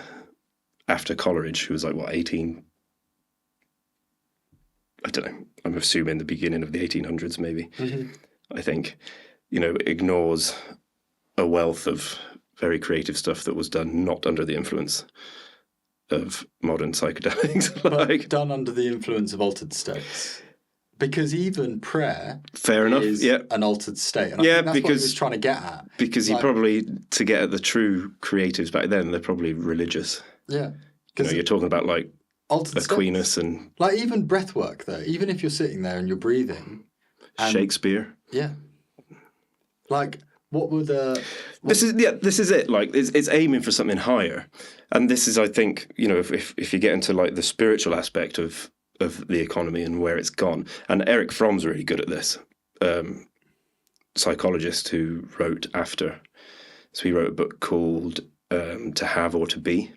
after Coleridge, who was like, 18? I don't know. I'm assuming the beginning of the 1800s, maybe. Mm-hmm. I think, ignores a wealth of very creative stuff that was done not under the influence of modern psychedelics. But done under the influence of altered states. Because even prayer is an altered state. And I think that's what he was trying to get at. Because he probably, to get at the true creatives back then, they're probably religious. Yeah. You're talking about like Aquinas states. And... Like even breath work though, even if you're sitting there and you're breathing. And, Shakespeare. Yeah. Like... What were the... This is it. Like, it's aiming for something higher. And this is, I think, if you get into, like, the spiritual aspect of the economy and where it's gone. And Erich Fromm's really good at this. Psychologist who wrote after. So he wrote a book called To Have or To Be,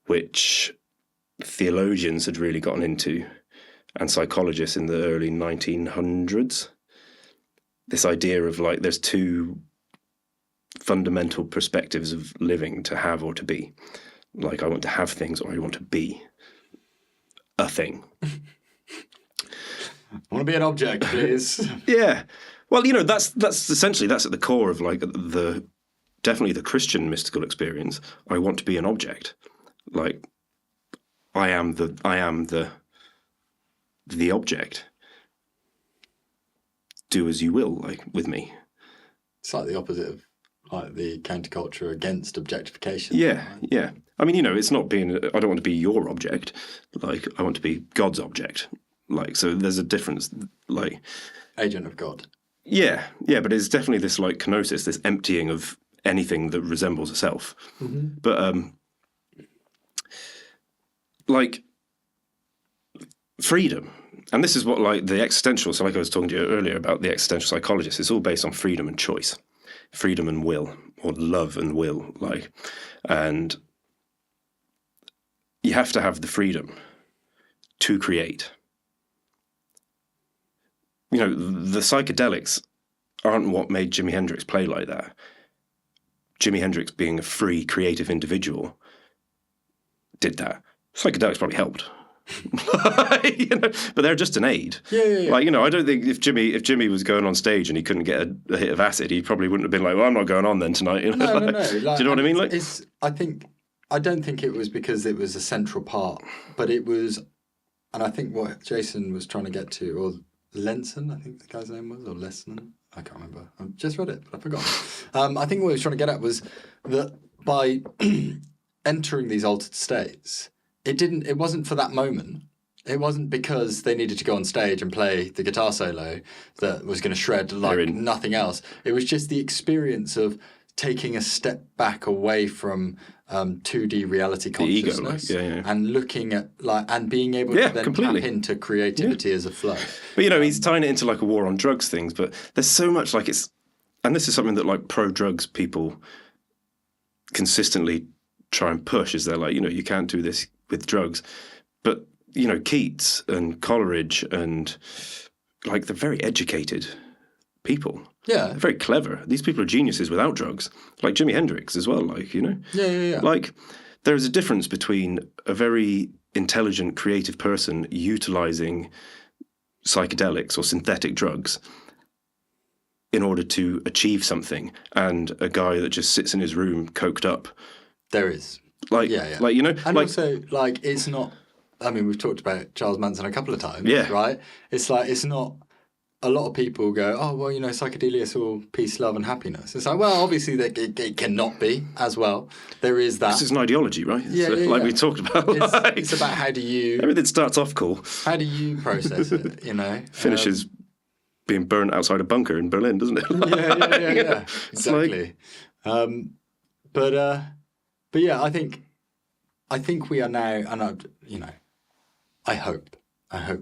which theologians had really gotten into, and psychologists in the early 1900s. This idea of like there's two fundamental perspectives of living, to have or to be. Like I want to have things or I want to be a thing. I want to be an object, please. Yeah. Well, that's essentially, that's at the core of like definitely the Christian mystical experience. I want to be an object. Like I am the object. Do as you will, like, with me. It's like the opposite of, like, the counterculture against objectification. Yeah, right? Yeah. I mean, it's not being, I don't want to be your object. Like, I want to be God's object. Like, so there's a difference, like... Agent of God. Yeah, but it's definitely this, like, kenosis, this emptying of anything that resembles a self. Mm-hmm. But, like, freedom... And this is what, like, the existential, so like I was talking to you earlier about the existential psychologist, it's all based on freedom and choice, freedom and will, or love and will, like, and you have to have the freedom to create. You know, the psychedelics aren't what made Jimi Hendrix play like that. Jimi Hendrix, being a free, creative individual, did that. Psychedelics probably helped. You know, but they're just an aid. Yeah. Like, you know, I don't think if Jimmy was going on stage and he couldn't get a hit of acid, he probably wouldn't have been like, well, I'm not going on then tonight. You know? No. Do you know what I mean? Like, I don't think it was because it was a central part, but it was, and I think what Jason was trying to get to, or Lenson, I think the guy's name was, or Lesson, I can't remember. I just read it, but I forgot. I think what he was trying to get at was that by entering these altered states, it wasn't for that moment. It wasn't because they needed to go on stage and play the guitar solo that was going to shred like nothing else. It was just the experience of taking a step back away from 2D reality consciousness, the ego, and looking at and being able to then completely tap into creativity as a flow. But you know, he's tying it into like a war on drugs things. But there's so much like and this is something that like pro-drugs people consistently try and push, is they're like, you know, you can't do this with drugs. But you know, Keats and Coleridge and like they're very educated people. Yeah. They're very clever. These people are geniuses without drugs. Like Jimi Hendrix as well, like, you know? Yeah. Like, there's a difference between a very intelligent, creative person utilising psychedelics or synthetic drugs in order to achieve something and a guy that just sits in his room coked up. There is. Like, like, you know? And like, also, like, it's not, I mean, we've talked about Charles Manson a couple of times, right? It's like, it's not, a lot of people go, oh, well, you know, psychedelia is all peace, love and happiness. It's like, well, obviously it cannot be as well. There is that. This is an ideology, right? Like we talked about. It's about how do you... Everything starts off cool. How do you process it, you know? Finishes being burnt outside a bunker in Berlin, doesn't it? Yeah. Exactly. But yeah, I think we are now, and you know, I hope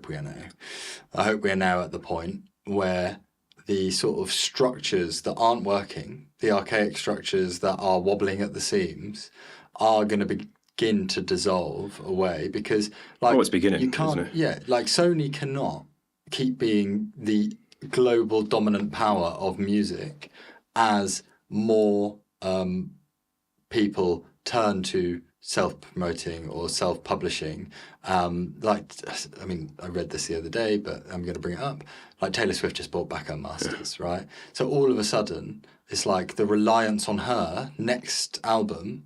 we are now. I hope we are now at the point where the sort of structures that aren't working, the archaic structures that are wobbling at the seams, are going to begin to dissolve away, because like it's beginning, you can't, isn't it? Yeah, like Sony cannot keep being the global dominant power of music as more people turn to self-promoting or self-publishing. Like, I mean, I read this the other day, but I'm going to bring it up. Like, Taylor Swift just bought back her masters, right? So all of a sudden, it's like the reliance on her next album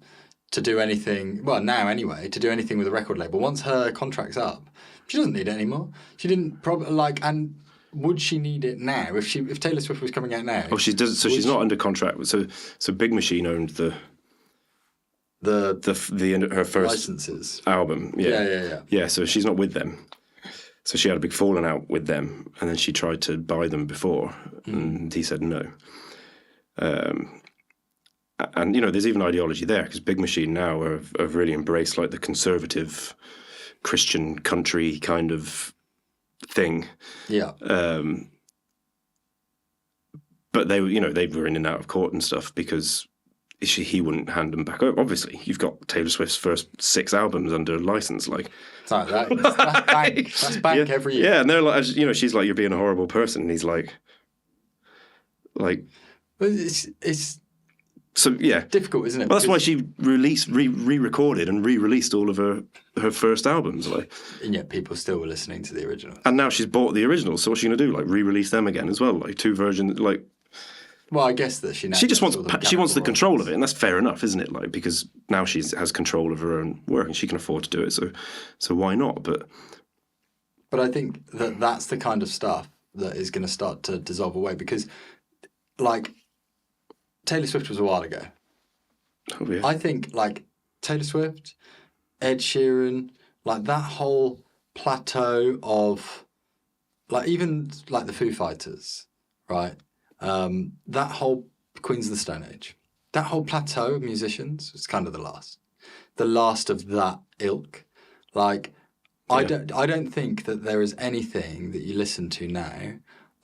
to do anything, well, now anyway, to do anything with a record label. Once her contract's up, she doesn't need it anymore. She didn't probably, like, and would she need it now? If Taylor Swift was coming out now? Oh, she does. So she's not under contract. So Big Machine owned her first licenses album. Yeah. So she's not with them. So she had a big falling out with them, and then she tried to buy them before, and he said no. And you know, there's even ideology there, because Big Machine now have really embraced like the conservative Christian country kind of thing. Yeah. But they were in and out of court and stuff because he wouldn't hand them back over. Obviously, you've got Taylor Swift's first 6 albums under license, like. It's like that. That's bank. That's bank every year. Yeah, and they're like, you know, she's like, you're being a horrible person, and he's like. But it's so yeah, difficult, isn't it? Well, that's why she re-recorded and re-released all of her first albums, like. And yet people still were listening to the original. And now she's bought the originals, so what's she going to do? Like re-release them again as well, like 2 versions, like. Well, I guess that she just wants the control of it, and that's fair enough, isn't it? Like, because now she has control of her own work and she can afford to do it, so why not? But I think that's the kind of stuff that is going to start to dissolve away, because, like, Taylor Swift was a while ago. Oh, yeah. I think, like, Taylor Swift, Ed Sheeran, like that whole plateau of, like, even like the Foo Fighters, right? That whole Queens of the Stone Age, that whole plateau of musicians was kind of the last of that ilk. Like, yeah. I don't think that there is anything that you listen to now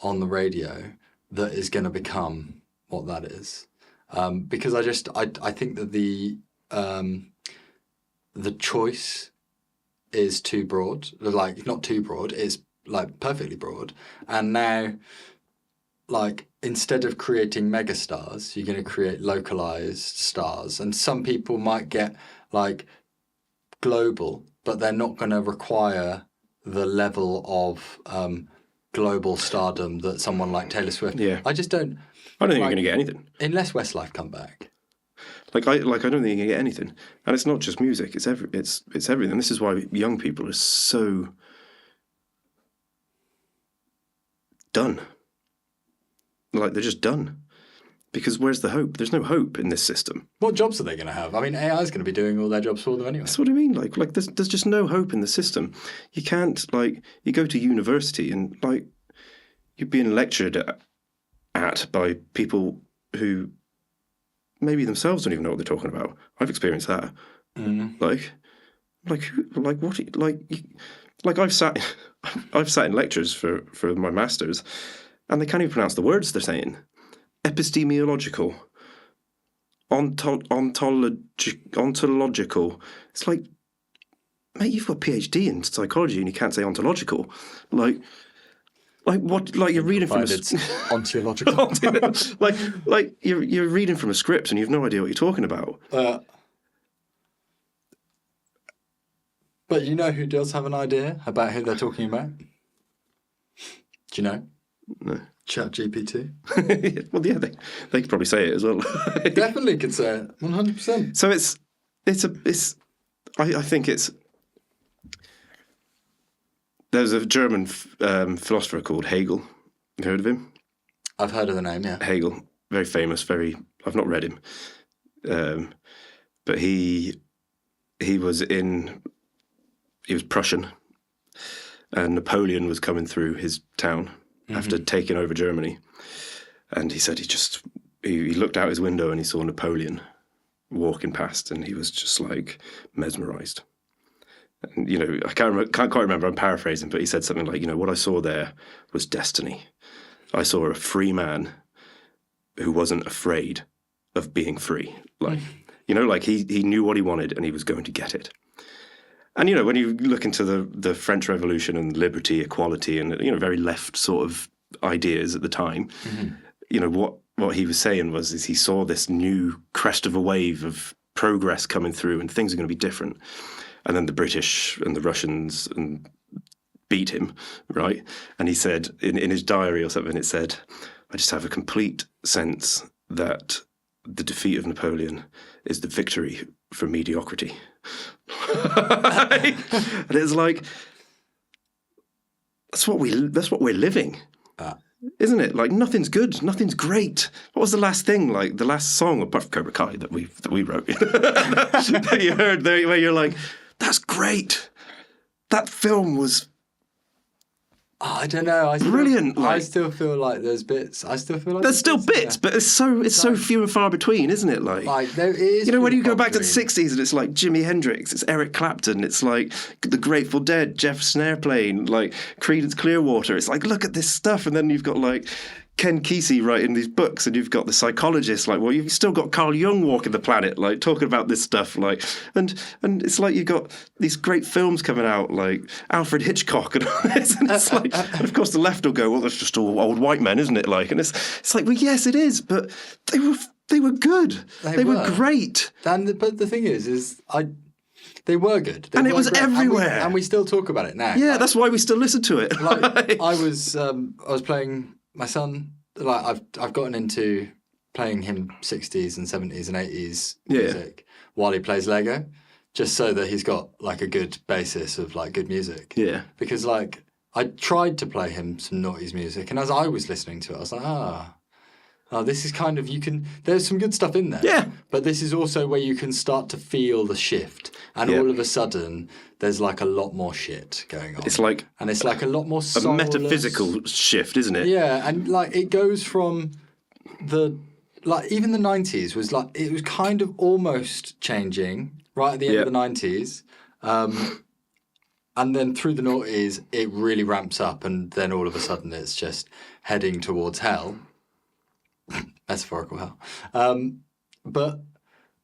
on the radio that is going to become what that is, because I think that the choice is too broad, like not too broad, it's like perfectly broad. And now, like, instead of creating megastars, you're going to create localized stars. And some people might get like global, but they're not going to require the level of global stardom that someone like Taylor Swift. Yeah. I just don't. I don't think like, you're going to get anything. Unless Westlife come back. Like I don't think you're going to get anything. And it's not just music. It's everything. This is why young people are so done. Like, they're just done. Because where's the hope? There's no hope in this system. What jobs are they going to have? I mean, AI is going to be doing all their jobs for them anyway. That's what I mean. Like there's just no hope in the system. You can't, like, you go to university and, like, you're being lectured at by people who maybe themselves don't even know what they're talking about. I've experienced that. Like I've sat in lectures for my masters, and they can't even pronounce the words they're saying. Epistemological, ontological. It's like, mate, you've got a PhD in psychology and you can't say ontological. Like what? Like, you're reading from ontological. like you're reading from a script and you've no idea what you're talking about. But you know who does have an idea about who they're talking about? Do you know? No. ChatGPT. Well, yeah, they could probably say it as well. Definitely could say it, 100%. So I think it's. There's a German philosopher called Hegel. Have you heard of him? I've heard of the name, yeah. Hegel, very famous. I've not read him, but he was Prussian, and Napoleon was coming through his town after taking over Germany, and he said he looked out his window and he saw Napoleon walking past, and he was just like mesmerized. And, you know, I can't quite remember. I'm paraphrasing, but he said something like, you know, what I saw there was destiny. I saw a free man who wasn't afraid of being free. Like, you know, like he knew what he wanted and he was going to get it. And, you know, when you look into the French Revolution and liberty, equality, and, you know, very left sort of ideas at the time, you know, what he was saying is he saw this new crest of a wave of progress coming through and things are going to be different. And then the British and the Russians beat him, right? And he said, in his diary or something, it said, I just have a complete sense that the defeat of Napoleon is the victory for mediocrity. And it's like, that's what we're living, isn't it? Like, nothing's good, nothing's great. What was the last thing, like the last song apart from Cobra Kai that we wrote that you heard there, where you're like, that's great. That film was. I don't know. Brilliant. I still feel like there's bits. There's still bits, but it's so few and far between, isn't it? Like there is. You know, when you go back to the 60s and it's like Jimi Hendrix, it's Eric Clapton, it's like the Grateful Dead, Jefferson Airplane, like Creedence Clearwater. It's like, look at this stuff, and then you've got like Ken Kesey writing these books, and you've got the psychologists, like, well, you've still got Carl Jung walking the planet, like, talking about this stuff, like, and it's like you've got these great films coming out, like Alfred Hitchcock and all this, and it's like, and of course the left will go, well, that's just all old white men, isn't it? Like, and it's like, well, yes, it is, but they were good, they were great, but the thing is they were good, and it was great. everywhere, and we still talk about it now. Yeah, like, that's why we still listen to it. Like, I was playing. My son, like, I've gotten into playing him 60s and 70s and 80s music while he plays Lego, just so that he's got like a good basis of like good music. Yeah. Because like I tried to play him some noughties music, and as I was listening to it, I was like, this is kind of, there's some good stuff in there. Yeah. But this is also where you can start to feel the shift. And all of a sudden, there's like a lot more shit going on. It's like... And it's like a lot more soulless. A metaphysical shift, isn't it? Yeah, and like it goes from even the 90s was like, it was kind of almost changing right at the end of the 90s. And then through the noughties, it really ramps up, and then all of a sudden it's just heading towards hell. Metaphorical hell. But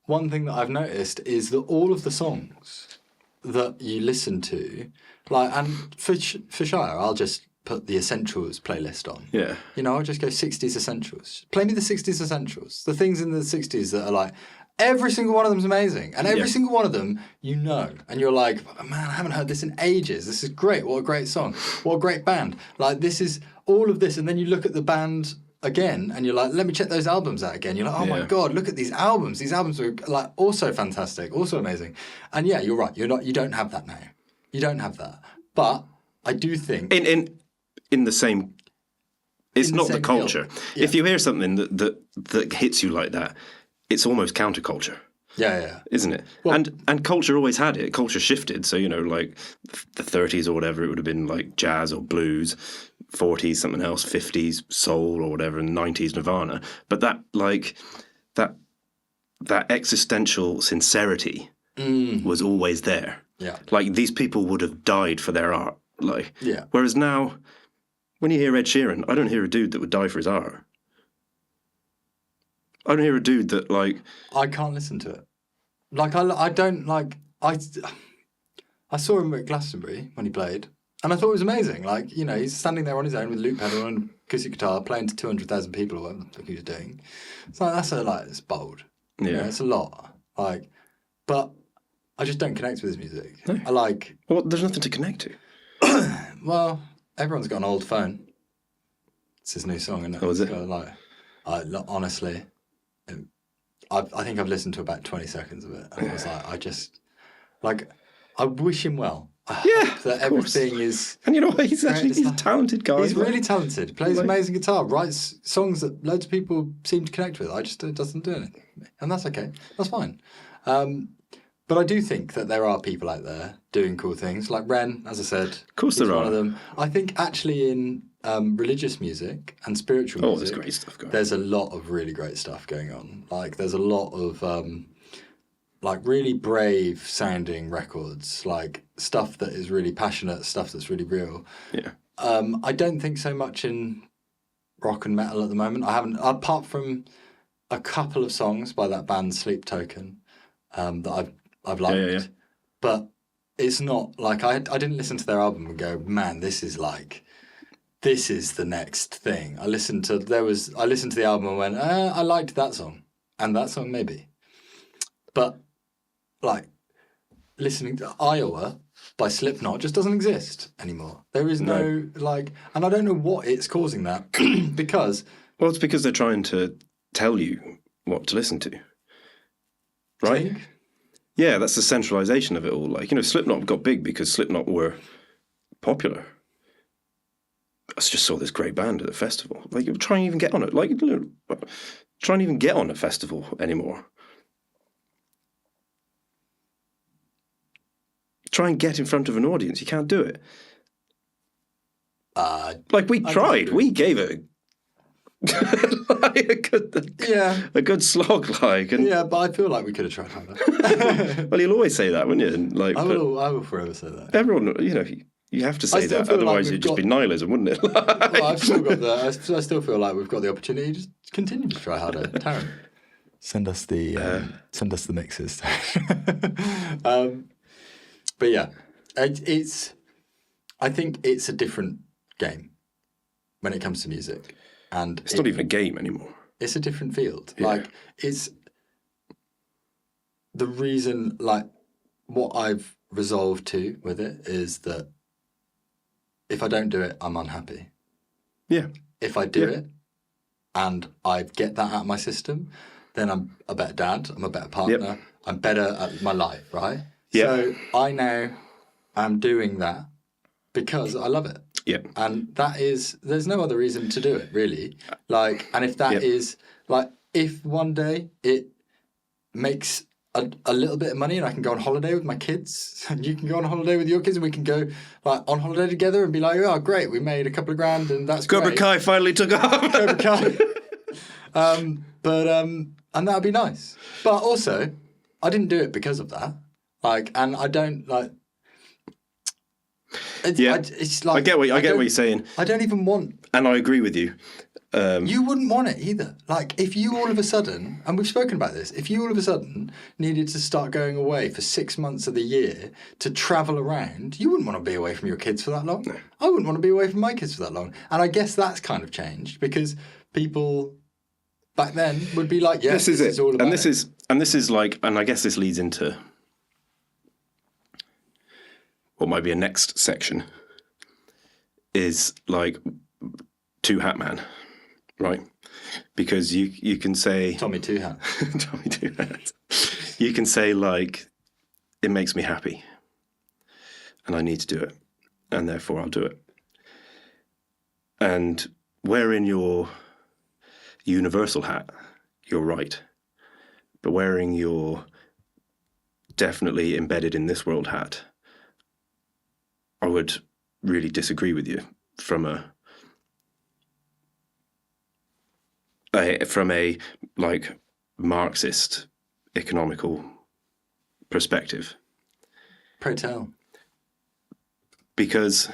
one thing that I've noticed is that all of the songs that you listen to, like, and for Shire, I'll just put the Essentials playlist on. Yeah. You know, I'll just go 60s Essentials. Play me the 60s Essentials. The things in the 60s that are like, every single one of them's amazing. And every single one of them, you know. And you're like, man, I haven't heard this in ages. This is great. What a great song. What a great band. Like, this is all of this. And then you look at the band again and you're like, let me check those albums out again. You're like, oh my God, look at these albums. These albums are like also fantastic, also amazing. And yeah, you're right. You don't have that now. You don't have that. But I do think in the same, it's In the not the same culture. field. Yeah. If you hear something that hits you like that, it's almost counterculture. Yeah. Isn't it? Well, and culture always had it. Culture shifted. So, you know, like the 30s or whatever, it would have been like jazz or blues, 40s something else, 50s soul or whatever, and 90s Nirvana. But that existential sincerity was always there. Yeah. Like, these people would have died for their art. Like, Yeah. Whereas now, when you hear Ed Sheeran, I don't hear a dude that would die for his art. I don't hear a dude that, like... I can't listen to it. Like, I don't, like... I saw him at Glastonbury when he played, and I thought it was amazing. Like, you know, he's standing there on his own with a loop pedal and acoustic guitar, playing to 200,000 people or whatever the fuck he was doing. It's like, it's bold. Yeah. You know, it's a lot. Like, but I just don't connect with his music. No. I like... Well, there's nothing to connect to. Well, everyone's got an old phone. It's his new song, isn't it? Oh, is it? So, like, honestly... I think I've listened to about 20 seconds of it. And I was like, I wish him well. I hope that everything is... And you know what? He's a talented guy. He's really talented. He plays amazing guitar, writes songs that loads of people seem to connect with. It doesn't do anything. And that's okay. That's fine. But I do think that there are people out there doing cool things. Like Ren, as I said. Of course there are. One of them. I think actually in religious music and spiritual music... there's great stuff going on. There's a lot of really great stuff going on. Like, there's a lot of, like, really brave sounding records. Like, stuff that is really passionate, stuff that's really real. Yeah. I don't think so much in rock and metal at the moment. I haven't, apart from a couple of songs by that band Sleep Token, that I've liked. Yeah. But it's not, like, I didn't listen to their album and go, man, this is the next thing. I listened to the album and went, I liked that song. And that song maybe. But, like, listening to Iowa by Slipknot just doesn't exist anymore. There is no, like... And I don't know what it's causing that, because... Well, it's because they're trying to tell you what to listen to. Right? Think? Yeah, that's the centralisation of it all. Like, you know, Slipknot got big because Slipknot were popular. I just saw this great band at a festival. Like, try and even get on it. Like, try and even get on a festival anymore. Try and get in front of an audience. You can't do it. Like, we tried. We gave it a good slog. Like, and Yeah, but I feel like we could have tried harder. well, you'll always say that, won't you? And, like, I will forever say that. everyone, you know, you have to say still that. feel like Otherwise, we've it'd just got- be nihilism, wouldn't it? Well, I've still got I still feel like we've got the opportunity to just continue to try harder. Taryn, send us the mixes. But yeah, I think it's a different game when it comes to music, and It's not even a game anymore. it's a different field. Yeah. Like, it's the reason, like, what I've resolved to with it is that if I don't do it, I'm unhappy. Yeah. If I do it and I get that out of my system, then I'm a better dad, I'm a better partner, I'm better at my life, right? Yeah. So I now am doing that because I love it. Yeah. And there's no other reason to do it, really. Like, and if that is, like, if one day it makes a little bit of money and I can go on holiday with my kids and you can go on holiday with your kids and we can go, like, on holiday together and be like, oh, great, we made a couple of grand and that's Cobra great. Kai finally took off. Cobra Kai. And that would be nice. But also, I didn't do it because of that. Like, and I don't, like... It's like... I get what you're saying. I don't even want And I agree with you. You wouldn't want it either. Like, if you all of a sudden, and we've spoken about this, if you all of a sudden needed to start going away for 6 months of the year to travel around, you wouldn't want to be away from your kids for that long. No. I wouldn't want to be away from my kids for that long. And I guess that's kind of changed because people back then would be like, yes, this is all about and this is like, and I guess this leads into what might be a next section, is like Two Hat Man, right? Because you can say Tommy Two Hat. Tommy Two Hat. You can say like, it makes me happy, and I need to do it, and therefore I'll do it. And wearing your universal hat, you're right, but wearing your definitely embedded in this world hat, I would really disagree with you from a like Marxist economical perspective. Pray tell. Because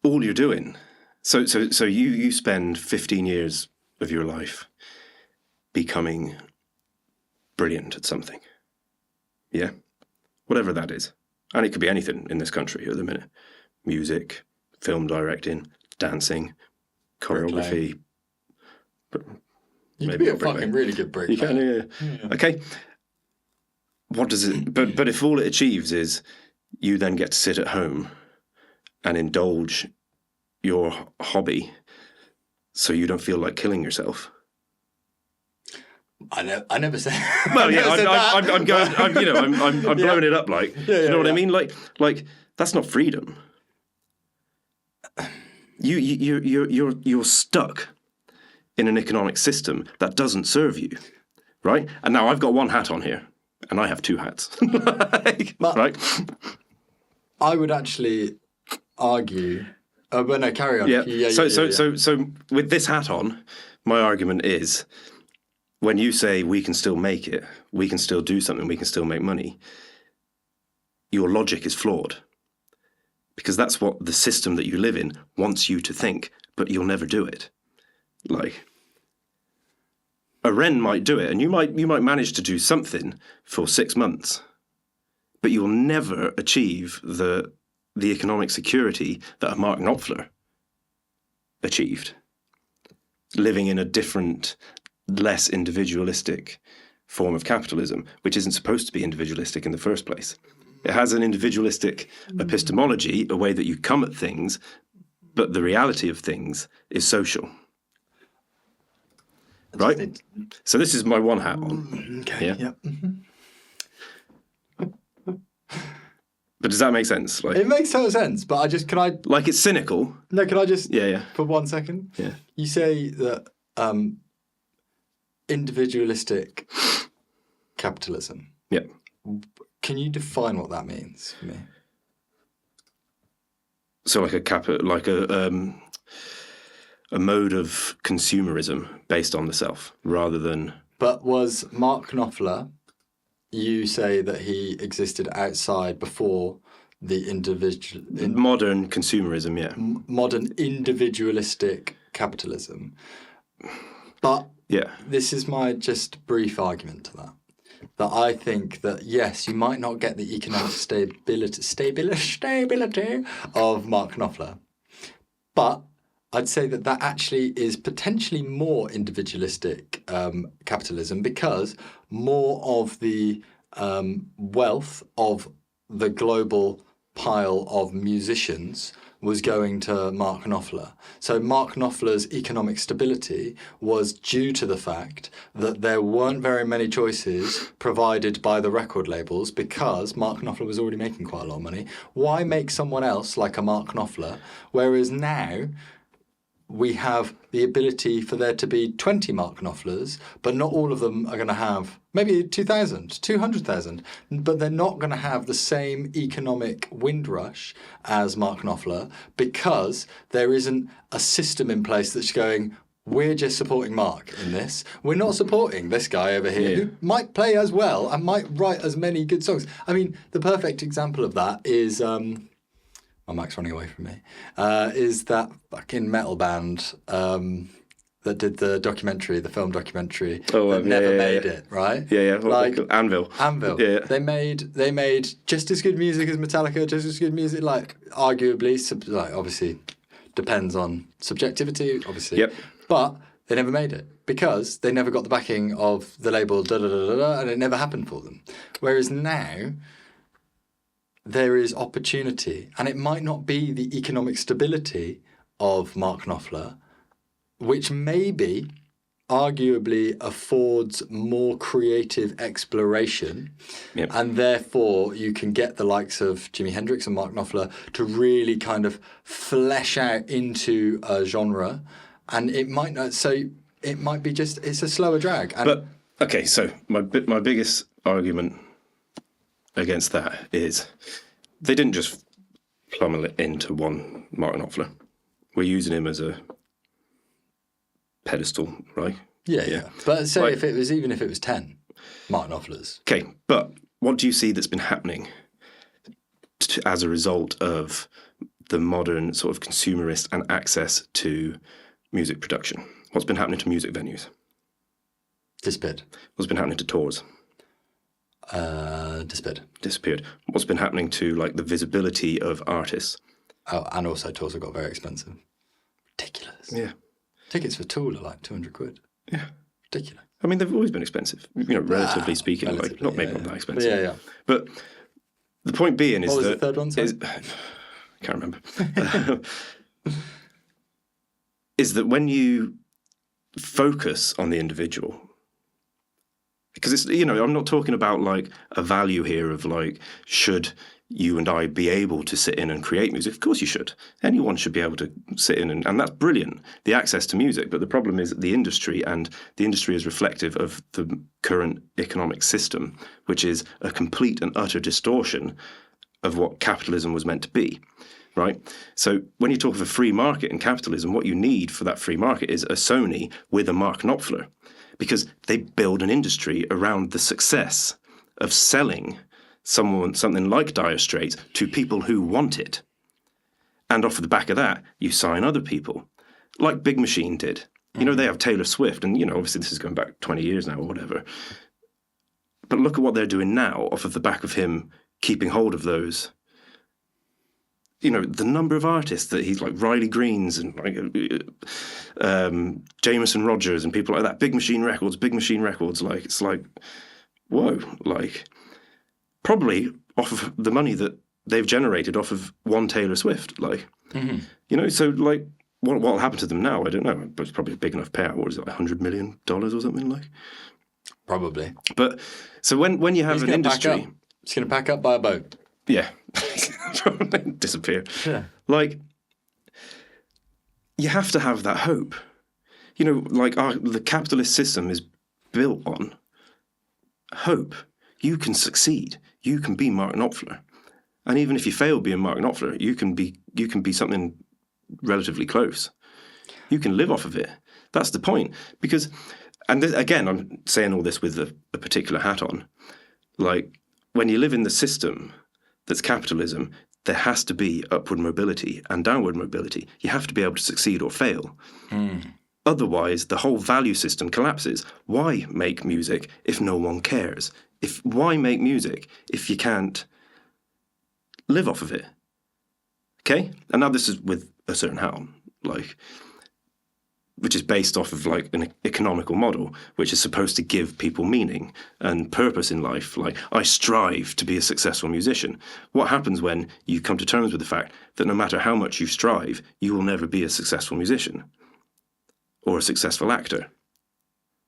all you're doing, so you spend 15 years of your life becoming brilliant at something. Yeah? Whatever that is. And it could be anything in this country at the minute. Music, film directing, dancing, choreography. You could be a fucking really good bricklayer. You can, yeah. Okay. What does it... But if all it achieves is you then get to sit at home and indulge your hobby so you don't feel like killing yourself... I never said. Well, yeah, I'm blowing it up. Like, you know what I mean? Like that's not freedom. You're stuck in an economic system that doesn't serve you, right? And now I've got one hat on here, and I have two hats, right? I would actually argue. But no, carry on. Yeah. So with this hat on, my argument is, when you say we can still make it, we can still do something, we can still make money, your logic is flawed. Because that's what the system that you live in wants you to think, but you'll never do it. Like, a wren might do it, and you might manage to do something for 6 months, but you'll never achieve the economic security that a Mark Knopfler achieved, living in a different, less individualistic form of capitalism, which isn't supposed to be individualistic in the first place. It has an individualistic epistemology, a way that you come at things, but the reality of things is social. Right? So this is my one hat on. Okay. Yeah. Yep. But does that make sense? Like, it makes total sense, but can I... Like, it's cynical. No, can I just... Yeah. For 1 second? Yeah. You say that individualistic capitalism. Yeah. Can you define what that means for me? So like a mode of consumerism based on the self, rather than... But was Mark Knopfler, you say that he existed outside before the individual... modern consumerism, yeah. Modern individualistic capitalism. But yeah, this is my just brief argument to that. That I think that, yes, you might not get the economic stability of Mark Knopfler, but I'd say that actually is potentially more individualistic capitalism, because more of the wealth of the global pile of musicians was going to Mark Knopfler. So Mark Knopfler's economic stability was due to the fact that there weren't very many choices provided by the record labels, because Mark Knopfler was already making quite a lot of money. Why make someone else like a Mark Knopfler? Whereas now we have the ability for there to be 20 Mark Knopflers, but not all of them are going to have maybe 2,000, 200,000, but they're not going to have the same economic windrush as Mark Knopfler, because there isn't a system in place that's going, we're just supporting Mark in this. We're not supporting this guy over here who might play as well and might write as many good songs. I mean, the perfect example of that is My mic's running away from me. Is that fucking metal band that did the documentary, the film documentary, that never made it, right? Yeah. Like Anvil. Yeah. They made just as good music as Metallica, just as good music, like arguably, like obviously depends on subjectivity, obviously. Yep. But they never made it because they never got the backing of the label, and it never happened for them. Whereas now, there is opportunity, and it might not be the economic stability of Mark Knopfler, which maybe arguably affords more creative exploration. Yep. And therefore you can get the likes of Jimi Hendrix and Mark Knopfler to really kind of flesh out into a genre. And it might not, so it might be just, it's a slower drag. And But, okay, so my biggest argument against that is they didn't just plummet into one Mark Knopfler. We're using him as a pedestal, right? Yeah. But say if it was 10 Mark Knopflers. Okay, but what do you see that's been happening as a result of the modern sort of consumerist and access to music production? What's been happening to music venues? Disappeared. What's been happening to tours? Disappeared. What's been happening to like the visibility of artists? Oh, and also tours have got very expensive. Ridiculous. Yeah. Tickets for Tool are like 200 quid. Yeah. Ridiculous. I mean, they've always been expensive, relatively speaking, like not maybe not that expensive. Yeah. But the point being is what was that the third one? Sorry? I can't remember. Is that when you focus on the individual, because it's, I'm not talking about like a value here of like, should you and I be able to sit in and create music? Of course you should. Anyone should be able to sit in and that's brilliant, the access to music. But the problem is the industry, and the industry is reflective of the current economic system, which is a complete and utter distortion of what capitalism was meant to be. Right? So when you talk of a free market in capitalism, what you need for that free market is a Sony with a Mark Knopfler, because they build an industry around the success of selling something like Dire Straits to people who want it. And off the back of that, you sign other people, like Big Machine did. They have Taylor Swift, and, obviously this is going back 20 years now or whatever. But look at what they're doing now off of the back of him keeping hold of those. The number of artists that he's like Riley Greens and like Jameson Rogers and people like that. Big Machine Records. Like, it's like, whoa, like probably off of the money that they've generated off of one Taylor Swift. Like, so like what'll happen to them now? I don't know. But it's probably a big enough payout. What is it, like $100 million or something like? Probably. But so when you have an industry, it's going to pack up by a boat. Yeah. Disappear. Yeah. Like, you have to have that hope. The capitalist system is built on hope. You can succeed. You can be Mark Knopfler. And even if you fail being Mark Knopfler, you can be something relatively close. You can live off of it. That's the point. Because, again, I'm saying all this with a particular hat on. Like, when you live in the system that's capitalism, there has to be upward mobility and downward mobility. You have to be able to succeed or fail. Otherwise, the whole value system collapses. Why make music if no one cares? Why make music if you can't live off of it? Okay? And now this is with a certain hat on, which is based off of like an economical model, which is supposed to give people meaning and purpose in life. Like, I strive to be a successful musician. What happens when you come to terms with the fact that no matter how much you strive, you will never be a successful musician or a successful actor?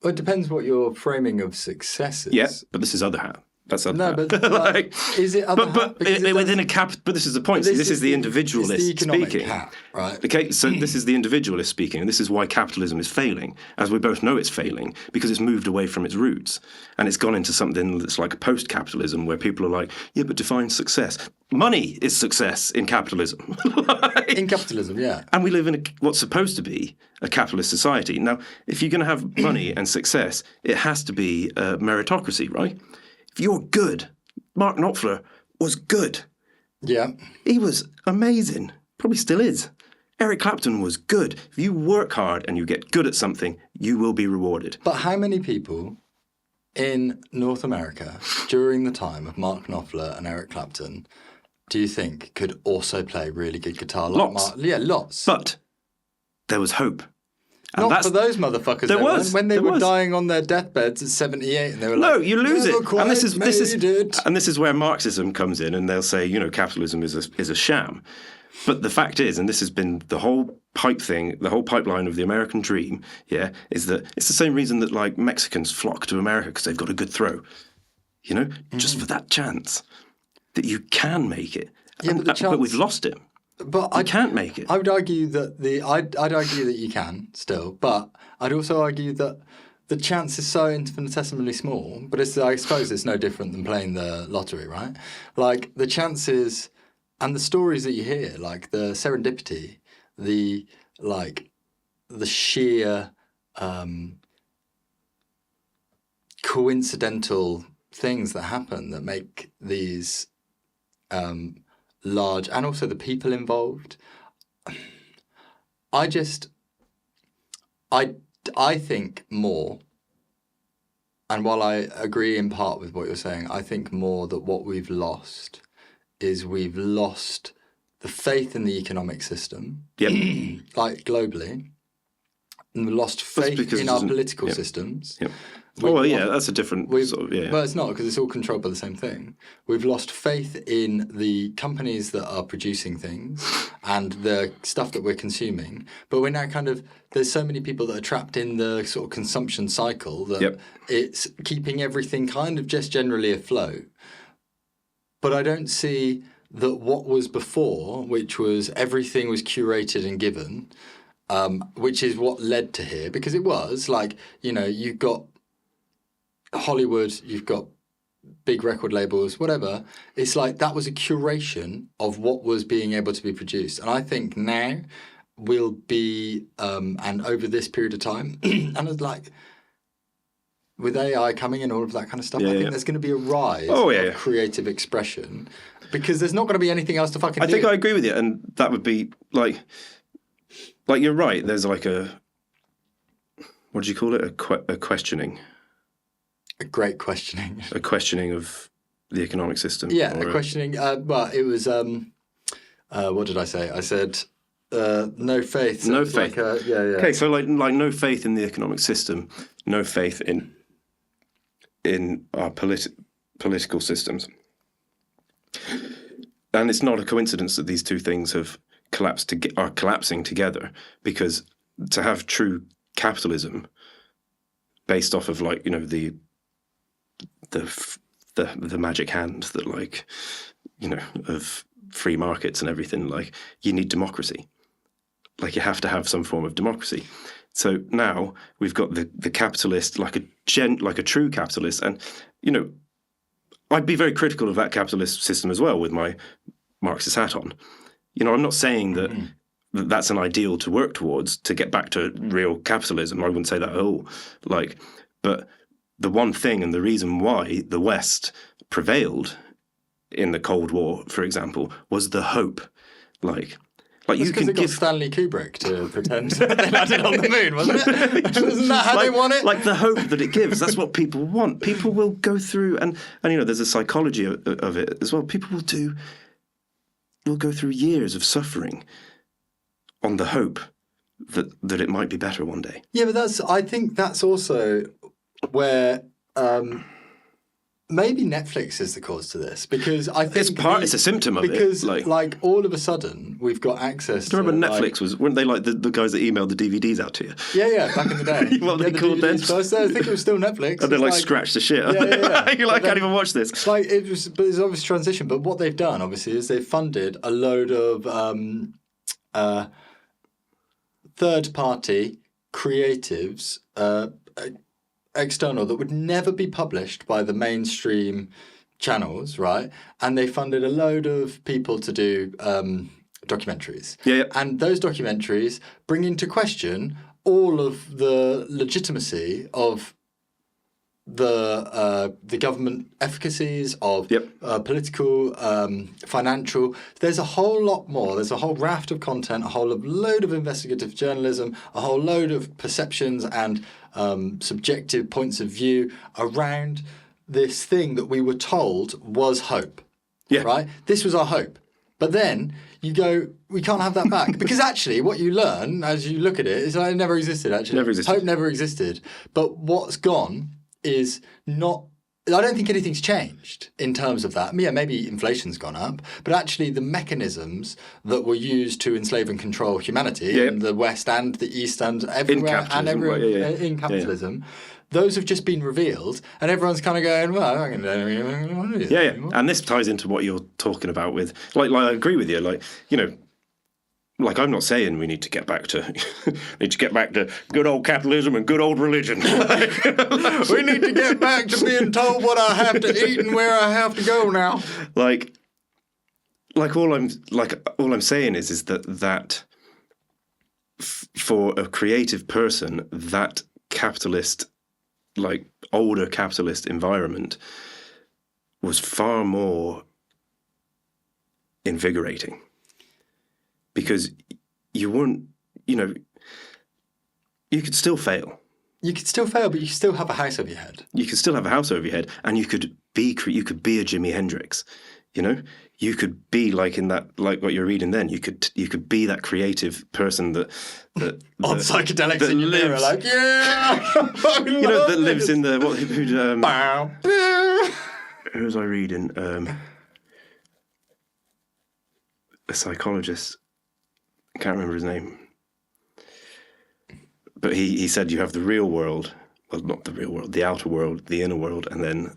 Well, it depends what your framing of success is. Yeah, but this is other hat. That's other hat. But is it other hat? Within a cap. But this is the point. This is the individualist it's the economic speaking. hat, right? Okay, so this is the individualist speaking, and this is why capitalism is failing, as we both know it's failing, because it's moved away from its roots, and it's gone into something that's like a post-capitalism, where people are like, yeah, but define success. Money is success in capitalism. In capitalism, yeah. And we live in what's supposed to be a capitalist society. Now, if you're going to have money and success, it has to be a meritocracy, right? If you're good, Mark Knopfler was good. Yeah. He was amazing. Probably still is. Eric Clapton was good. If you work hard and you get good at something, you will be rewarded. But how many people in North America during the time of Mark Knopfler and Eric Clapton do you think could also play really good guitar? Lots. Lots. But there was hope. And Not for those motherfuckers. There though, was. when they There were was. dying on their deathbeds at 78, and they were No, like, you lose "Never it. quite And this is made it." and this is where Marxism comes in, and they'll say, capitalism is a sham. But the fact is, and this has been the whole the whole pipeline of the American dream, is that it's the same reason that like Mexicans flock to America because they've got a good throw, just for that chance that you can make it. Yeah, but we've lost it. But I can't make it. I would argue that I'd argue that you can still, but I'd also argue that the chance is so infinitesimally small. But I suppose it's no different than playing the lottery, right? Like the chances and the stories that you hear, like the serendipity, the sheer coincidental things that happen that make these large, and also the people involved. I think more, and while I agree in part with what you're saying, I think more that what we've lost is we've lost the faith in the economic system, like globally, and we lost faith in our political systems. Yep. That's a different sort of, Well, it's not, because it's all controlled by the same thing. We've lost faith in the companies that are producing things and the stuff that we're consuming. But we're now there's so many people that are trapped in the sort of consumption cycle that it's keeping everything kind of just generally afloat. But I don't see that what was before, which was everything was curated and given, which is what led to here, because it was like, you've got Hollywood, you've got big record labels, whatever. It's like that was a curation of what was being able to be produced. And I think now will be, and over this period of time, and it's like with AI coming and all of that kind of stuff, I think there's going to be a rise of creative expression, because there's not going to be anything else to fucking do. I think I agree with you, and that would be like you're right. There's like what do you call it? A questioning. A great questioning. A questioning of the economic system. Yeah, a questioning. Well, it was. What did I say? I said no faith. So no faith. Like Okay, so like no faith in the economic system, no faith in our political systems, and it's not a coincidence that these two things are collapsing together, because to have true capitalism based off of the magic hand that of free markets and everything, you need democracy. You have to have some form of democracy. So now we've got the capitalist, like a true capitalist, and I'd be very critical of that capitalist system as well with my Marxist hat on. I'm not saying that that's an ideal to work towards to get back to real capitalism. I wouldn't say that at all. But the one thing and the reason why the West prevailed in the Cold War, for example, was the hope. You can give Stanley Kubrick to pretend they landed on the moon, wasn't it? Isn't that how they want it? The hope that it gives. That's what people want. People will go through, and there's a psychology of it as well. People will go through years of suffering on the hope that it might be better one day. Yeah, but I think that's also where maybe Netflix is the cause to this, because I think it's a symptom of it. Because all of a sudden we've got access. Do you remember Netflix weren't they the guys that emailed the DVDs out to you? Yeah, back in the day. What were they called then? First, I think it was still Netflix. And they scratch the shit. Yeah. You're I can't even watch this. But it's obvious transition. But what they've done, obviously, is they've funded a load of third-party creatives, external, that would never be published by the mainstream channels, right? And they funded a load of people to do documentaries. Yeah. And those documentaries bring into question all of the legitimacy of the government efficacies of Yep. political, financial. There's a whole lot more. There's a whole raft of content, a whole load of investigative journalism, a whole load of perceptions and subjective points of view around this thing that we were told was hope. Yeah. Right? This was our hope. But then you go, we can't have that back. Because actually what you learn as you look at it is that it never existed, actually. Never existed. Hope never existed. But what's gone is not... I don't think anything's changed in terms of that. Yeah, maybe inflation's gone up, but actually the mechanisms that were used to enslave and control humanity in the West and the East and everywhere and everywhere in capitalism, those have just been revealed, and everyone's kind of going, well, I can And this ties into what you're talking about with, like I agree with you, like, you know, like I'm not saying we need to get back to good old capitalism and good old religion. We need to get back to being told what I have to eat and where I have to go now. Like all I'm saying is that for a creative person, that capitalist, like older capitalist environment was far more invigorating. Because you weren't, you know, you could still fail. You could still fail, but you still have a house over your head. You could still have a house over your head, and you could be a Jimi Hendrix, you know. You could be like in that, like what you're reading. Then you could be that creative person that on psychedelics that in your mirror, lives, like you know, that lives in the what? Who was I reading? A psychologist. I can't remember his name. But he said you have the real world, well, not the real world, the outer world, the inner world, and then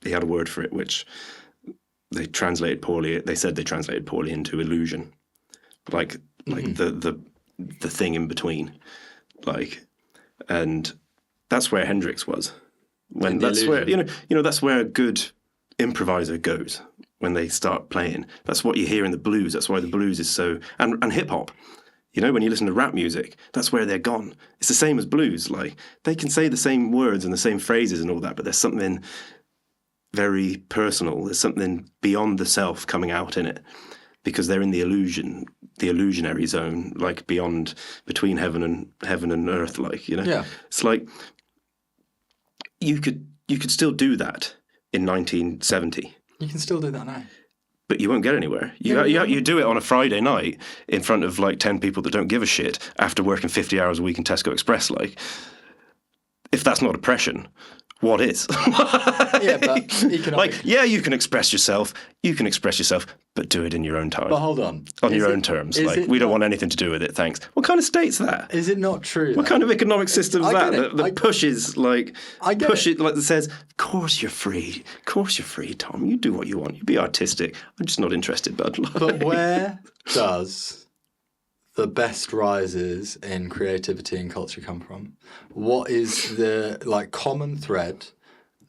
he had a word for it, which they translated poorly. They said they translated poorly into illusion, like the thing in between, like, and that's where Hendrix was. When that's illusion. Where you know that's where a good improviser goes. When they start playing, that's what you hear in the blues. That's why the blues is so, and hip hop. You know, when you listen to rap music, that's where they're gone. It's the same as blues. Like, they can say the same words and the same phrases and all that, but there's something very personal. There's something beyond the self coming out in it, because they're in the illusionary zone, like beyond, between heaven and earth. Like, you know, yeah. It's like you could still do that in 1970. You can still do that now. But you won't get anywhere. You do it on a Friday night in front of like 10 people that don't give a shit after working 50 hours a week in Tesco Express. Like, if that's not oppression, what is? Yeah, but economic... Like, yeah, you can express yourself, but do it in your own time. But hold on. On your own terms. Like, we don't want anything to do with it, thanks. What kind of state's that? Is it not true? What kind of economic system is that pushes, like, that says, of course you're free, Tom, you do what you want, you be artistic. I'm just not interested, bud. But where does the best rises in creativity and culture come from? What is the common thread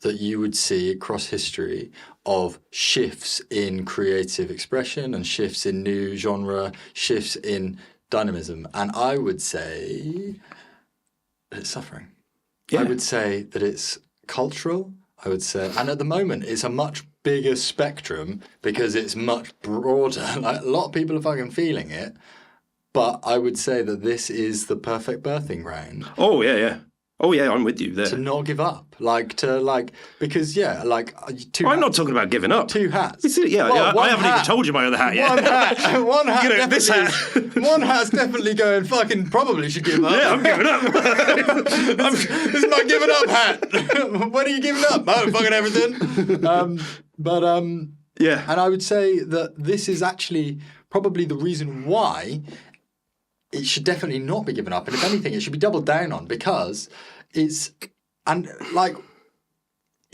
that you would see across history of shifts in creative expression and shifts in new genre, shifts in dynamism? And I would say that it's suffering. Yeah. I would say that it's cultural. I would say, and at the moment it's a much bigger spectrum because it's much broader. Like, a lot of people are fucking feeling it. But I would say that this is the perfect birthing ground. Oh, yeah. Oh, yeah, I'm with you there. To not give up. Because, I'm not talking about giving up. 2 hats. I haven't even told you my other hat yet. One hat. You know, this hat. One hat's definitely going, fucking probably should give up. Yeah, I'm giving up. This is my giving up hat. When are you giving up? Oh, fucking everything. Yeah. And I would say that this is actually probably the reason why it should definitely not be given up. And if anything, it should be doubled down on, because it's, and like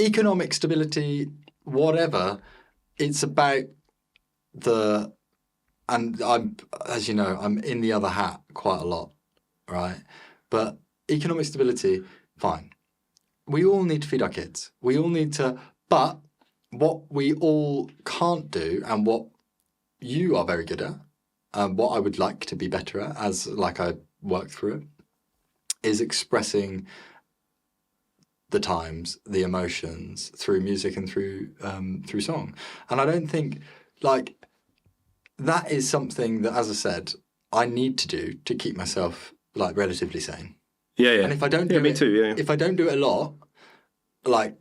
economic stability, whatever, it's about and I'm, as you know, I'm in the other hat quite a lot, right? But economic stability, fine. We all need to feed our kids. We all need to, but what we all can't do, and what you are very good at, what I would like to be better at as I work through it, is expressing the times, the emotions through music and through song. And I don't think like that is something that, as I said, I need to do to keep myself like relatively sane. Yeah, yeah. And if I don't do me it, too, yeah. if I don't do it a lot, like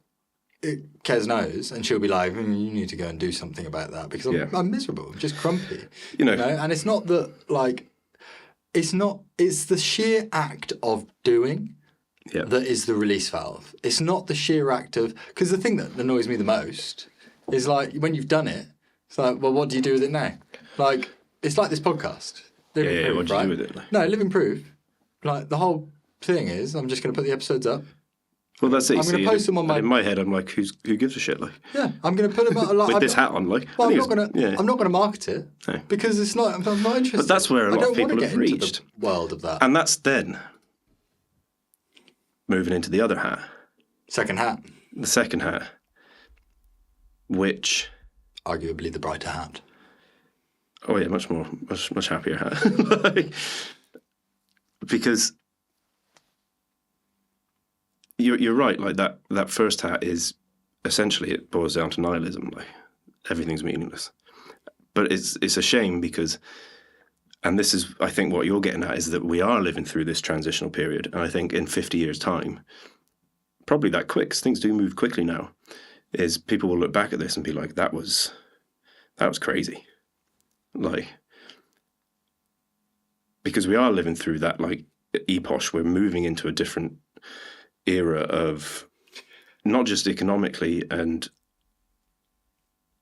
Kez knows, and she'll be like, you need to go and do something about that because I'm miserable, I'm just grumpy. You know? And it's not that like it's the sheer act of doing that is the release valve. It's not the sheer act of, because the thing that annoys me the most is like when you've done it, it's like, well, what do you do with it now? Like, it's like this podcast. Living Proof, what do you do with it? Like? No, Living Proof. Like, the whole thing is, I'm just going to put the episodes up. Well, that's it. I'm going to post them on my... In my head, I'm like, who gives a shit? Like, yeah, I'm going to put them like, with this hat on. Like, well, I'm not going to market it because it's not. I'm not interested. But that's where a lot of people have reached. The world of that, and that's then moving into the other hat. Second hat. The second hat, which arguably the brighter hat. Oh yeah, much happier hat. Like, because you're right. Like that first hat is essentially, it boils down to nihilism. Like everything's meaningless. But it's a shame because, and this is I think what you're getting at is that we are living through this transitional period, and I think in 50 years' time, probably that quick, 'cause things do move quickly now, is people will look back at this and be like, that was crazy. Like, because we are living through that like epoch, we're moving into a different era of not just economically and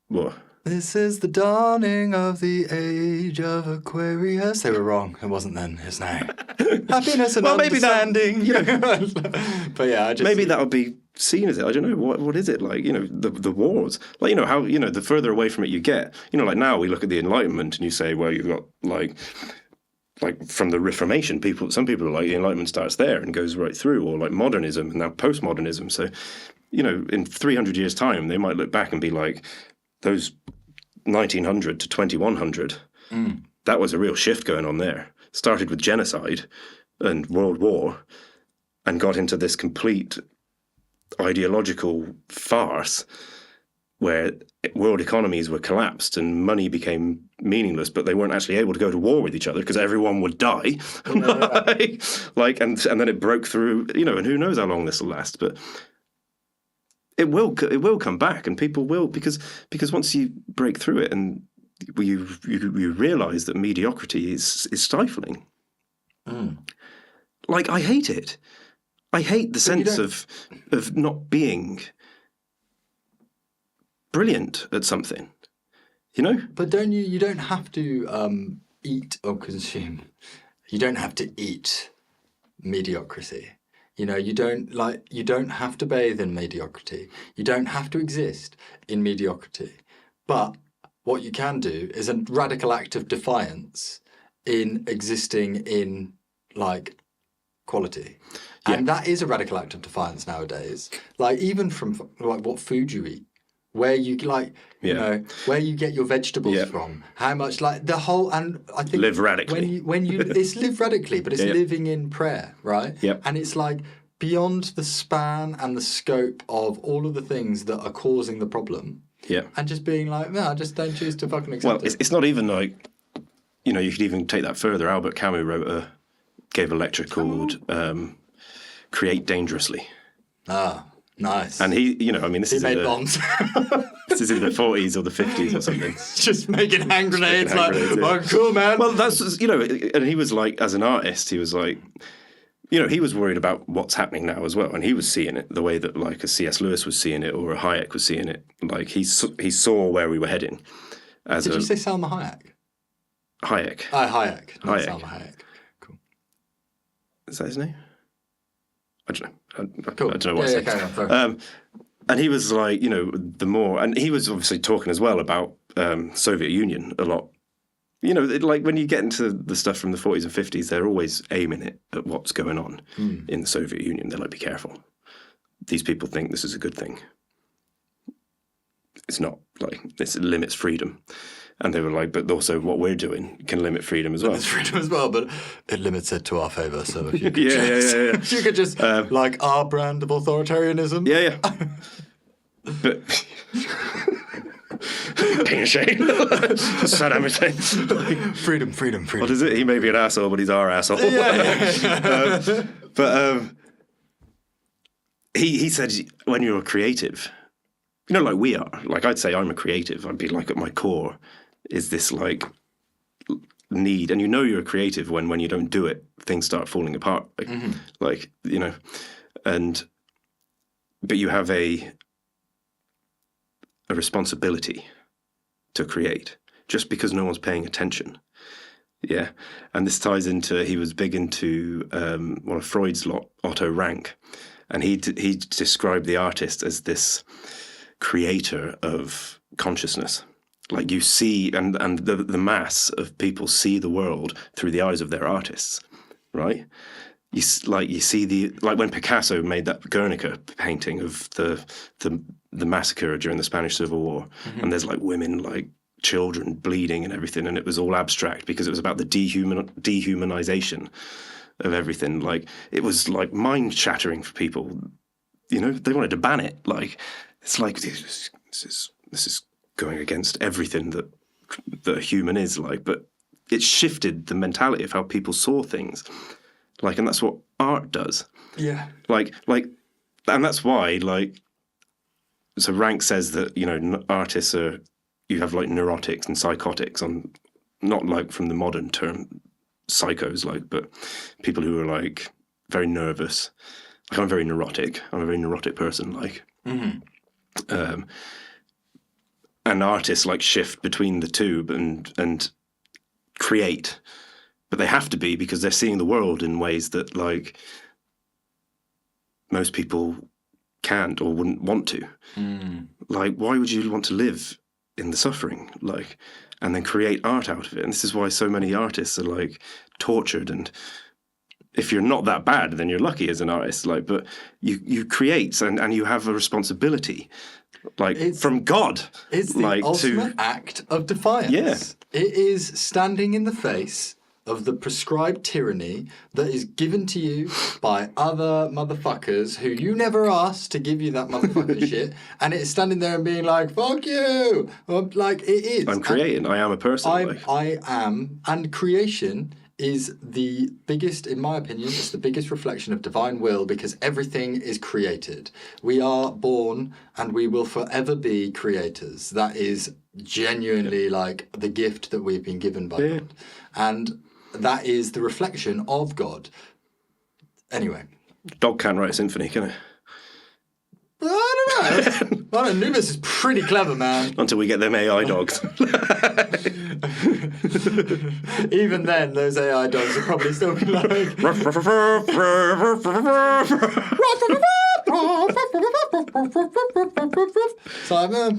what. This is the dawning of the age of Aquarius. They were wrong. It wasn't then. It's now. Happiness and understanding. But yeah, maybe that would be seen as it. I don't know what is it like. You know, the wars. Like how the further away from it you get. Like now we look at the Enlightenment and you say, well, you've got like from the Reformation, some people are like the Enlightenment starts there and goes right through, or like modernism and now postmodernism. So in 300 years' time, they might look back and be like, those 1900 to 2100, that was a real shift going on there. Started with genocide and World War and got into this complete ideological farce where world economies were collapsed and money became meaningless, but they weren't actually able to go to war with each other because everyone would die. And then it broke through, and who knows how long this will last, but it will come back, and people will, because once you break through it and you realise that mediocrity is stifling. Like, I hate it. I hate the sense of not being brilliant at something, But don't you don't have to eat or consume. You don't have to eat mediocrity. You don't have to bathe in mediocrity. You don't have to exist in mediocrity. But what you can do is a radical act of defiance in existing in, like, quality. Yeah. And that is a radical act of defiance nowadays. Like, even from, like, what food you eat, where you, like, where you get your vegetables from, how much, like, the whole, and I think... Live radically. When you it's live radically, but it's living in prayer, right? Yep. And it's, like, beyond the span and the scope of all of the things that are causing the problem. Yeah. And just being like, no, I just don't choose to fucking accept it. Well, it's not even like, you could even take that further. Albert Camus gave a lecture called Create Dangerously. Ah, nice. And he made bombs. This is in the 40s or the 50s or something. Just making hand grenades, oh, cool, man. Well, that's, and he was like, as an artist, he was like, he was worried about what's happening now as well, and he was seeing it the way that, like, a C.S. Lewis was seeing it or a Hayek was seeing it. Like, he saw where we were heading. Did you say Salma Hayek? Hayek. Hayek. Not Hayek. Salma Hayek. Cool. Is that his name? I don't know. Cool. I don't know what I said. And he was like, the more, and he was obviously talking as well about Soviet Union a lot. Like when you get into the stuff from the 40s and 50s, they're always aiming it at what's going on in the Soviet Union. They're like, be careful. These people think this is a good thing. it's not like this limits freedom. And they were like, but also what we're doing can limit freedom as well. Limits freedom as well, but it limits it to our favour. So if you could Yeah. if you could just like our brand of authoritarianism. Yeah. But Pinochet, Saddam Hussein. Freedom. What is it? He may be an asshole, but he's our asshole. He said, when you're creative, like we are. Like I'd say I'm a creative. I'd be like at my core is this like need, and you're creative when you don't do it, things start falling apart. Like but you have a responsibility to create just because no one's paying attention. Yeah. And this ties into, he was big into one of Freud's lot, Otto Rank. And he described the artist as this creator of consciousness. Like you see, and the mass of people see the world through the eyes of their artists, right? You see like when Picasso made that Guernica painting of the massacre during the Spanish Civil War, and there's like women, like children bleeding and everything, and it was all abstract because it was about the dehumanization of everything. Like it was like mind shattering for people. They wanted to ban it. Like it's like this is going against everything that a human is like. But it shifted the mentality of how people saw things. Like, and that's what art does. Yeah. Like, and that's why, like, so Rank says that, artists you have like neurotics and psychotics not like from the modern term psychos, like, but people who are like very nervous. Like I'm very neurotic. I'm a very neurotic person, like. And artists like shift between the two and create. But they have to be because they're seeing the world in ways that like most people can't or wouldn't want to. Like, why would you want to live in the suffering, like, and then create art out of it? And this is why so many artists are like tortured. And if you're not that bad, then you're lucky as an artist. Like, but you create and you have a responsibility, like from God. It's the ultimate act of defiance. Yeah. It is standing in the face of the prescribed tyranny that is given to you by other motherfuckers who you never asked to give you that motherfucking shit, and it's standing there and being like, fuck you! Like, it is. I'm creating. I am a person. I am. And creation is the biggest, in my opinion, it's the biggest reflection of divine will because everything is created. We are born and we will forever be creators. That is genuinely like the gift that we've been given by God. And that is the reflection of God. Anyway. Dog can't write a symphony, can it? I don't know. Well, Anubis is pretty clever, man. Until we get them AI dogs. Even then, those AI dogs will probably still be like... So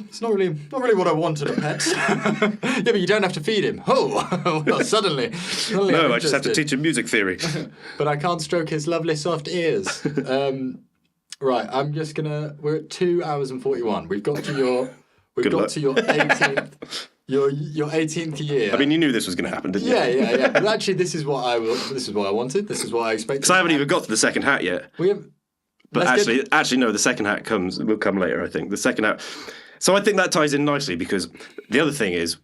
it's not really what I wanted a pet. Yeah, but you don't have to feed him. Oh, well, suddenly no, I just have to teach him music theory. But I can't stroke his lovely soft ears. Right, I'm just gonna. We're at 2 hours and 41. We've got to your 18th. Your 18th year. I mean, you knew this was going to happen, didn't you? Yeah. But actually, this is what I wanted. This is what I expected. Because I haven't even got to the second hat yet. But actually, no. The second hat will come later. I think the second hat. So I think that ties in nicely because the other thing is,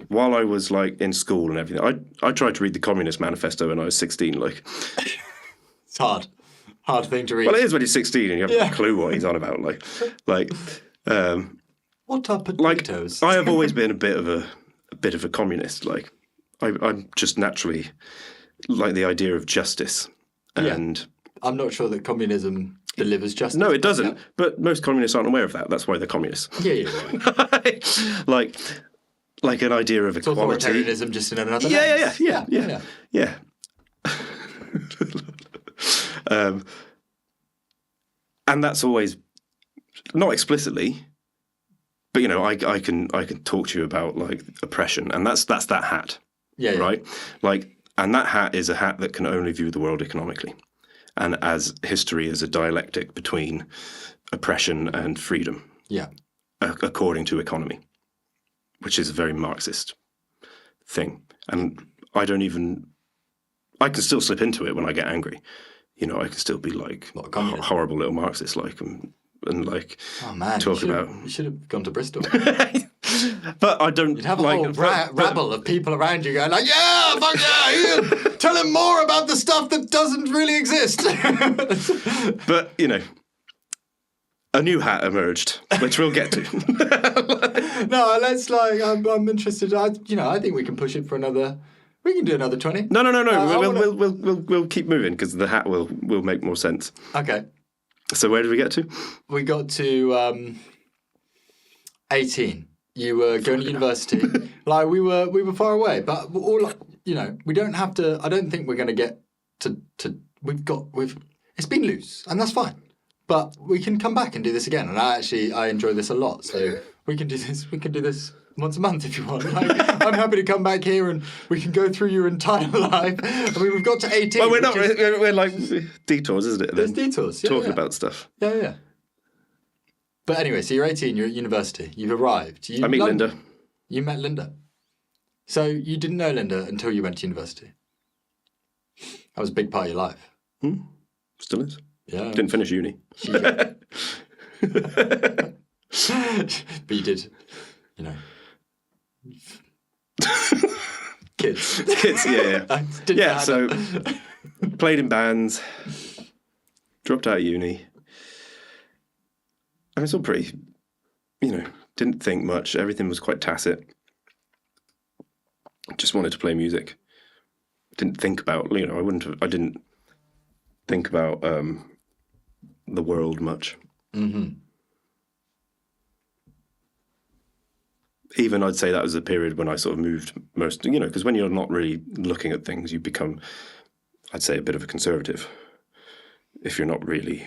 while I was like in school and everything, I tried to read the Communist Manifesto when I was 16. Like, it's hard thing to read. Well, it is when you're 16 and you have no clue what he's on about. Like. What are potatoes? Like, I have always been a bit of a communist. Like, I'm just naturally like the idea of justice. And I'm not sure that communism delivers justice. No, it doesn't. Yeah. But most communists aren't aware of that. That's why they're communists. Yeah. like an idea of equality. Authoritarianism just in another lens. Yeah. And that's always not explicitly. But I can talk to you about like oppression, and that's that hat, right? Like, and that hat is a hat that can only view the world economically, and as history as a dialectic between oppression and freedom. Yeah, according to economy, which is a very Marxist thing. And I can still slip into it when I get angry. You know, I can still be like a horrible little Marxist, like, and like, oh man, talk you should have gone to Bristol. But I don't. You'd have a whole rabble of people around you going like, yeah, fuck yeah, Ian, tell him more about the stuff that doesn't really exist. But, you know, a new hat emerged, which we'll get to. No, let's I'm interested. I think we can push it for another. We can do another 20. No. We'll keep moving because the hat will make more sense. Okay. So where did we get to? We got to 18. You were going to university. Like we were far away, but all we don't have to. I don't think we're going to get to. It's been loose, and that's fine. But we can come back and do this again. And I enjoy this a lot. So we can do this. We can do this once a month if you want. Like, I'm happy to come back here and we can go through your entire life. I mean, we've got to 18. Well, we're like detours, isn't it? There's detours. Yeah, talking about stuff. Yeah. But anyway, so you're 18, you're at university, you've arrived. I meet Linda. You met Linda. So you didn't know Linda until you went to university. That was a big part of your life. Still is. Yeah. Didn't finish uni. But you did, Kids, yeah. So played in bands, dropped out of uni. I was all pretty, didn't think much. Everything was quite tacit. Just wanted to play music. Didn't think about, I didn't think about the world much. Mm-hmm. Even I'd say that was a period when I sort of moved most, because when you're not really looking at things, you become, I'd say, a bit of a conservative. If you're not really,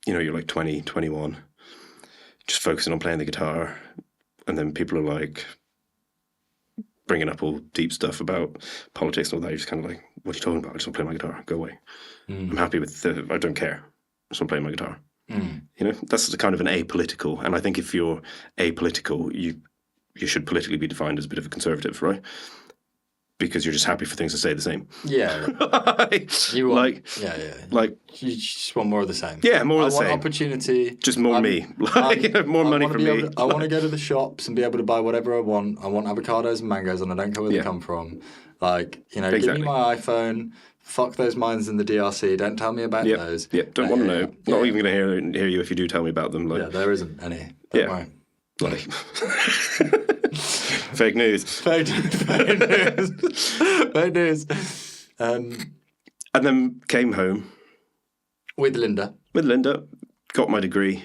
you're like 20, 21, just focusing on playing the guitar. And then people are like bringing up all deep stuff about politics and all that. You're just kind of like, what are you talking about? I just want to play my guitar. Go away. I'm happy with I don't care. I just want to play my guitar. That's kind of an apolitical. And I think if you're apolitical, you should politically be defined as a bit of a conservative, right? Because you're just happy for things to stay the same. Yeah. You want, Like, you just want more of the same. Yeah, more of the same. I want opportunity. Just more me. More money for me. I want to go to the shops and be able to buy whatever I want. I want avocados and mangoes, and I don't care where they come from. Like, Exactly. Give me my iPhone. Fuck those mines in the DRC. Don't tell me about those. Yeah, don't want to know. Not even going to hear you if you do tell me about them. Like, yeah, there isn't any. Don't worry. Like, fake news. Fake news. And then came home. With Linda. Got my degree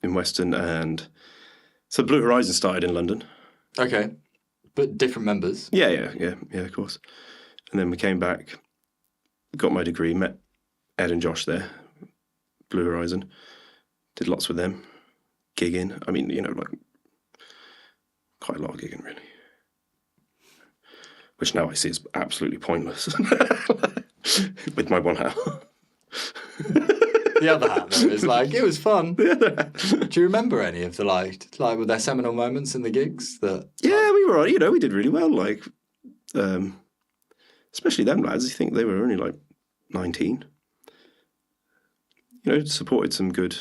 in Western, and so Blue Horizon started in London. Okay. But different members. Yeah, of course. And then we came back, got my degree, met Ed and Josh there, Blue Horizon, did lots with them, gigging. I mean, like quite a lot of gigging, really. Which now I see is absolutely pointless with my one hat. The other hat, though, is like, it was fun. Do you remember any of the, were there seminal moments in the gigs that... Yeah, we were, we did really well, especially them lads. I think they were only like 19. Supported some good...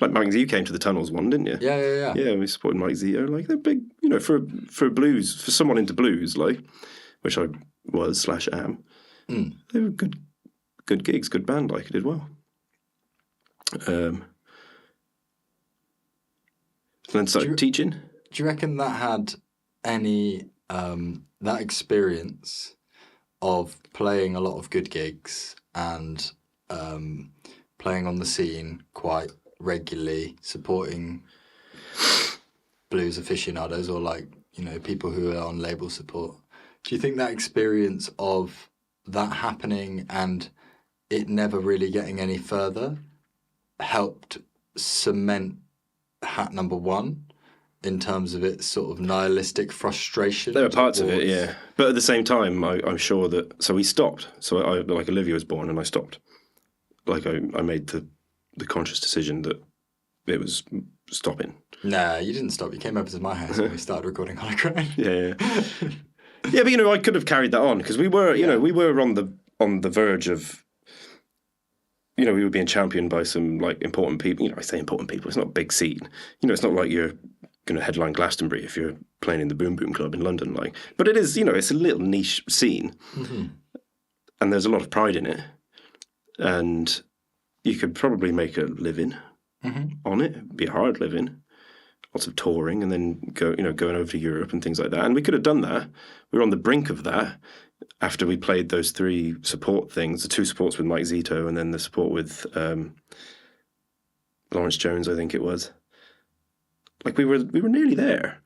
Like Mike Z, you came to the Tunnels one, didn't you? Yeah. Yeah, we supported Mike Z. Like, they're big, for blues, for someone into blues, like, which I was/am. They were good gigs, good band, like, it did well. And then started teaching. Do you reckon that had any, that experience of playing a lot of good gigs and playing on the scene quite regularly, supporting blues aficionados or people who are on label support? Do you think that experience of that happening and it never really getting any further helped cement hat number one in terms of its sort of nihilistic frustration? There were parts of it, yeah. But at the same time, I'm sure that... So we stopped. So Olivia was born and I stopped. I made the conscious decision that it was stopping. Nah, you didn't stop. You came over to my house when we started recording Hologram. Yeah. Yeah, but I could have carried that on because we were, we were on the verge of, we were being championed by some like important people. I say important people. It's not a big scene. It's not like you're going to headline Glastonbury if you're playing in the Boom Boom Club in London. But it is, it's a little niche scene, and there's a lot of pride in it, and you could probably make a living on it. It'd be a hard living. Lots of touring and then going over to Europe and things like that. And we could have done that. We were on the brink of that after we played those 3 support things, the 2 supports with Mike Zito and then the support with Lawrence Jones, I think it was. We were nearly there.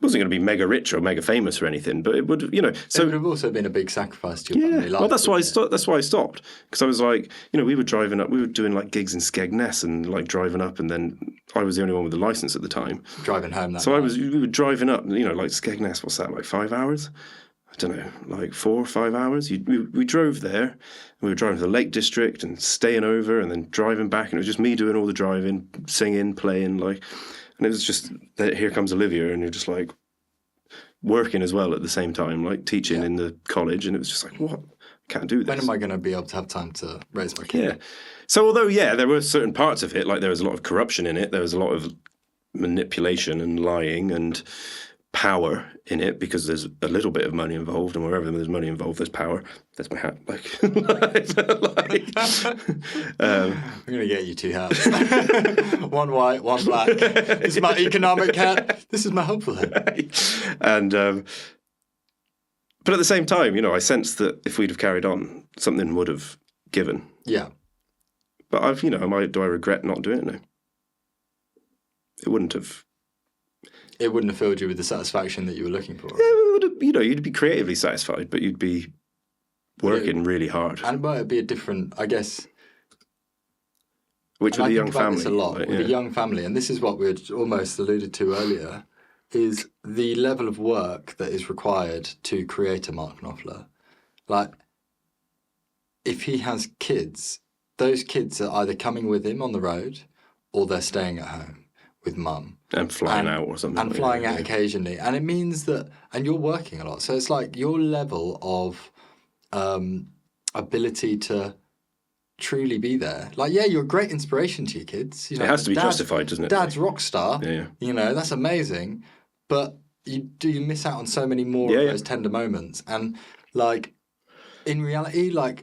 It wasn't going to be mega rich or mega famous or anything, but it would, So it would have also been a big sacrifice to your family life. Well, that's why I stopped because I was like, we were driving up, we were doing gigs in Skegness and driving up, and then I was the only one with the license at the time. Driving home that. So we were driving up, Skegness. What's that? 5 hours? I don't know, 4 or 5 hours. We drove there, and we were driving to the Lake District and staying over, and then driving back, and it was just me doing all the driving, singing, playing, and it was just here comes Olivia, and you're just working as well at the same time, teaching in the college, and it was just what? I can't do this. When am I going to be able to have time to raise my kid? Yeah. So although, there were certain parts of it, there was a lot of corruption in it, there was a lot of manipulation and lying and power in it because there's a little bit of money involved, and wherever there's money involved, there's power. That's my hat. I'm going to get you 2 hats. One white, one black. This is my economic hat. This is my hopeful hat. And but at the same time, I sensed that if we'd have carried on, something would have given. Yeah. But do I regret not doing it now? It wouldn't have. It wouldn't have filled you with the satisfaction that you were looking for. Yeah, it would have, you'd be creatively satisfied, but you'd be working really hard. And it'd be a different, I guess. Which with a young family. This a lot with a young family, and this is what we had almost alluded to earlier, is the level of work that is required to create a Mark Knopfler. If he has kids, those kids are either coming with him on the road or they're staying at home with mum. And flying out or something. And flying out occasionally. And it means that, and you're working a lot. So it's your level of ability to truly be there. You're a great inspiration to your kids. It has to be justified, doesn't it? Dad's rock star. Yeah. That's amazing. But you miss out on so many more of those tender moments. And in reality, I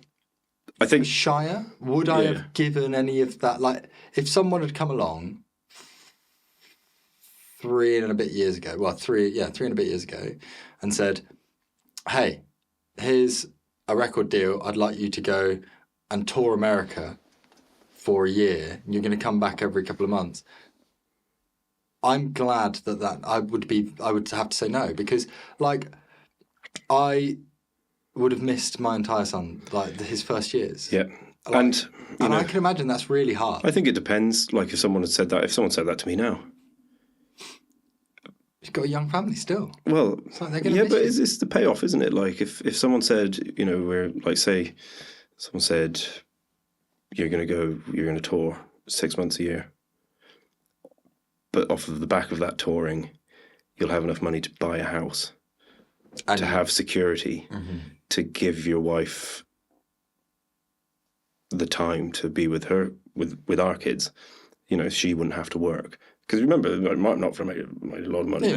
think Shire, would I have given any of that? If someone had come along 3 and a bit years ago, 3 and a bit years ago, and said, hey, here's a record deal. I'd like you to go and tour America for a year. You're going to come back every couple of months. I'm glad that I would have to say no, because I would have missed my entire son, his first years. Yeah. And I can imagine that's really hard. I think it depends. If someone had said that, to me now. You've got a young family still. Well, they're going to miss you. It's the payoff, isn't it? If someone said, say, someone said, you're going to tour 6 months a year, but off of the back of that touring, you'll have enough money to buy a house, and to have security, to give your wife the time to be with her, with our kids. She wouldn't have to work. Because remember, Mark Knopfler made a lot of money. He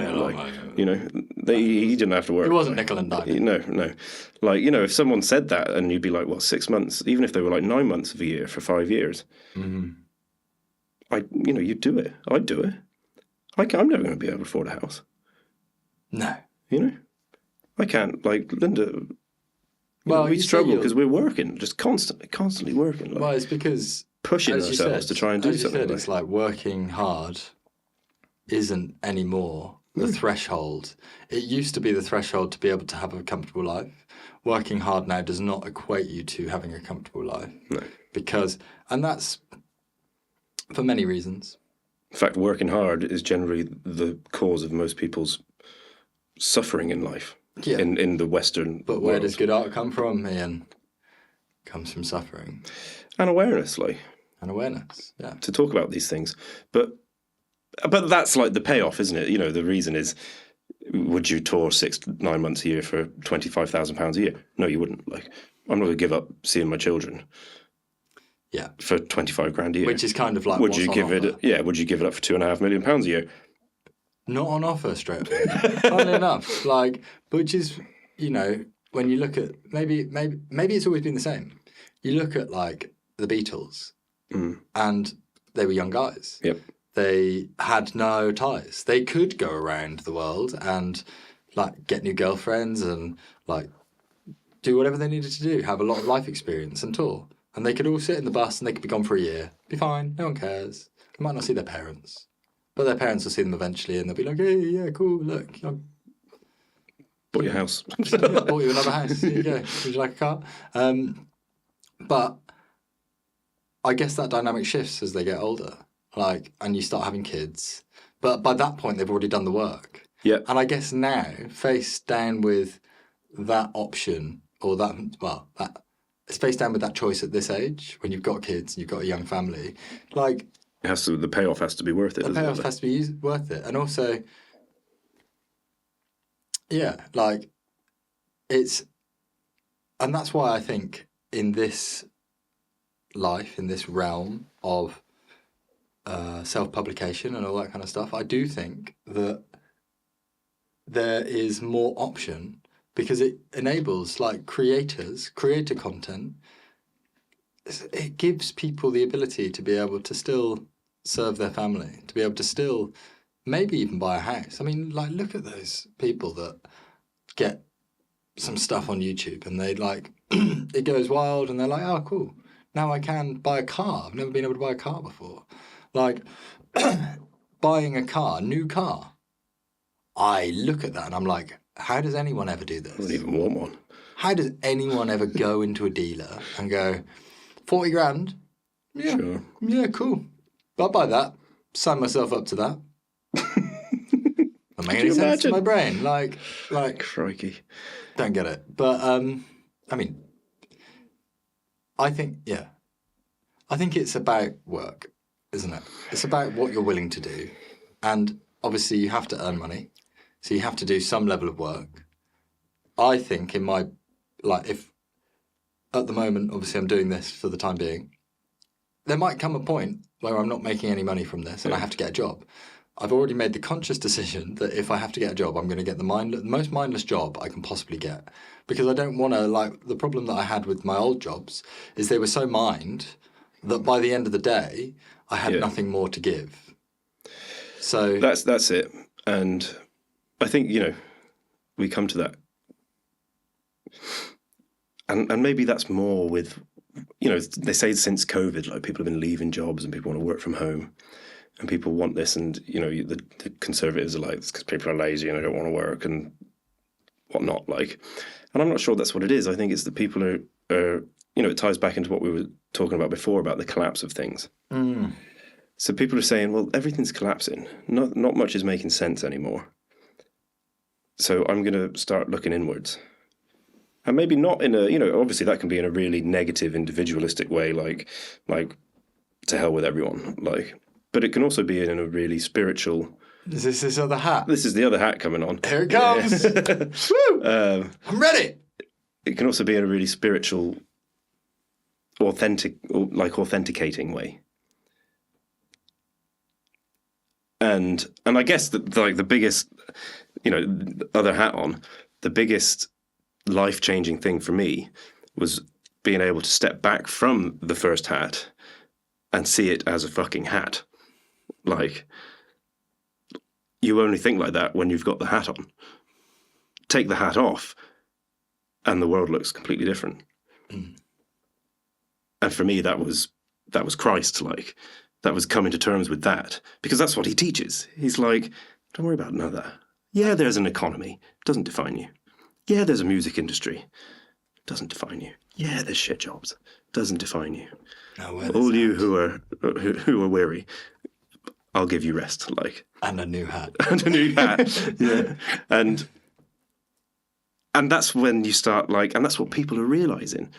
didn't have to work. It wasn't nickel and dime. No. If someone said that, and you'd be like, 6 months, even if they were 9 months of a year for 5 years, you'd do it. I'd do it. I'm never going to be able to afford a house. No. I can't. Linda, well, we struggle because we're working, just constantly working. It's because pushing ourselves to try and do something. It's working hard isn't anymore the threshold. It used to be the threshold to be able to have a comfortable life. Working hard now does not equate you to having a comfortable life. No. And that's for many reasons. In fact, working hard is generally the cause of most people's suffering in life. Yeah. In the Western But where does good art come from, Iain? Comes from suffering. And awareness, and awareness. Yeah. to talk about these things. But that's like the payoff, isn't it? You know, the reason is, would you tour 6-9 months a year for £25,000 a year? No, you wouldn't. Like, I'm not going to give up seeing my children. Yeah. For 25 grand a year. Which is kind of like, would what's you on give offer? it? Would you give it up for £2.5 million a year? Not on offer straight away. Funnily enough, like, which is, you know, when you look at maybe it's always been the same. You look at like the Beatles, and they were young guys. Yep. They had no ties. They could go around the world and like get new girlfriends and like do whatever they needed to do, have a lot of life experience and tour. And they could all sit in the bus and they could be gone for a year. Be fine, no one cares. They might not see their parents. But their parents will see them eventually and they'll be like, hey, yeah, cool, look. Bought your house. Yeah, bought you another house. There you go. Would you like a car? But I guess that dynamic shifts as they get older. Like, and you start having kids. But by that point, they've already done the work. Yeah. And I guess now, faced down with that option, or that, it's faced down with that choice at this age, when you've got kids and you've got a young family, like, The payoff has to be worth it. the payoff has to be worth it. And also, yeah, like, and that's why I think in this life, in this realm of self-publication and all that kind of stuff, I do think that there is more option because it enables like creator content. It gives people the ability to be able to still serve their family, to be able to still maybe even buy a house. I mean, like, look at those people that get some stuff on YouTube and they like, it goes wild and they're like, oh, cool. Now I can buy a car. I've never been able to buy a car before. Like, buying a car, new car. I look at that and I'm like, how does anyone ever do this? I don't even want one. How does anyone ever go into a dealer and go, 40 grand? Yeah, Sure. yeah, cool. I'll buy that. Sign myself up to that. Doesn't make any sense to my brain. Like, Crikey. don't get it. But, I mean, I think it's about work, isn't it? It's about what you're willing to do. And obviously you have to earn money. So you have to do some level of work. I think in my, like, if at the moment, obviously I'm doing this for the time being, there might come a point where I'm not making any money from this and I have to get a job. I've already made the conscious decision that if I have to get a job, I'm going to get the most mindless job I can possibly get. Because I don't want to, like, the problem that I had with my old jobs is they were so mined that by the end of the day, I had nothing more to give. So That's it. And I think, you know, we come to that. And maybe that's more with, you know, they say since COVID, like, people have been leaving jobs and people want to work from home. And people want this, and, you know, the conservatives are like, it's because people are lazy and they don't want to work and whatnot. Like, and I'm not sure that's what it is. I think it's that people are, you know, it ties back into what we were talking about before about the collapse of things. Mm. So people are saying, well, everything's collapsing. Not much is making sense anymore. So I'm going to start looking inwards. And maybe not in a, you know, obviously that can be in a really negative, individualistic way, like to hell with everyone, like. But it can also be in a really spiritual... Is this other hat? This is the other hat coming on. Here it comes. Woo! I'm ready. It can also be in a really spiritual, authenticating way. And I guess that, like, the biggest, you know, other hat on, the biggest life-changing thing for me was being able to step back from the first hat and see it as a fucking hat. Like, you only think like that when you've got the hat on. Take the hat off, and the world looks completely different. Mm. And for me, that was Christ. Like, that was coming to terms with that, because that's what he teaches. He's like, don't worry about none of that. Yeah, there's an economy. Doesn't define you. Yeah, there's a music industry. Doesn't define you. Yeah, there's shit jobs. Doesn't define you. All you who are weary, I'll give you rest, like. And a new hat. And a new hat, yeah. And that's when you start, like, and that's what people are realising.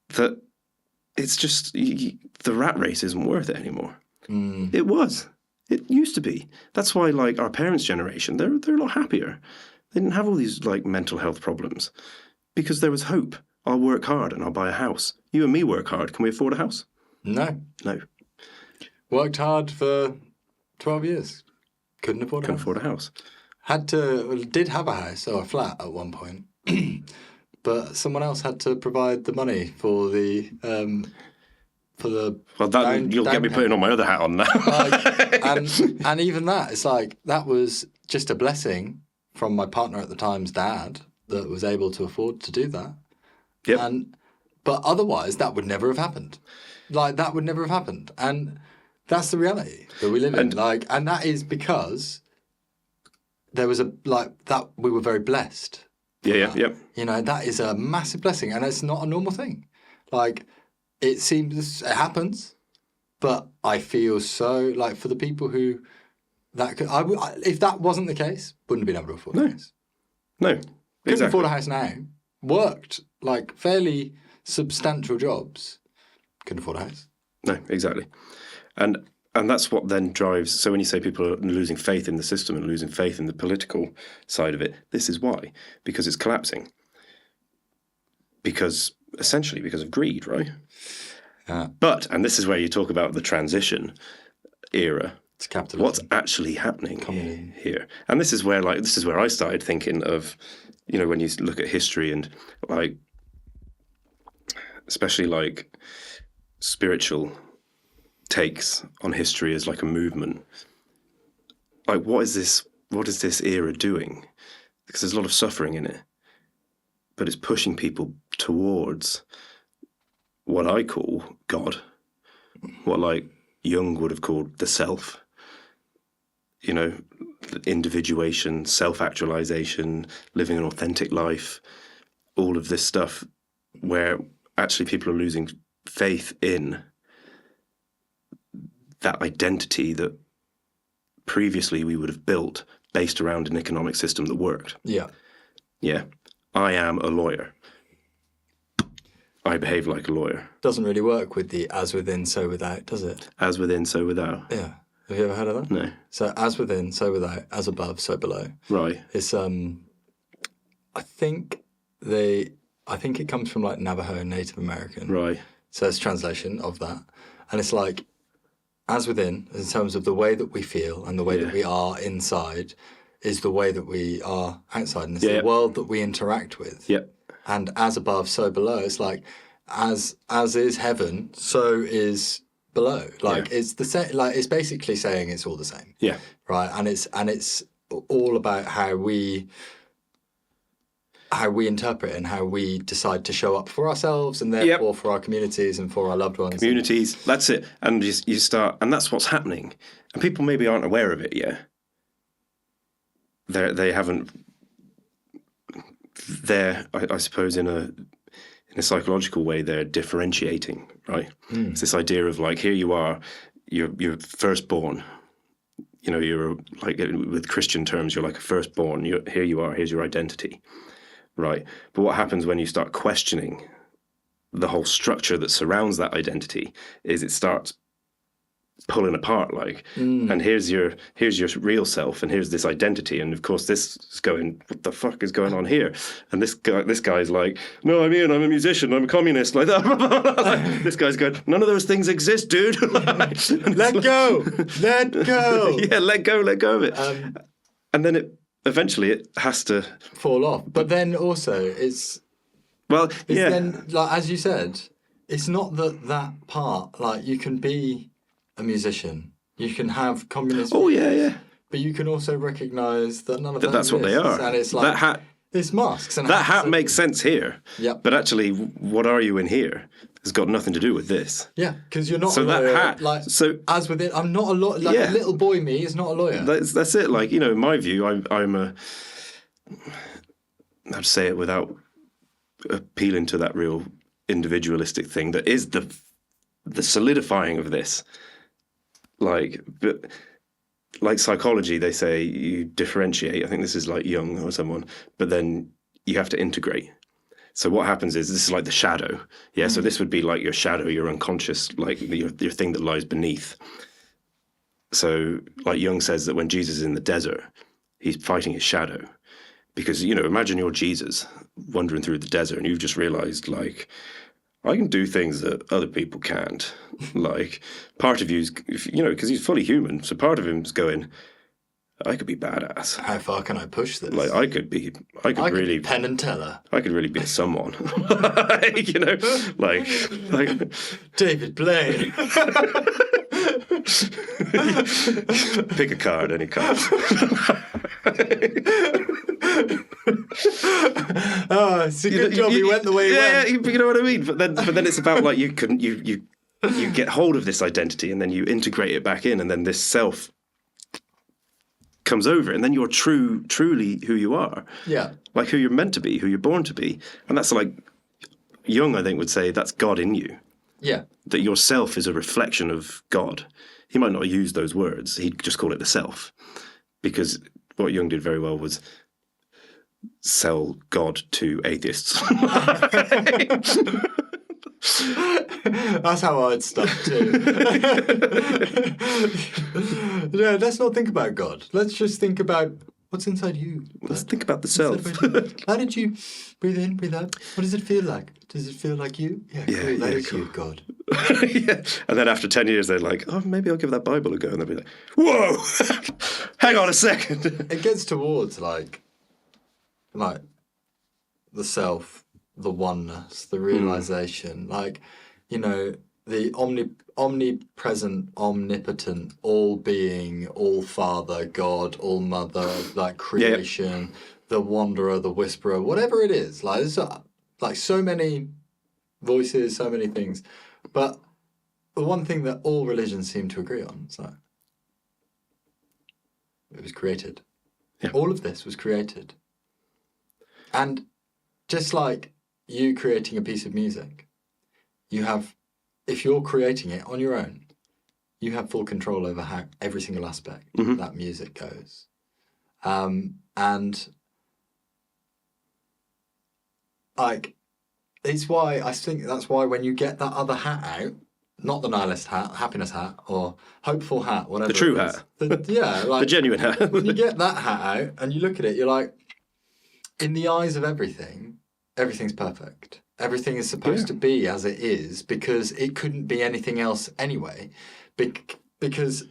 That it's just the rat race isn't worth it anymore. It was. It used to be. That's why, like, our parents' generation, they're a lot happier. They didn't have all these, like, mental health problems because there was hope. I'll work hard and I'll buy a house. You and me work hard. Can we afford a house? No. No. Worked hard for 12 years. Couldn't afford a house. Did have a house or a flat at one point, but someone else had to provide the money for the you'll get me putting on my other hat on now. and even that, it's like that was just a blessing from my partner at the time's dad that was able to afford to do that. Yep. But otherwise, that would never have happened. Like that would never have happened, and that's the reality that we live in. And that is because there was we were very blessed. Yeah. You know, that is a massive blessing, and it's not a normal thing. Like, it seems it happens, but I feel so like for the people who if that wasn't the case, wouldn't have been able to afford a house. No, Couldn't exactly. afford a house now. Worked like fairly substantial jobs. Couldn't afford a house. No, exactly. And that's what then drives... So when you say people are losing faith in the system and losing faith in the political side of it, this is why. Because it's collapsing. Essentially because of greed, right? But, and this is where you talk about the transition era. It's capitalism. What's actually happening here? And this is where I started thinking of, you know, when you look at history and like, especially like spiritual takes on history as like a movement. Like, what is this era doing? Because there's a lot of suffering in it, but it's pushing people towards what I call God, what like Jung would have called the self, you know, individuation, self-actualization, living an authentic life, all of this stuff where actually people are losing faith in that identity that previously we would have built based around an economic system that worked. Yeah. Yeah. I am a lawyer. I behave like a lawyer. Doesn't really work with the as within, so without, does it? As within, so without. Yeah. Have you ever heard of that? No. So as within, so without, as above, so below. Right. It's I think it comes from like Navajo and Native American. Right. So it's translation of that. And it's like as within, in terms of the way that we feel and the way that we are inside, is the way that we are outside. And it's the world that we interact with. Yep. And as above, so below. It's like as is heaven, so is below. Like it's the same. Like it's basically saying it's all the same. Yeah. Right. And it's all about how we interpret and how we decide to show up for ourselves and therefore for our communities and for our loved ones. Communities, that's it. And you start, and that's what's happening. And people maybe aren't aware of it yet. They haven't. I suppose in a psychological way, they're differentiating, right? It's this idea of like, here you are, you're firstborn. You know, you're like, with Christian terms, you're like a firstborn. Here you are, here's your identity, right? But what happens when you start questioning the whole structure that surrounds that identity is it starts pulling apart, like, and here's your real self, and here's this identity, and of course this is going, what the fuck is going on here? And this guy's like, no, I'm Iain, I'm a musician, I'm a communist, like that. Like, this guy's going, none of those things exist, dude. Let go. Yeah, let go of it. And then it eventually has to fall off. But then also it's then, like as you said, it's not that part, like you can be a musician, you can have communist views, but you can also recognise that none of that's what they are. And it's like that hat, it's masks. And that hat makes sense here. Yep. But actually, what are you in here has got nothing to do with this. Yeah, because you're not so a lawyer. That hat, like, so as within, I'm not a lawyer. Like a little boy me is not a lawyer. That's it. Like, you know, in my view, I'm a... I'd say it without appealing to that real individualistic thing that is the solidifying of this. Like psychology, they say you differentiate. I think this is like Jung or someone, but then you have to integrate. So what happens is this is like the shadow. Yeah. So this would be like your shadow, your unconscious, like your thing that lies beneath. So like Jung says that when Jesus is in the desert, he's fighting his shadow. Because, imagine you're Jesus wandering through the desert and you've just realized, like, I can do things that other people can't. Like, part of you's, because he's fully human. So part of him's going, I could be badass. How far can I push this? Like, I could really be Penn and Teller. I could really be someone. like David Blaine. Pick a card, any card. Oh, it's a good job he went the way he went. Yeah, you know what I mean. But then it's about like you get hold of this identity and then you integrate it back in, and then this self comes over, and then you're truly who you are. Yeah, like who you're meant to be, who you're born to be, and that's like Jung, I think, would say that's God in you. Yeah, that yourself is a reflection of God. He might not use those words. He'd just call it the self, because what Jung did very well was sell God to atheists. That's how I'd start too. Yeah, let's not think about God. Let's just think about what's inside you. Let's think about the self. How did you breathe in, breathe out? What does it feel like? Does it feel like you? Yeah, cool. That is you, God. Yeah. And then after 10 years, they're like, oh, maybe I'll give that Bible a go. And they'll be like, whoa, hang on a second. It gets towards like the self, the oneness, the realization, like, the omnipresent, omnipotent, all-being, all-father, God, all-mother, like creation, the wanderer, the whisperer, whatever it is. Like, there's like so many voices, so many things. But the one thing that all religions seem to agree on is that it was created. Yeah. All of this was created. And just like you creating a piece of music, if you're creating it on your own, you have full control over how every single aspect of that music goes. And like, it's why I think that's why when you get that other hat out, not the nihilist hat, happiness hat, or hopeful hat, whatever. The true hat. The genuine hat. When you get that hat out and you look at it, you're like, in the eyes of everything, everything's perfect. Everything is supposed to be as it is, because it couldn't be anything else anyway. Because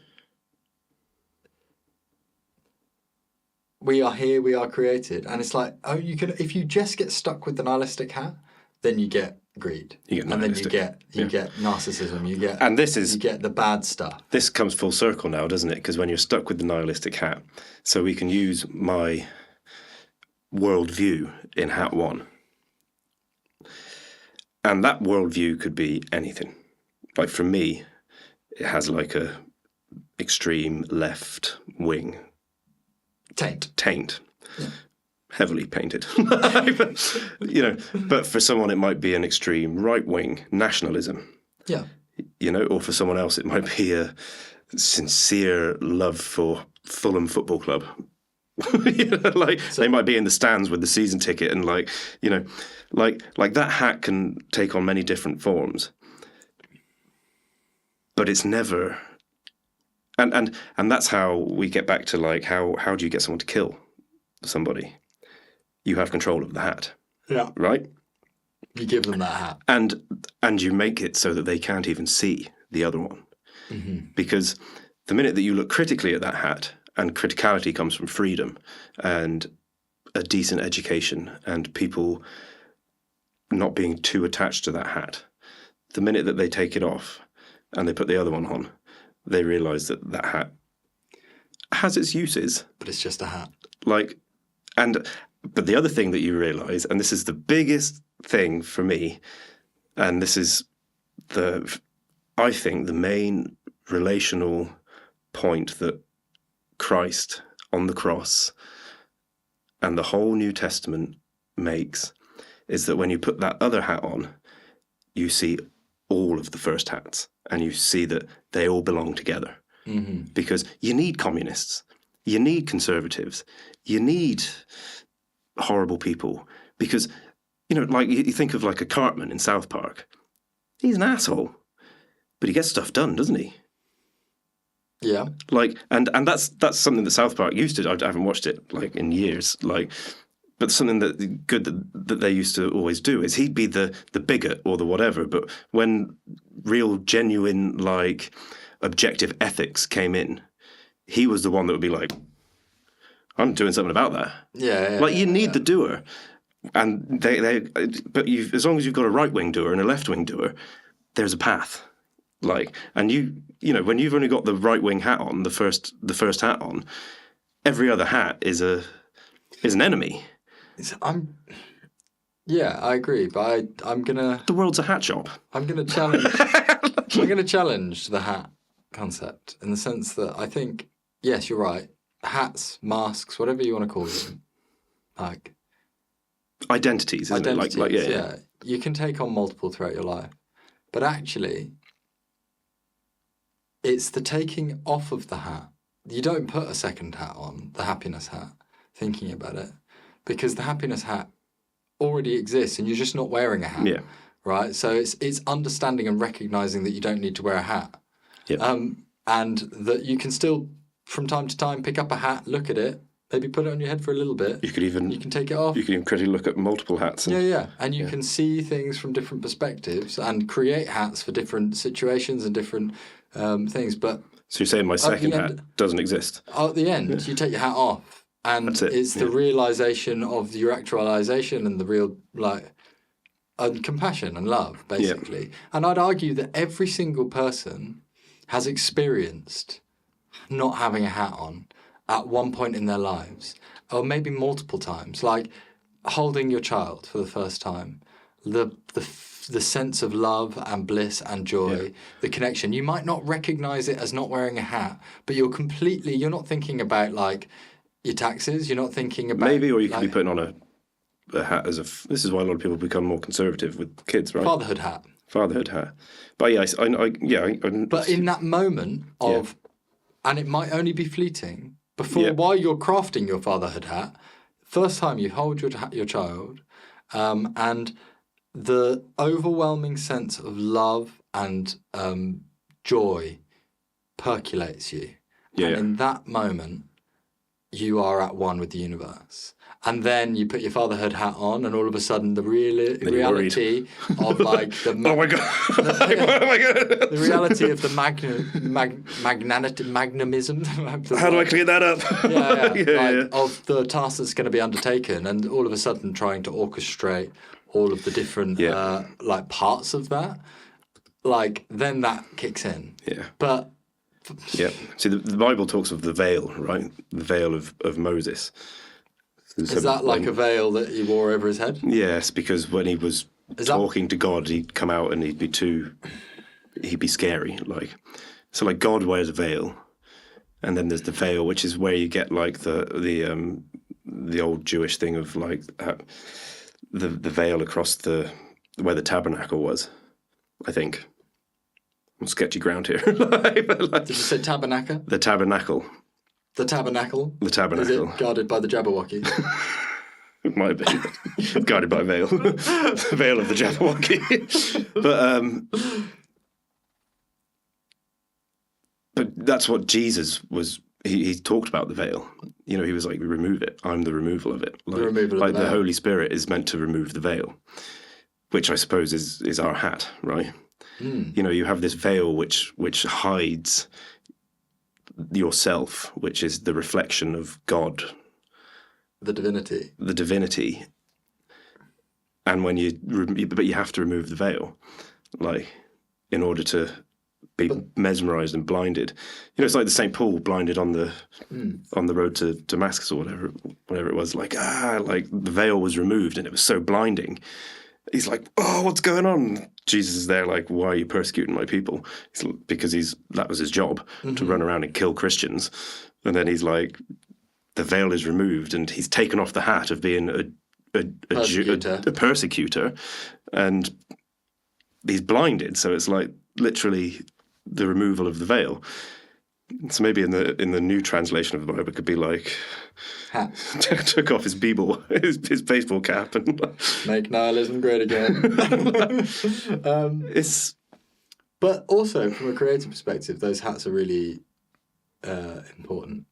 we are here, we are created. And it's like, if you just get stuck with the nihilistic hat, then you get greed. And then you get narcissism, you get the bad stuff. This comes full circle now, doesn't it? Because when you're stuck with the nihilistic hat, so we can use my worldview in hat one. And that worldview could be anything. Like for me, it has like a extreme left wing. Taint. Yeah. Heavily painted. But for someone it might be an extreme right wing nationalism. Yeah. Or for someone else it might be a sincere love for Fulham Football Club. They might be in the stands with the season ticket and like that hat can take on many different forms, but it's never, and that's how we get back to like how do you get someone to kill somebody? You have control of the hat, right? You give them that hat, and you make it so that they can't even see the other one, because the minute that you look critically at that hat. And criticality comes from freedom and a decent education and people not being too attached to that hat. The minute that they take it off and they put the other one on, they realise that that hat has its uses. But it's just a hat. But the other thing that you realise, and this is the biggest thing for me, and this is I think the main relational point that Christ on the cross and the whole New Testament makes is that when you put that other hat on, you see all of the first hats and you see that they all belong together. Because you need communists, you need conservatives, you need horrible people, because you know, like you think of like a Cartman in South Park. He's an asshole, but he gets stuff done, doesn't he? Yeah. Like, and that's something that South Park used to do. I haven't watched it like in years. Like, but something that they used to always do is he'd be the bigot or the whatever. But when real, genuine, like objective ethics came in, he was the one that would be like, I'm doing something about that. Yeah. Like you need the doer, and but as long as you've got a right wing doer and a left wing doer, there's a path. Like, and you know, when you've only got the right wing hat on, the first hat on, every other hat is an enemy. Yeah, I agree, but I'm gonna. The world's a hat shop. I'm gonna challenge. I'm gonna challenge the hat concept in the sense that I think, yes, you're right. Hats, masks, whatever you want to call them, like Identities, isn't it? Like, yeah. You can take on multiple throughout your life, but actually, it's the taking off of the hat. You don't put a second hat on, the happiness hat, thinking about it, because the happiness hat already exists and you're just not wearing a hat. Yeah. Right? So it's understanding and recognizing that you don't need to wear a hat. Yeah. And that you can still, from time to time, pick up a hat, look at it, maybe put it on your head for a little bit. You can take it off. You can even critically look at multiple hats. And you can see things from different perspectives and create hats for different situations and different things. But so you're saying my second hat doesn't exist? At the end, you take your hat off. And it's the realization of your actualization and the real, and compassion and love, basically. Yeah. And I'd argue that every single person has experienced not having a hat on at one point in their lives, or maybe multiple times, like holding your child for the first time, the sense of love and bliss and joy, the connection. You might not recognize it as not wearing a hat, but you're not thinking about, like, your taxes, you're not thinking about... Maybe, or you could be putting on a hat as this is why a lot of people become more conservative with kids, right? Fatherhood hat. But but in that moment of... And it might only be fleeting. While you're crafting your fatherhood hat, first time you hold your child, and the overwhelming sense of love and joy percolates you. And in that moment... you are at one with the universe. And then you put your fatherhood hat on, and all of a sudden the reality of, like, the... oh my God. Oh my God. The reality of the magnamism... How do I clear that up? Of the task that's going to be undertaken, and all of a sudden trying to orchestrate all of the different, parts of that. Like, then that kicks in. Yeah. But... yeah. See, the Bible talks of the veil, right? The veil of Moses. Is that like a veil that he wore over his head? Yes, because when he was talking to God, he'd come out and he'd be scary. Like, so like God wears a veil, and then there's the veil, which is where you get like the old Jewish thing of like the veil across where the tabernacle was, I think. On sketchy ground here. Did you say tabernacle? The tabernacle. The tabernacle? The tabernacle. Is it guarded by the Jabberwocky? It might be. Guarded by a veil. The veil of the Jabberwocky. But that's what Jesus was. He talked about the veil. You know, he was like, remove it. I'm the removal of it. Like, the removal of the Holy Spirit is meant to remove the veil, which I suppose is our hat, right? You know, you have this veil which hides yourself, which is the reflection of God. The divinity. And but you have to remove the veil, like, in order to be mesmerized and blinded. You know, it's like the St. Paul blinded on the road to Damascus or whatever it was. Like the veil was removed and it was so blinding. He's like, oh, what's going on? Jesus is there like, why are you persecuting my people? Because that was his job, to run around and kill Christians. And then he's like, the veil is removed and he's taken off the hat of being a persecutor, and he's blinded. So it's like literally the removal of the veil. So maybe in the new translation of the Bible, it could be like Hat. took off his his baseball cap and Make nihilism great again. it's. But also, from a creative perspective, those hats are really important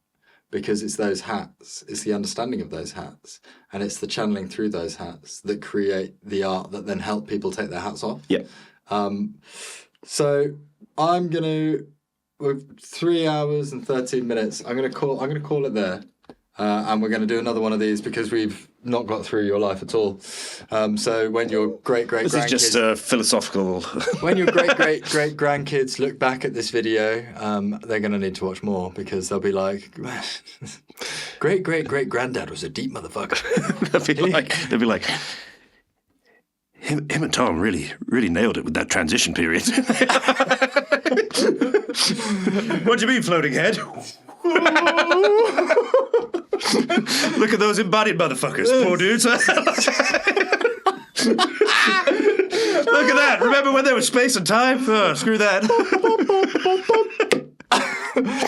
because it's those hats, it's the understanding of those hats, and it's the channeling through those hats that create the art that then help people take their hats off. Yeah. So I'm gonna, with 3 hours and 13 minutes, I'm gonna call it there. And we're going to do another one of these because we've not got through your life at all. So when your great-great-grandkids... This is just philosophical... When your great-great-great-grandkids look back at this video, they're going to need to watch more because they'll be like, great-great-great-granddad was a deep motherfucker. they'll be like, him and Tom really nailed it with that transition period. What do you mean, floating head? Look at those embodied motherfuckers, poor dudes. Look at that. Remember when there was space and time? Oh, screw that.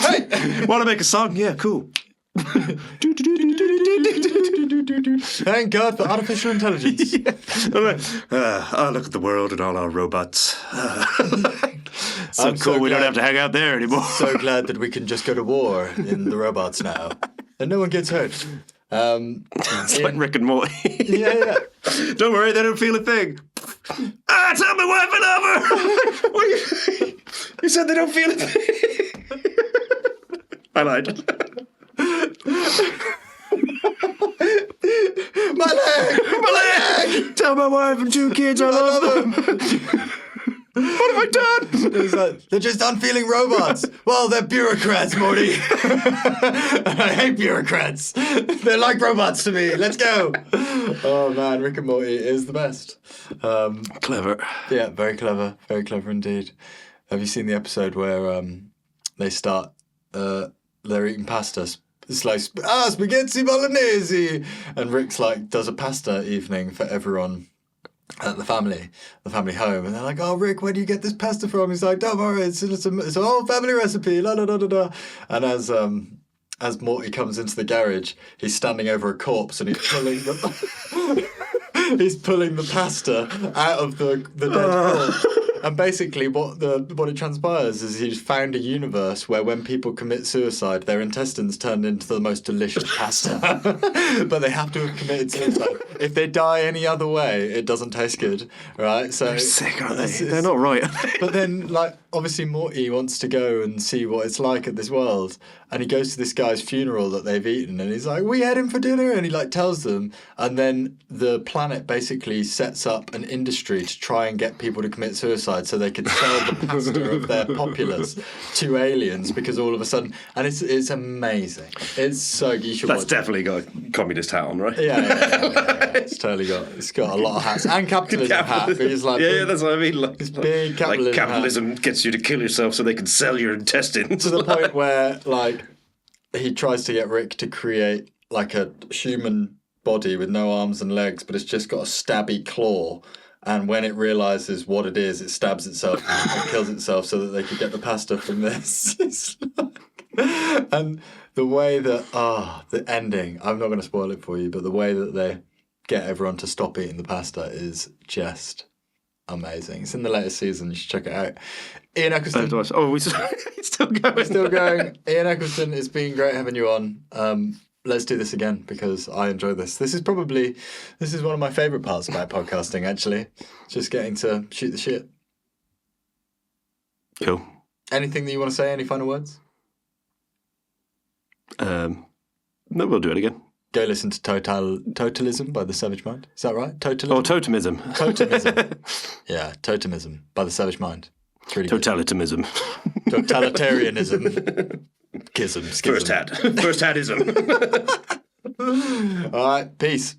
Hey, want to make a song? Yeah, cool. Thank God for artificial intelligence. Oh, look at the world and all our robots. So cool, we don't have to hang out there anymore. So glad that we can just go to war in the robots now. And no one gets hurt. It's like Rick and Morty. Yeah. Don't worry, they don't feel a thing. Tell my wife and over. You said they don't feel a thing. I lied. My leg! Tell my wife and 2 kids I love them. What have I done? They're just unfeeling robots. Well, they're bureaucrats, Morty. I hate bureaucrats. They're like robots to me. Let's go. Oh, man, Rick and Morty is the best. Clever. Yeah, very clever. Very clever indeed. Have you seen the episode where they start, they're eating pasta? It's like, spaghetti bolognese. And Rick's like, does a pasta evening for everyone at the family home, and they're like, "Oh, Rick, where do you get this pasta from?" He's like, "Don't worry, it's a whole family recipe." La da da da da. And as Morty comes into the garage, he's standing over a corpse and he's pulling the pasta out of the dead corpse. And basically, what it transpires is he's found a universe where when people commit suicide, their intestines turn into the most delicious pasta. But they have to have committed suicide. If they die any other way, it doesn't taste good, right? So they're sick, aren't they? They're not right. But then, like, obviously Morty wants to go and see what it's like at this world, and he goes to this guy's funeral that they've eaten, and he's like, "We had him for dinner," and he like tells them, and then the planet basically sets up an industry to try and get people to commit suicide so they could sell the pasta of their populace to aliens, because all of a sudden, and it's amazing. It's so you should. That's watch definitely got a communist hat on, right? Yeah. It's totally it's got a lot of hats and capitalism hat. It's like that's what I mean. Like, it's big capitalism. Like capitalism gets you to kill yourself so they can sell your intestines. To the point where, like, he tries to get Rick to create like a human body with no arms and legs, but it's just got a stabby claw. And when it realizes what it is, it stabs itself and kills itself so that they could get the pasta from this. And the way that the ending, I'm not going to spoil it for you, but the way that they get everyone to stop eating the pasta is just amazing. It's in the latest season. You should check it out. Iain Eccleston. Oh, we're still going. Still going. Iain Eccleston, it's been great having you on. Let's do this again because I enjoy this. This is one of my favourite parts about podcasting, actually. Just getting to shoot the shit. Cool. Anything that you want to say? Any final words? No, we'll do it again. Go listen to Totalism by The Savage Mind. Is that right? Totalism? Oh, totemism. Totemism. Yeah, Totemism by The Savage Mind. It's really Totalitarianism. Totalitarianism. Schism. First hatism. All right, peace.